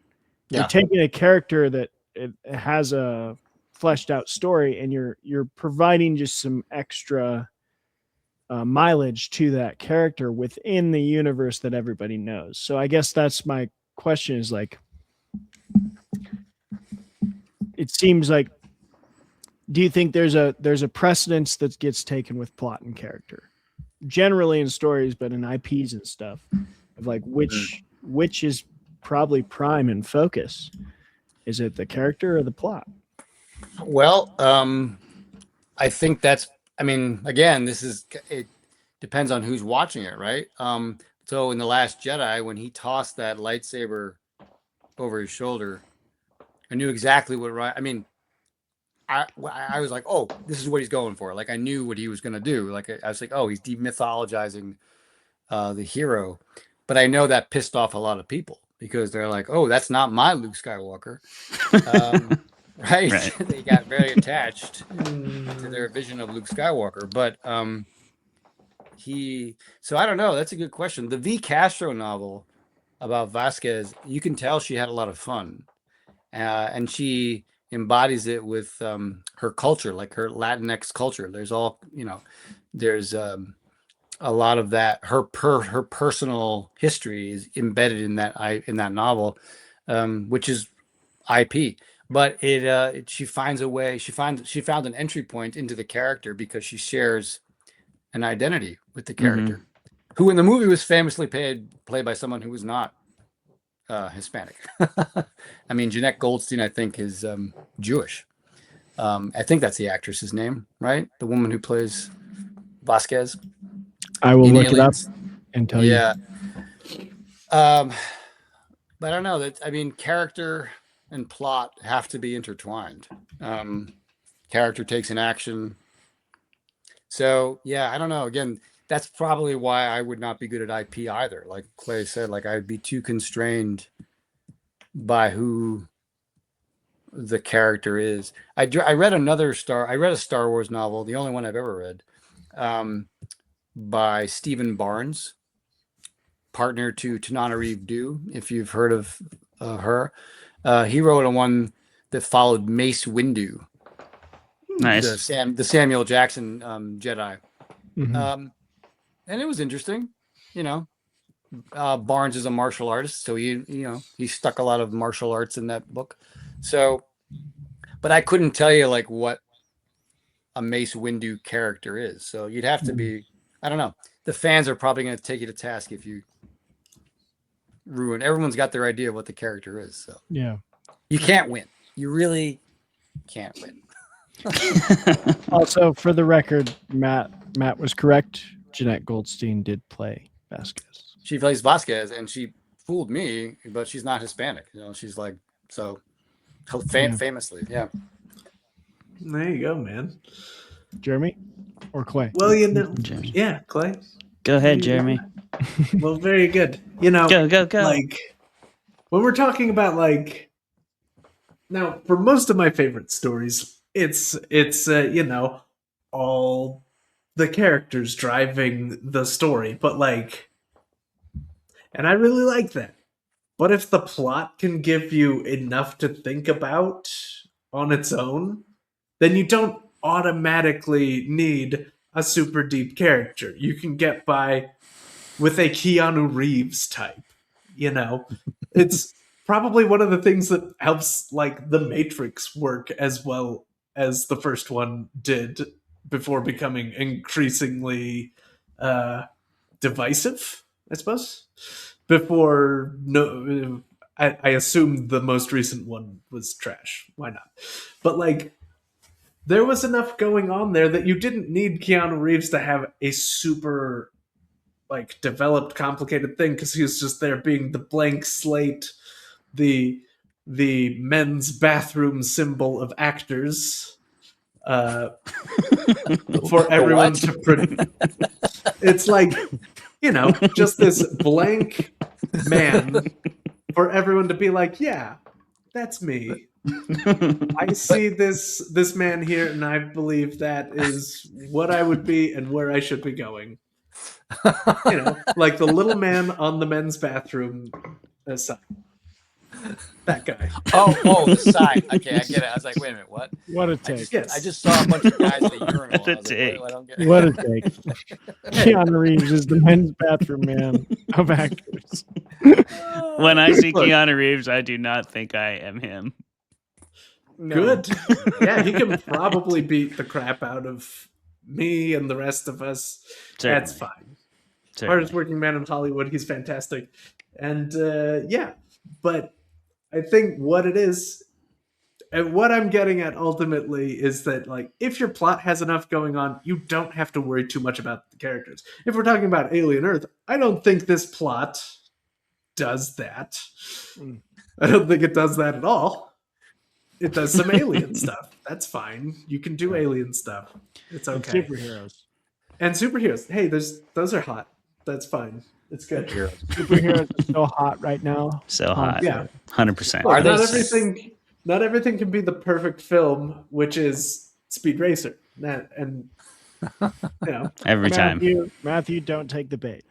Yeah. You're taking a character that it has a fleshed out story and you're providing just some extra mileage to that character within the universe that everybody knows. So I guess that's my question, is like, it seems like, do you think there's a precedence that gets taken with plot and character generally in stories, but in IPs and stuff, of like which is probably prime in focus? Is it the character or the plot? Well, I think that's, I mean, again, it depends on who's watching it, right? So in The Last Jedi, when he tossed that lightsaber over his shoulder, I knew exactly I mean, I was like, oh, this is what he's going for. Like, I knew what he was going to do. Like, I was like, oh, he's demythologizing the hero. But I know that pissed off a lot of people because they're like, oh, that's not my Luke Skywalker. Right? They got very attached to their vision of Luke Skywalker. But so I don't know. That's a good question. The V. Castro novel about Vasquez, you can tell she had a lot of fun. And she embodies it with her culture, like her Latinx culture. There's all, you know, there's a lot of that. Her personal history is embedded in that novel, which is IP. But she finds a way. She found an entry point into the character because she shares an identity with the character, who in the movie was famously played by someone who was not Hispanic. I mean, Jeanette Goldstein, I think, is Jewish. I think that's the actress's name, right? The woman who plays Vasquez. I will look it up and tell you. Yeah. But I don't know. I mean, character and plot have to be intertwined. Character takes an action. So, yeah, I don't know. Again, that's probably why I would not be good at IP either. Like Clay said, like I'd be too constrained by who the character is. I read a Star Wars novel, the only one I've ever read, by Stephen Barnes, partner to Tananarive Due, if you've heard of her. He wrote a one that followed Mace Windu, Nice. the Samuel Jackson Jedi. Mhm. And it was interesting, Barnes is a martial artist, so he stuck a lot of martial arts in that book. So, but I couldn't tell you like what a Mace Windu character is. So you'd have to be, I don't know. The fans are probably going to take you to task if you ruin. Everyone's got their idea of what the character is. So Yeah. you can't win. You really can't win. Also, for the record, Matt was correct. Jeanette Goldstein did play Vasquez. She plays Vasquez, and she fooled me, but she's not Hispanic. She's like so famously, yeah. There you go, man. Jeremy or Clay? Well, Jeremy. yeah, Clay. Go ahead, Jeremy. Well, very good. Go. Like when we're talking about like now, for most of my favorite stories, it's all the characters driving the story, but like, and I really like that. But if the plot can give you enough to think about on its own, then you don't automatically need a super deep character. You can get by with a Keanu Reeves type. It's probably one of the things that helps like The Matrix work as well as the first one did before becoming increasingly divisive, I suppose. I assume the most recent one was trash. Why not? But like, there was enough going on there that you didn't need Keanu Reeves to have a super like developed, complicated thing, because he was just there being the blank slate, the men's bathroom symbol of actors. For everyone to it's like, just this blank man for everyone to be like, yeah, that's me. I see this man here, and I believe that is what I would be and where I should be going. Like the little man on the men's bathroom sign. That guy. Oh, the sign. Okay, I get it. I was like, wait a minute, what? What a take. I just saw a bunch of guys at a urinal. What a take. I don't get it. What a take. Keanu Reeves is the men's bathroom man of actors. When I see Keanu Reeves, I do not think I am him. No. Good. Yeah, he can probably beat the crap out of me and the rest of us. Certainly. That's fine. Certainly. Hardest working man in Hollywood. He's fantastic. And yeah, but I think what it is, and what I'm getting at ultimately, is that like if your plot has enough going on, you don't have to worry too much about the characters. If we're talking about Alien Earth, I don't think this plot does that. I don't think it does that at all. It does some alien stuff. That's fine. You can do alien stuff. It's okay. And superheroes. Hey, those are hot. That's fine. It's good. Superheroes are so hot right now. So hot. Yeah. 100%. Look, not everything can be the perfect film, which is Speed Racer. Every time. Matthew, don't take the bait.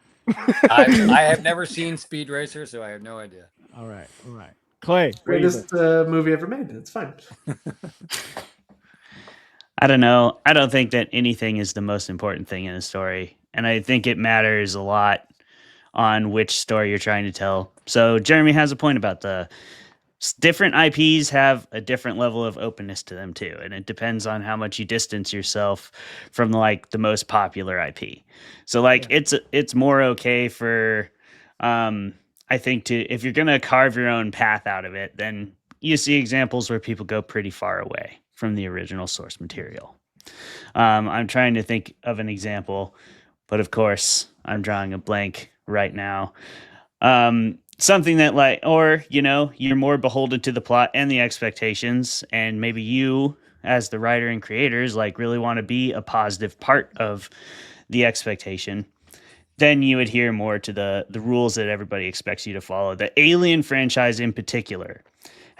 I have never seen Speed Racer, so I have no idea. All right. Clay, greatest movie ever made. It's fine. I don't know. I don't think that anything is the most important thing in a story. And I think it matters a lot on which story you're trying to tell. So Jeremy has a point about the different IPs have a different level of openness to them too. And it depends on how much you distance yourself from like the most popular IP. So like it's more okay for, I think if you're going to carve your own path out of it, then you see examples where people go pretty far away from the original source material. I'm trying to think of an example, but of course I'm drawing a blank right now. Something that like, or, you're more beholden to the plot and the expectations, and maybe you as the writer and creators like really want to be a positive part of the expectation. Then you adhere more to the rules that everybody expects you to follow. The Alien franchise in particular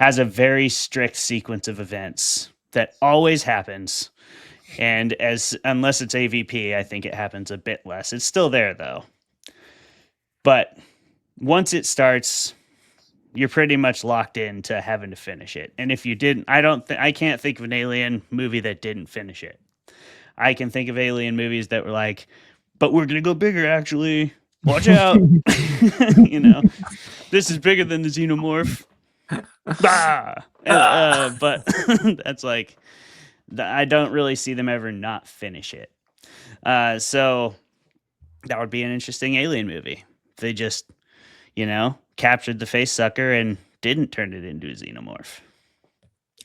has a very strict sequence of events that always happens. And unless it's AVP, I think it happens a bit less. It's still there though. But once it starts, you're pretty much locked into having to finish it. And if you didn't, I can't think of an Alien movie that didn't finish it. I can think of Alien movies that were like, but we're going to go bigger, actually. Watch out. You know, this is bigger than the xenomorph. Bah! But that's like, I don't really see them ever not finish it. So that would be an interesting Alien movie. They just, captured the face sucker and didn't turn it into a xenomorph.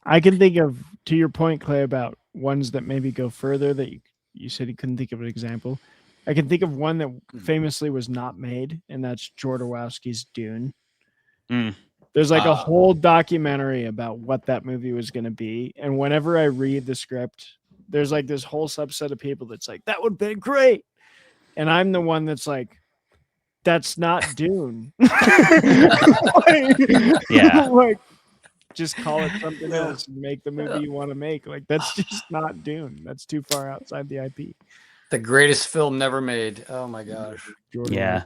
I can think of, to your point, Clay, about ones that maybe go further that you said you couldn't think of an example. I can think of one that famously was not made, and that's Jodorowsky's Dune. There's like a whole documentary about what that movie was going to be. And whenever I read the script, there's like this whole subset of people that's like, that would have been great. And I'm the one that's like, that's not Dune. Yeah. Like, just call it something else and make the movie you want to make. Like, that's just not Dune. That's too far outside the IP. The greatest film never made. Oh my gosh. Yeah.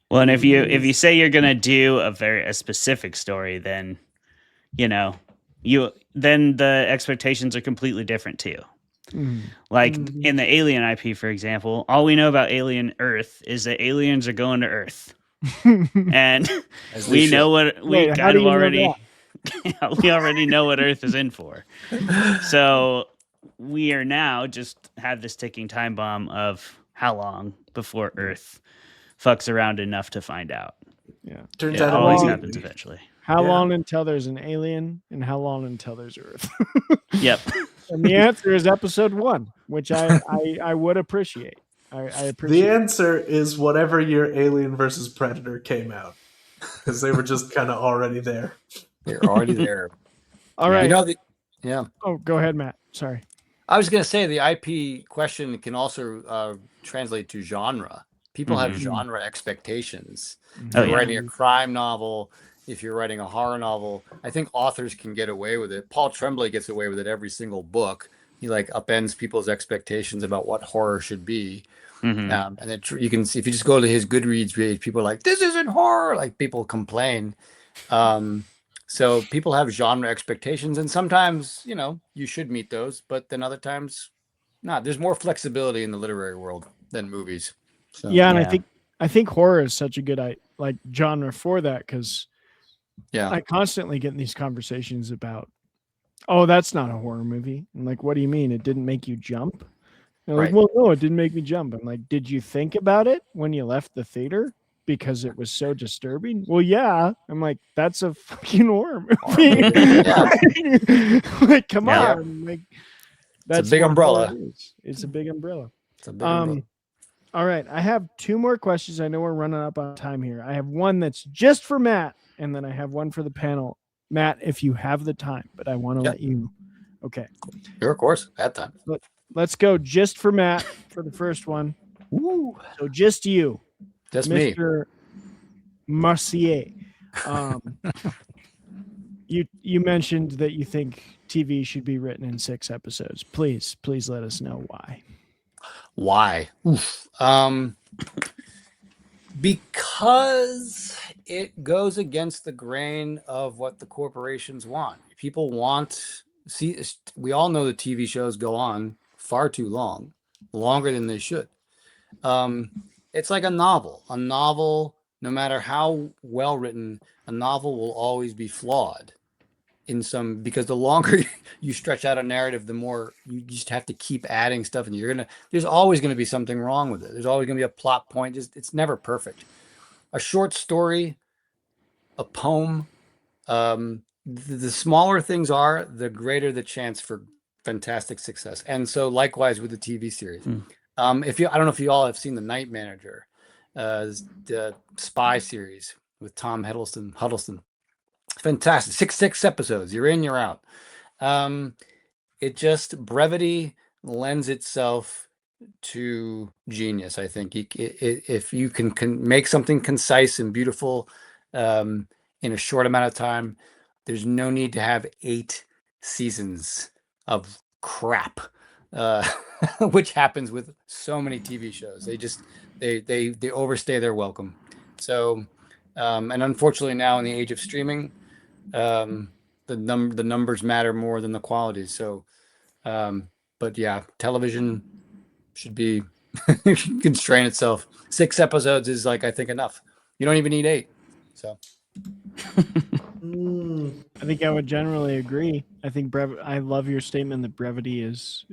Well, and if you say you're gonna do a specific story, then then the expectations are completely different too. Like in the Alien IP, for example, all we know about Alien Earth is that aliens are going to Earth, and we know what we kind of already. We already know what Earth is in for. So we are now just have this ticking time bomb of how long before Earth fucks around enough to find out. Yeah. Turns it out always happens eventually. How long until there's an alien, and how long until there's Earth? Yep. And the answer is episode 1, which I would appreciate. I appreciate. The answer is whatever year Alien versus Predator came out, because they were just kind of already there. They're already there. All right. Yeah. Oh, go ahead, Matt. Sorry. I was going to say the IP question can also translate to genre. People have genre expectations. If you're writing a crime novel, if you're writing a horror novel, I think authors can get away with it. Paul Tremblay gets away with it every single book. He like upends people's expectations about what horror should be. And then you can see, if you just go to his Goodreads page, people are like, this isn't horror. Like, people complain. So people have genre expectations, and sometimes, you should meet those, but then other times, there's more flexibility in the literary world than movies. So, I think horror is such a good genre for that, because I constantly get in these conversations about, oh, that's not a horror movie. I'm like, what do you mean? It didn't make you jump? They're like, well, no, it didn't make me jump. I'm like, did you think about it when you left the theater? Because it was so disturbing. Well, yeah. I'm like, that's a fucking horror movie. Like, come on. Like, that's a big umbrella. It's a big umbrella. It's a big umbrella. All right. I have 2 more questions. I know we're running up on time here. I have one that's just for Matt, and then I have one for the panel. Matt, if you have the time, but I want to let you. Okay. Sure, of course. At time. Let's go just for Matt for the first one. Woo. So just you. That's Mr. Mercier. You mentioned that you think TV should be written in 6 episodes. Please let us know why. Why? Because it goes against the grain of what the corporations want. People we all know that TV shows go on far too long, longer than they should. It's like a novel. A novel, no matter how well written, a novel will always be flawed because the longer you stretch out a narrative, the more you just have to keep adding stuff, and there's always going to be something wrong with it. There's always going to be a plot point. It's never perfect. A short story, a poem, the smaller things are, the greater the chance for fantastic success. And so likewise with the TV series. I don't know if you all have seen The Night Manager, the spy series with Tom Huddleston. Fantastic. Six episodes. You're in, you're out. Brevity lends itself to genius. I think if you can make something concise and beautiful in a short amount of time, There's no need to have 8 seasons of crap, which happens with so many TV shows. They overstay their welcome. So, and unfortunately now in the age of streaming, the numbers matter more than the quality. So, but yeah, television should be should constrain itself. 6 episodes is like, I think, enough. You don't even need 8. So. I think I would generally agree. I think I love your statement that brevity is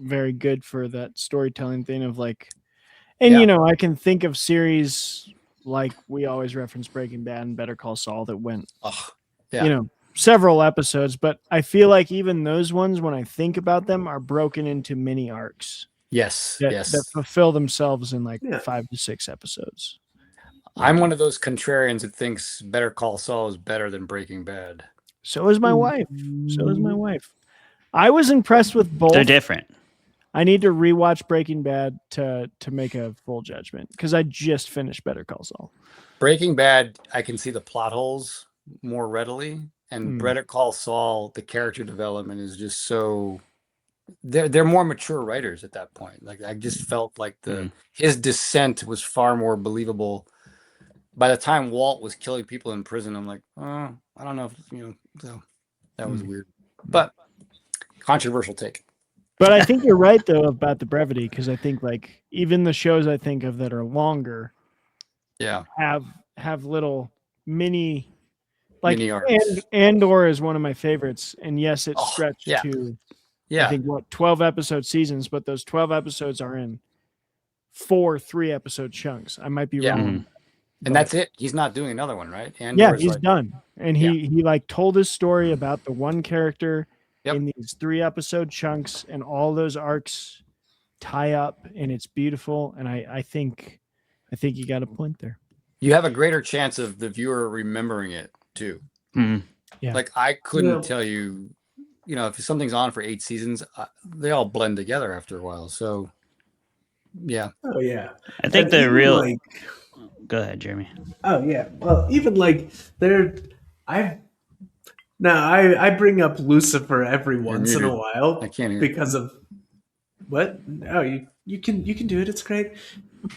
very good for that storytelling thing of like, and Yeah. you know, I can think of series like we always reference Breaking Bad and Better Call Saul that went, Yeah. you know, several episodes, but I feel like even those ones, when I think about them, are broken into mini arcs. Yes. That fulfill themselves in like Yeah. 5 to 6 episodes. I'm one of those contrarians that thinks Better Call Saul is better than Breaking Bad. So is my wife. I was impressed with both. They're different. I need to rewatch Breaking Bad to make a full judgment because I just finished Better Call Saul. Breaking Bad, I can see the plot holes more readily, and Better Call Saul, the character development is just so. They're more mature writers at that point. Like I just felt like his descent was far more believable. By the time Walt was killing people in prison, I'm like, I don't know if so that was weird, but controversial take. But I think you're right though about the brevity because I think like even the shows I think of that are longer, have little mini arcs. Andor is one of my favorites, and yes, it stretched to I think 12 episode seasons, but those 12 episodes are in 4 3-episode chunks. I might be wrong. And that's it. He's not doing another one, right? Yeah, he's done. And he like told his story about the one character in these 3-episode chunks, and all those arcs tie up, and it's beautiful. And I think you got a point there. You have a greater chance of the viewer remembering it too. Yeah. Like I couldn't tell you, if something's on for 8 seasons, they all blend together after a while. So, yeah. Oh yeah. I think the real. Go ahead, Jeremy. Oh yeah. Well, even like I bring up Lucifer every once in a while I can't hear because of what? Oh, you can do it. It's great.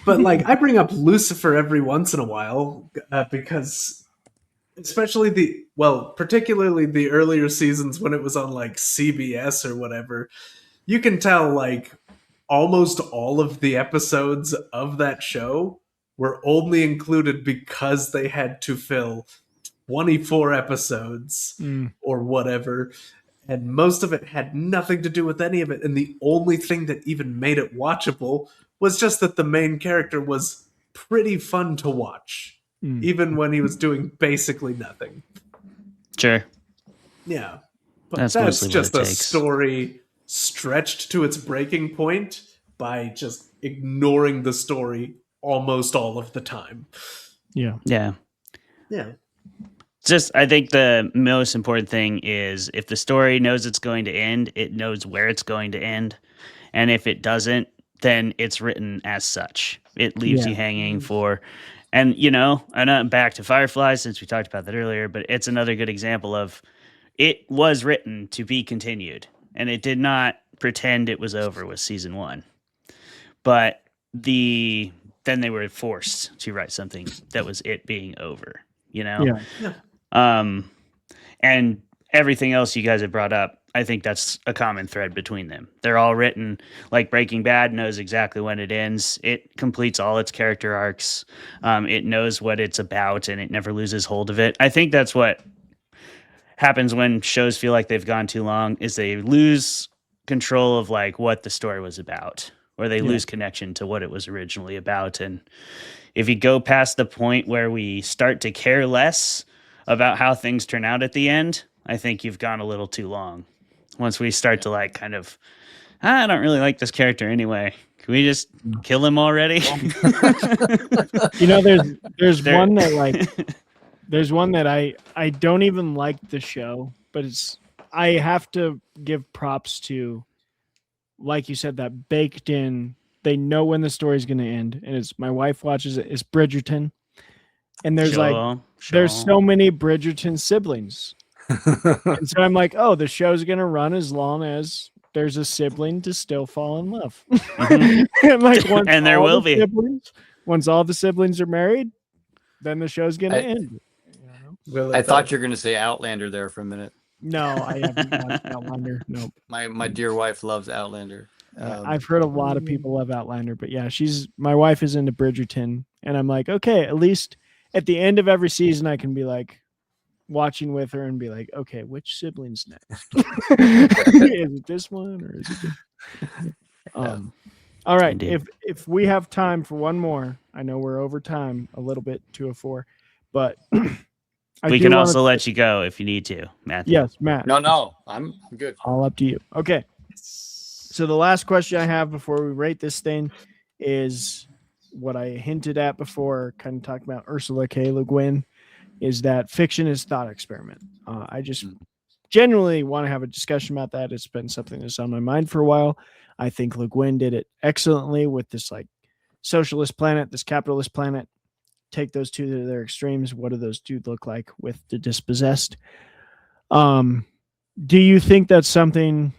But like I bring up Lucifer every once in a while because especially particularly the earlier seasons when it was on like CBS or whatever, you can tell like almost all of the episodes of that show were only included because they had to fill 24 episodes or whatever. And most of it had nothing to do with any of it. And the only thing that even made it watchable was just that the main character was pretty fun to watch, even when he was doing basically nothing. Sure. Yeah. But that's just a story stretched to its breaking point by just ignoring the story almost all of the time. Yeah. Just, I think the most important thing is if the story knows it's going to end, it knows where it's going to end. And if it doesn't, then it's written as such. It leaves you hanging for, and I'm back to Firefly since we talked about that earlier, but it's another good example of it was written to be continued, and it did not pretend it was over with season 1. But then they were forced to write something that was it being over, and everything else you guys have brought up, I think that's a common thread between them. They're all written like Breaking Bad knows exactly when it ends. It completes all its character arcs. It knows what it's about, and it never loses hold of it. I think that's what happens when shows feel like they've gone too long, is they lose control of like what the story was about, or they lose connection to what it was originally about. And if you go past the point where we start to care less about how things turn out at the end, I think you've gone a little too long. Once we start to like kind of, I don't really like this character anyway. Can we just kill him already? There's one that like, there's one that I don't even like the show, but I have to give props to, like you said, that baked in, they know when the story's going to end. And my wife watches it. It's Bridgerton. And there's like there's so many Bridgerton siblings. And so I'm like, oh, the show's gonna run as long as there's a sibling to still fall in love. And like, And there will be. Once all the siblings are married, then the show's gonna end. I thought you were going to say Outlander there for a minute. No, I haven't watched Outlander. No. My dear wife loves Outlander. I've heard a lot of people love Outlander, but yeah, my wife is into Bridgerton, and I'm like, okay, at least at the end of every season, I can be like watching with her and be like, okay, which sibling's next? Is it this one or is it this? All right. Indeed. If we have time for one more, I know we're over time a little bit, 2:04, but we can also let you go if you need to, Matthew. Yes, Matt. No, I'm good. All up to you. Okay. So the last question I have before we rate this thing is what I hinted at before, kind of talking about Ursula K. Le Guin, is that fiction is thought experiment. I just genuinely want to have a discussion about that. It's been something that's on my mind for a while. I think Le Guin did it excellently with this like socialist planet, this capitalist planet. Take those two to their extremes. What do those two look like with the dispossessed? Do you think that's something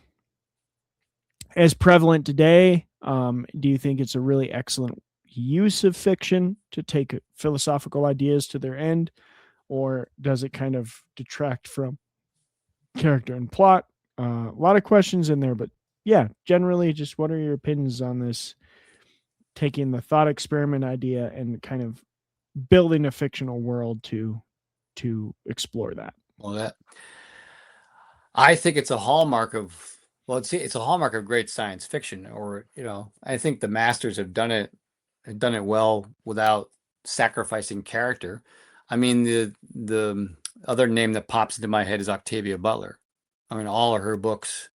as prevalent today? Do you think it's a really excellent use of fiction to take philosophical ideas to their end, or does it kind of detract from character and plot? A lot of questions in there, but yeah, generally, just what are your opinions on this? Taking the thought experiment idea and kind of building a fictional world to explore that. Well, I think it's a hallmark of it's a hallmark of great science fiction, or I think the masters have done it well without sacrificing character. I mean, the other name that pops into my head is Octavia Butler. I mean, all of her books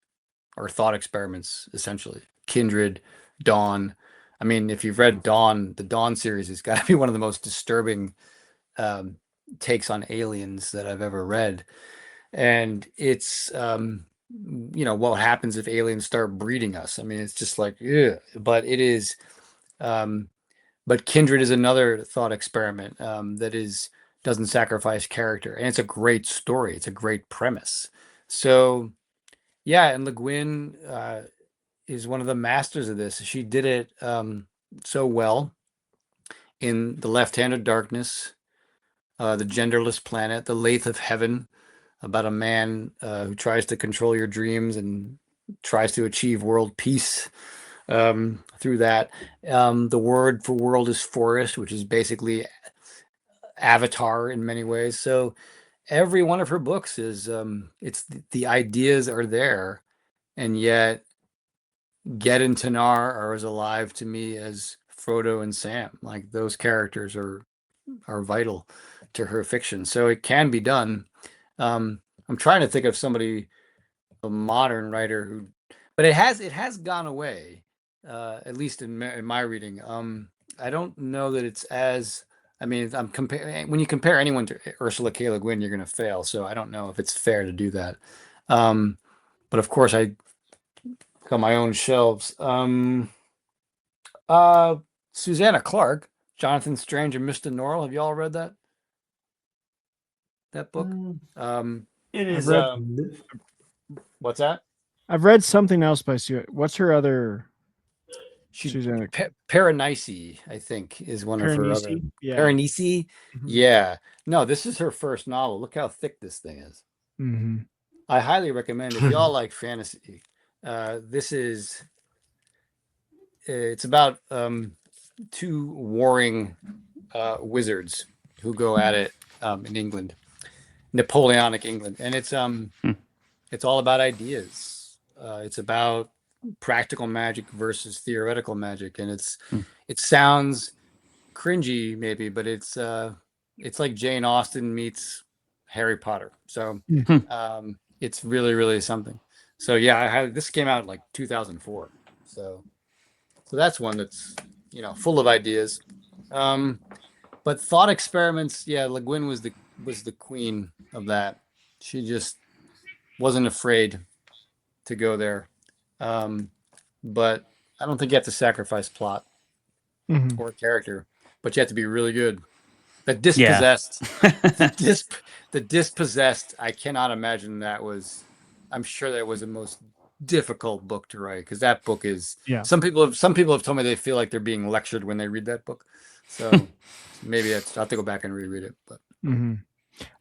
are thought experiments, essentially. Kindred, Dawn. I mean, if you've read Dawn, the Dawn series has got to be one of the most disturbing takes on aliens that I've ever read. And it's, what happens if aliens start breeding us? I mean, it's just like, ugh. But it is, but Kindred is another thought experiment that doesn't sacrifice character. And it's a great story. It's a great premise. So, yeah, and Le Guin is one of the masters of this. She did it so well in The Left Hand of Darkness, The Genderless Planet, The Lathe of Heaven, about a man who tries to control your dreams and tries to achieve world peace through that. The word for world is forest, which is basically Avatar in many ways. So every one of her books is the ideas are there, and yet Ged and Tanar are as alive to me as Frodo and Sam. Like, those characters are vital to her fiction. So it can be done. I'm trying to think of somebody, a modern writer but it has gone away, at least in my reading. I don't know that it's as, I mean, when you compare anyone to Ursula K. Le Guin, you're going to fail. So I don't know if it's fair to do that. But of course, I got my own shelves. Susanna Clark, Jonathan Strange and Mr. Norrell. Have you all read that book? It is. What's that? I've read something else by Susanna. What's her other? Susanna Paranice, I think, is one of her other. Yeah. Paranice? Mm-hmm. Yeah. No, this is her first novel. Look how thick this thing is. Mm-hmm. I highly recommend it. If y'all like fantasy, it's about two warring wizards who go at it in England, Napoleonic England, and it's all about ideas. It's about practical magic versus theoretical magic, and it sounds cringy maybe, but it's like Jane Austen meets Harry Potter. So it's really, really something. So yeah, this came out like 2004. So that's one that's full of ideas. But thought experiments, yeah, Le Guin was the queen of that. She just wasn't afraid to go there. But I don't think you have to sacrifice plot or character, but you have to be really good The dispossessed, the dispossessed. I cannot imagine that was. I'm sure that was the most difficult book to write because that book is. Yeah. Some people have told me they feel like they're being lectured when they read that book. So maybe I'll have to go back and reread it. But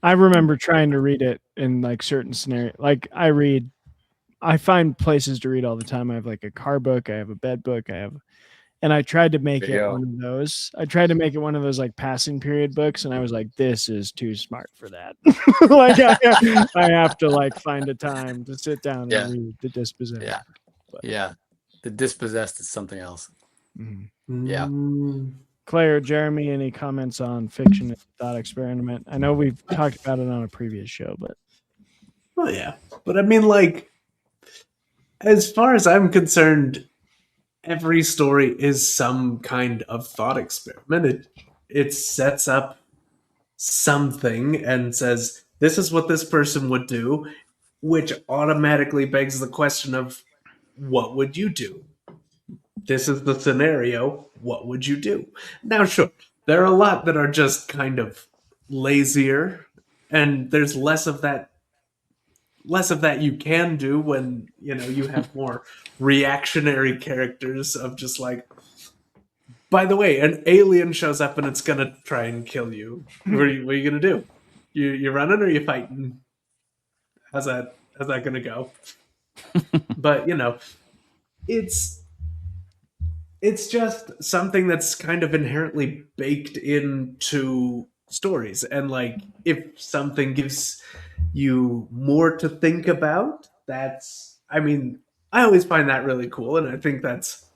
I remember trying to read it in like certain scenarios. Like I find places to read all the time. I have like a car book, I have a bed book, and I tried to make it one of those. I tried to make it one of those like passing period books, and I was like, this is too smart for that. Like I have to like find a time to sit down and read The Dispossessed. Yeah. Yeah. The Dispossessed is something else. Yeah. Claire, Jeremy, any comments on fiction and thought experiment? I know we've talked about it on a previous show, but well, yeah. But I mean, like, as far as I'm concerned, every story is some kind of thought experiment. It sets up something and says, this is what this person would do, which automatically begs the question of, what would you do? This is the scenario. What would you do? Now, sure, there are a lot that are just kind of lazier, and there's less of that you can do when you have more reactionary characters of just like, by the way, an alien shows up and it's gonna try and kill you. What are you gonna do? You running or you fighting? How's that gonna go? But it's just something that's kind of inherently baked into stories, and like if something gives you more to think about, I always find that really cool, and I think that's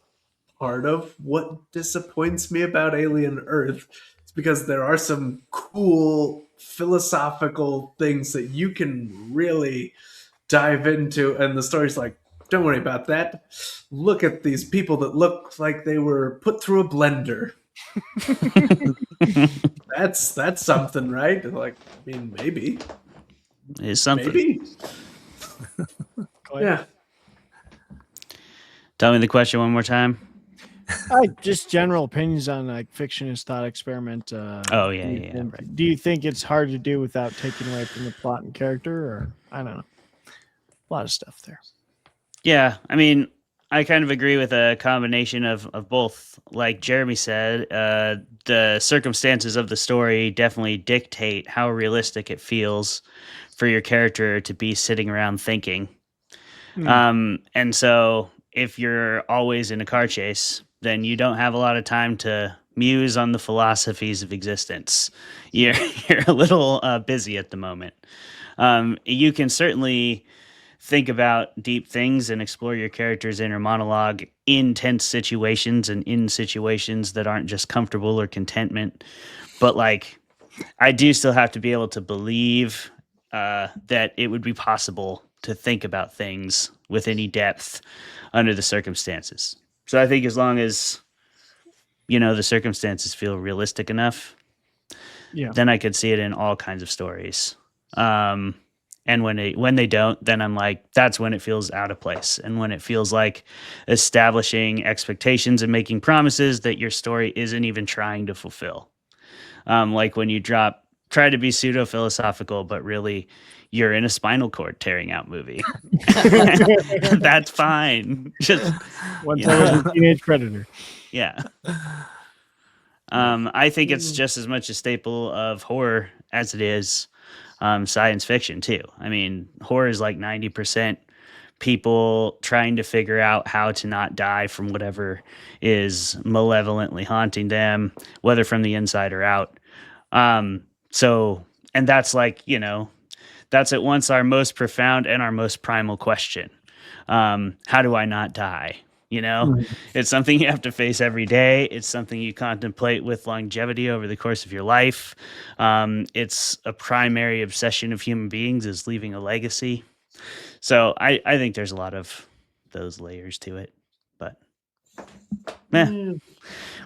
part of what disappoints me about Alien Earth. It's because there are some cool philosophical things that you can really dive into, and the story's like, don't worry about that. Look at these people that look like they were put through a blender. That's something, right? Like, maybe. It's something. Maybe. Yeah. Tell me the question one more time. Just general opinions on like fiction is thought experiment. Right. Do you think it's hard to do without taking away from the plot and character, or I don't know, a lot of stuff there. Yeah, I kind of agree with a combination of both. Like Jeremy said, the circumstances of the story definitely dictate how realistic it feels for your character to be sitting around thinking. And so if you're always in a car chase, then you don't have a lot of time to muse on the philosophies of existence. You're a little busy at the moment. You can certainly think about deep things and explore your character's inner monologue in tense situations and in situations that aren't just comfortable or contentment. But like, I do still have to be able to believe that it would be possible to think about things with any depth under the circumstances. So I think as long as, the circumstances feel realistic enough, then I could see it in all kinds of stories. And when they don't, then I'm like, that's when it feels out of place. And when it feels like establishing expectations and making promises that your story isn't even trying to fulfill. Like when you try to be pseudo-philosophical, but really you're in a spinal cord tearing out movie. That's fine. Just once I was a teenage predator. Yeah. I think it's just as much a staple of horror as it is science fiction too. Horror is like 90% people trying to figure out how to not die from whatever is malevolently haunting them, whether from the inside or out. And that's like, that's at once our most profound and our most primal question. How do I not die? It's something you have to face every day. It's something you contemplate with longevity over the course of your life. It's a primary obsession of human beings is leaving a legacy. So I think there's a lot of those layers to it, but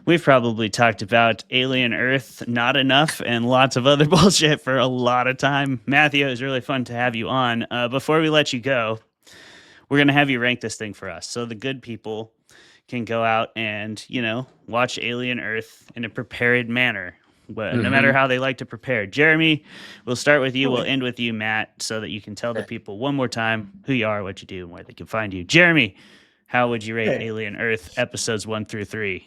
we've probably talked about Alien Earth not enough and lots of other bullshit for a lot of time. Matthew, it was really fun to have you on. Before we let you go, we're going to have you rank this thing for us. So the good people can go out and, watch Alien Earth in a prepared manner. no matter how they like to prepare. Jeremy, we'll start with you. We'll end with you, Matt, so that you can tell the people one more time who you are, what you do, and where they can find you. Jeremy, how would you rate Alien Earth episodes 1 through 3?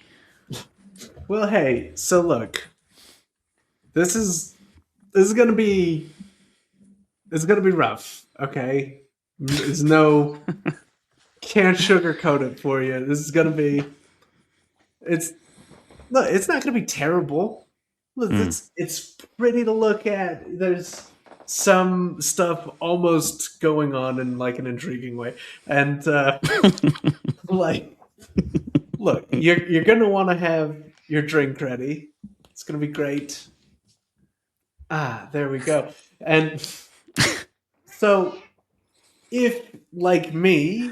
Well, hey, so look, this is gonna be rough. Okay, there's no can't sugarcoat it for you. This is gonna be it's not gonna be terrible. It's pretty to look at. There's some stuff almost going on in like an intriguing way, and like, look, you're gonna want to have your drink ready. It's gonna be great. There we go. And so, if like me,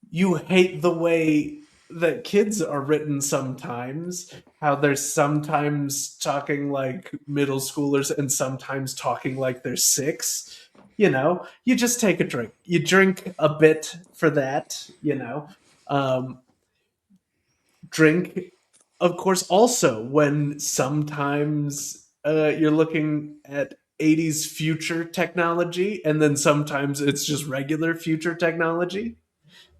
you hate the way that kids are written sometimes, how they're sometimes talking like middle schoolers and sometimes talking like they're 6, you just take a drink. You drink a bit for that, drink, of course, also when sometimes you're looking at 80s future technology and then sometimes it's just regular future technology.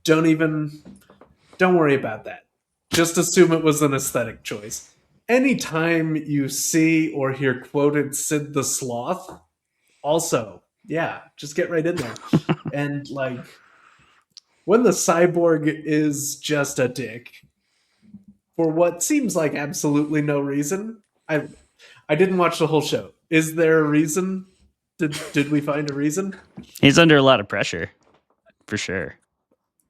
Don't worry about that. Just assume it was an aesthetic choice. Anytime you see or hear quoted Sid the Sloth, also, yeah, just get right in there. And like, when the cyborg is just a dick, for what seems like absolutely no reason, I didn't watch the whole show. Is there a reason? Did we find a reason? He's under a lot of pressure, for sure.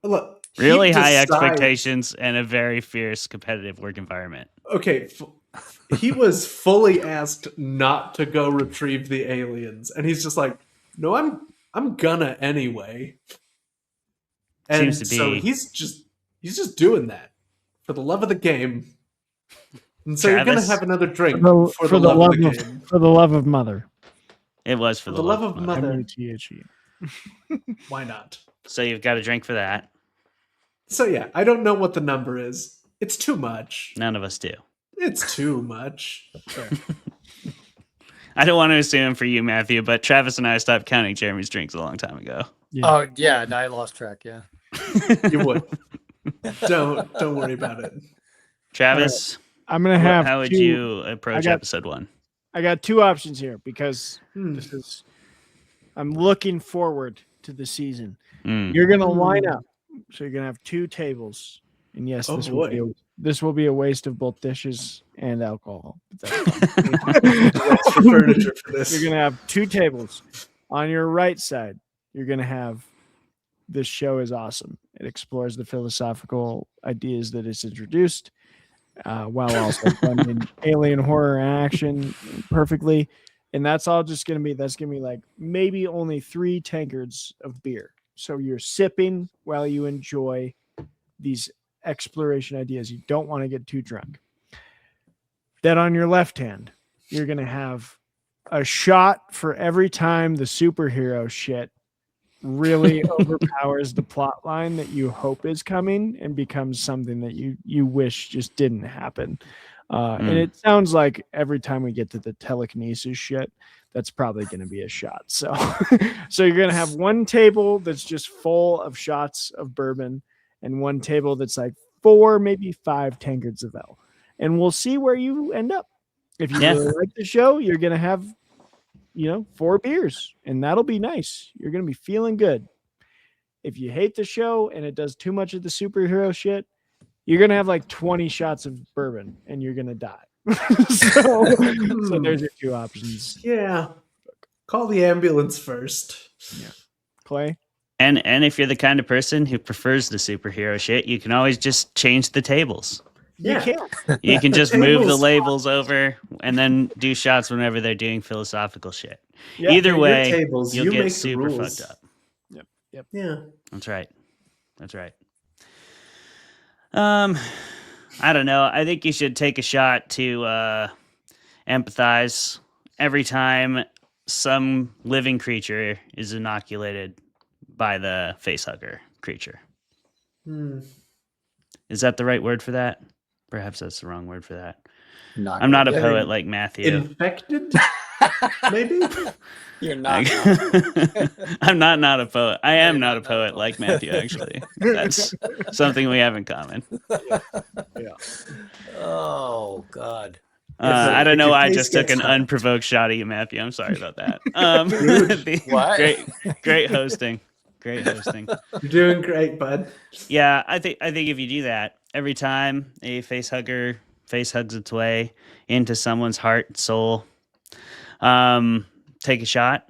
Look, really high expectations and a very fierce competitive work environment. Okay, he was fully asked not to go retrieve the aliens, and he's just like, "No, I'm gonna anyway." And Seems to so be. he's just doing that for the love of the game. And so Travis? you're gonna have another drink For the love of the game. For the love of mother. It was for the love of mother. M-U-T-H-E. Why not? So you've got a drink for that. So yeah, I don't know what the number is. It's too much. None of us do. It's too much. I don't want to assume for you, Matthew, but Travis and I stopped counting Jeremy's drinks a long time ago. Yeah. Oh yeah, I lost track. Yeah, you would. Don't worry about it. Travis, right. I'm gonna have. How would you approach episode 1? I got 2 options here because this is. I'm looking forward to the season. You're gonna line up. So you're gonna have 2 tables, and yes, this will be a waste of both dishes and alcohol. Furniture for this. You're gonna have 2 tables. On your right side, you're gonna have this show is awesome. It explores the philosophical ideas that it's introduced, while also blending alien horror and action perfectly. And that's all just gonna be like maybe only 3 tankards of beer. So you're sipping while you enjoy these exploration ideas. You don't want to get too drunk. Then on your left hand, you're going to have a shot for every time the superhero shit really overpowers the plot line that you hope is coming and becomes something that you wish just didn't happen. And it sounds like every time we get to the telekinesis shit, that's probably going to be a shot. So you're going to have 1 table that's just full of shots of bourbon and 1 table that's like 4, maybe 5 tankards of ale. And we'll see where you end up. If you really like the show, you're going to have, 4 beers, and that'll be nice. You're going to be feeling good. If you hate the show and it does too much of the superhero shit, you're going to have like 20 shots of bourbon and you're going to die. so there's your 2 options. Yeah. Call the ambulance first. Yeah. Clay? And if you're the kind of person who prefers the superhero shit, you can always just change the tables. Yeah. You can just move the labels over and then do shots whenever they're doing philosophical shit. Yeah, Either way, tables, you'll you get make the super rules. fucked up. Yep. Yeah. That's right. I don't know. I think you should take a shot to empathize every time some living creature is inoculated by the facehugger creature. Is that the right word for that? Perhaps that's the wrong word for that. I'm not a poet like Matthew. Infected? Maybe? You're not. I'm not a poet. I am not a poet like Matthew, actually. That's something we have in common. Yeah. Oh God. I don't know why I just took gets an hot. unprovoked shot at you, Matthew. I'm sorry about that. What? Great hosting. Great hosting. You're doing great, bud. Yeah, I think if you do that every time a face hugger face hugs its way into someone's heart and soul, take a shot,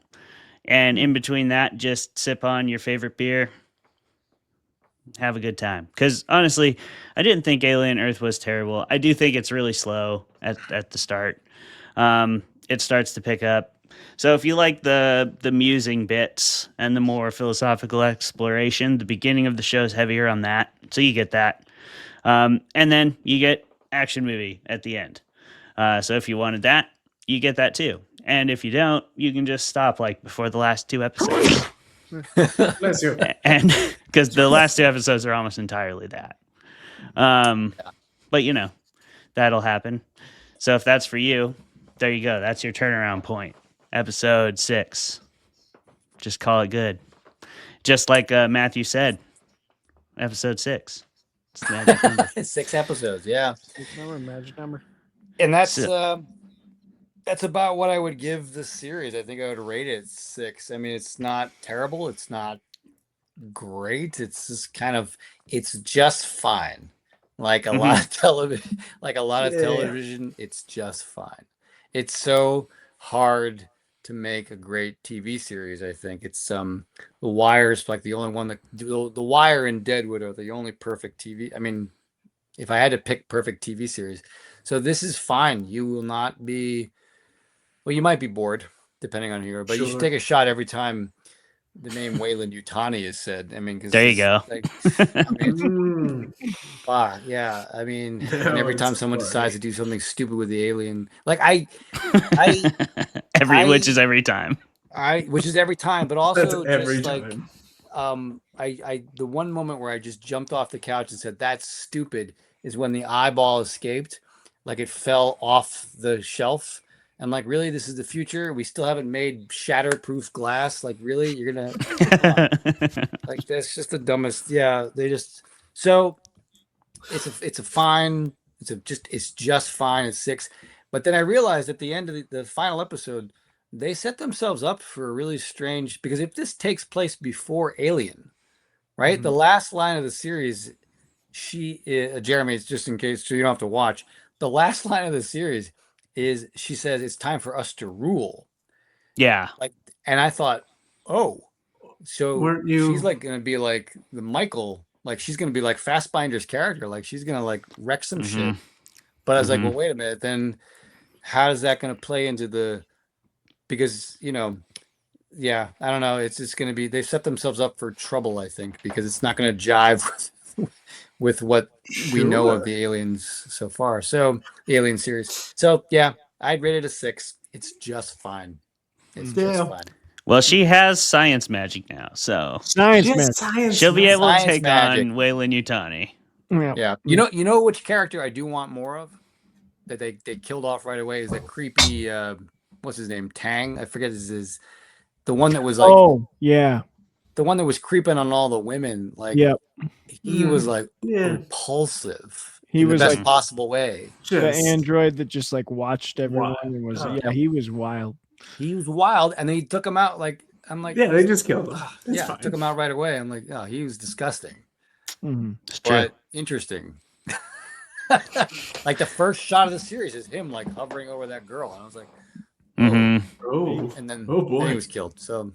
and in between that, just sip on your favorite beer. Have a good time. Because honestly, I didn't think Alien Earth was terrible. I do think it's really slow at the start. It starts to pick up. So if you like the musing bits and the more philosophical exploration, the beginning of the show is heavier on that. So you get that. And then you get action movie at the end. So if you wanted that, you get that too. And if you don't, you can just stop like before the last 2 episodes. Bless you. And because the last 2 episodes are almost entirely that. But you know, that'll happen. So if that's for you, there you go. That's your turnaround point. Episode 6. Just call it good. Just like Matthew said, episode 6. It's the magic number. 6 episodes, yeah. Magic number. And that's about what I would give this series. I think I would rate it 6. I mean, it's not terrible. It's not great. It's just it's just fine. Like a lot of television, it's just fine. It's so hard to make a great TV series. I think it's The Wire's like the only one that The Wire and Deadwood are the only perfect TV. I mean, if I had to pick perfect TV series, so this is fine. You will not be. Well, you might be bored, depending on who you are, but you should take a shot every time the name Wayland Yutani is said. I mean, because there you go. Yeah. I mean, No, and every time it's someone funny. decides to do something stupid with the alien, like which is every time. which is every time, but also That's just every like, time. the one moment where I just jumped off the couch and said, "That's stupid," is when the eyeball escaped, like it fell off the shelf. I'm like, really? This is the future? We still haven't made shatterproof glass? Like, really? You're gonna like that's just the dumbest. Yeah, they just so it's just fine. It's 6. But then I realized at the end of the final episode, they set themselves up for a really strange, because if this takes place before Alien, right? The last line of the series, Jeremy, it's just in case so you don't have to watch. The last line of the series is she says it's time for us to rule. Yeah. Like, and I thought, oh, so she's like gonna be like the Michael, like she's gonna be like Fassbinder's character, like she's gonna like wreck some shit. But I was like, well, wait a minute, then how is that gonna play into because I don't know, it's just gonna be, they set themselves up for trouble, I think, because it's not gonna jive with what we know of the aliens so far. So the Alien series. So yeah, I'd rate it a 6. It's just fine. It's just fine. Well, she has science magic now, so she'll be able to take on Wayland Yutani. Yeah. You know which character I do want more of that they killed off right away is that creepy what's his name? Tang? I forget his the one that was like the one that was creeping on all the women, like he was like repulsive. He in was the best like possible way. The android that just like watched everyone and was he was wild. He was wild, and they took him out. Like I'm like, they just killed him. Took him out right away. I'm like, oh, he was disgusting. It's true. But interesting. Like the first shot of the series is him like hovering over that girl, and I was like, oh, and then boy, then he was killed. So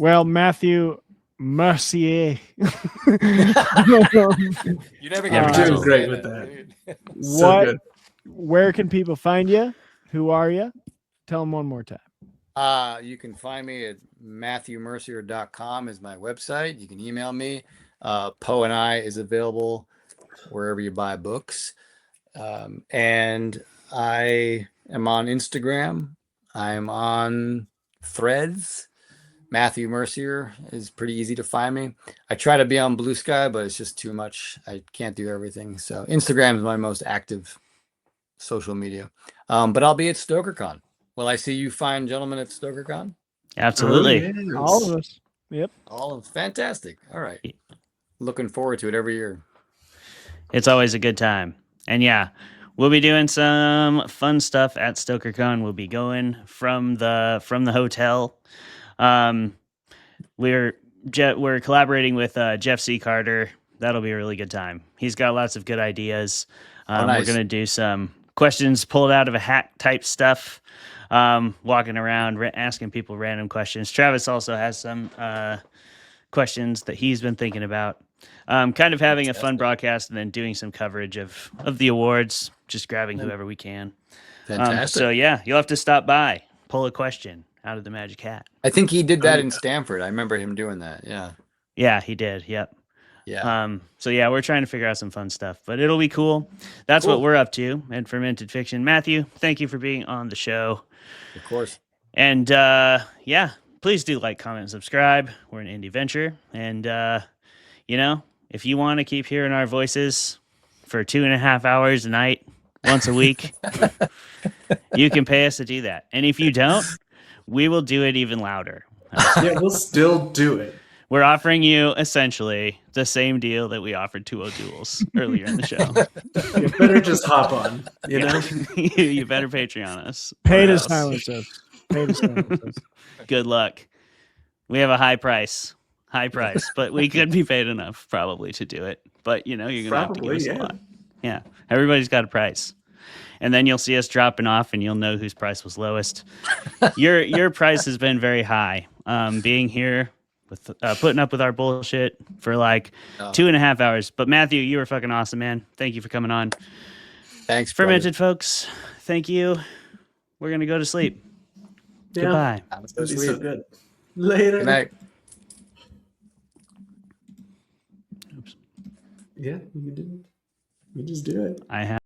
Well, Matthew Mercier. You never get doing great with that. Where can people find you? Who are you? Tell them one more time. You can find me at matthewmercier.com is my website. You can email me. Poe and I is available wherever you buy books. And I am on Instagram. I'm on Threads. Matthew Mercier is pretty easy to find me. I try to be on Blue Sky, but it's just too much. I can't do everything. So Instagram is my most active social media. But I'll be at StokerCon. Will I see you fine gentlemen at StokerCon? Absolutely. Oh, yes. All of us. Yep. All of fantastic. All right. Looking forward to it every year. It's always a good time. And yeah, we'll be doing some fun stuff at StokerCon. We'll be going from the hotel. We're collaborating with Jeff C. Carter. That'll be a really good time. He's got lots of good ideas. Nice. We're going to do some questions pulled out of a hat type stuff. Walking around, asking people random questions. Travis also has some questions that he's been thinking about. Kind of having a fun broadcast and then doing some coverage of the awards, just grabbing whoever we can. Fantastic. So yeah, you'll have to stop by, pull a question out of the magic hat. I think he did that in Stanford. I remember him doing that. Yeah. Yeah, he did. Yep. Yeah. So yeah, we're trying to figure out some fun stuff, but it'll be cool. That's what we're up to at Fermented Fiction. Matthew, thank you for being on the show. Of course. And yeah, please do like, comment, and subscribe. We're an indie venture. And if you want to keep hearing our voices for 2.5 hours a night, once a week, you can pay us to do that. And if you don't, we will do it even louder. Yeah, we'll still do it. We're offering you essentially the same deal that we offered 2O Duels earlier in the show. You better just hop on, you know? You better Patreon us. Pay to silence us. Pay to silence us. Good luck. We have a high price, but we could be paid enough probably to do it. But you're going to have to give us a lot. Yeah. Everybody's got a price. And then you'll see us dropping off and you'll know whose price was lowest. Your price has been very high. Being here with putting up with our bullshit for like 2.5 hours. But Matthew, you were fucking awesome, man. Thank you for coming on. Thanks, Fermented Folks. Thank you. We're going to go to sleep. Yeah. Goodbye. That'd be so good. Later. Good night. Yeah, you just do it. I have.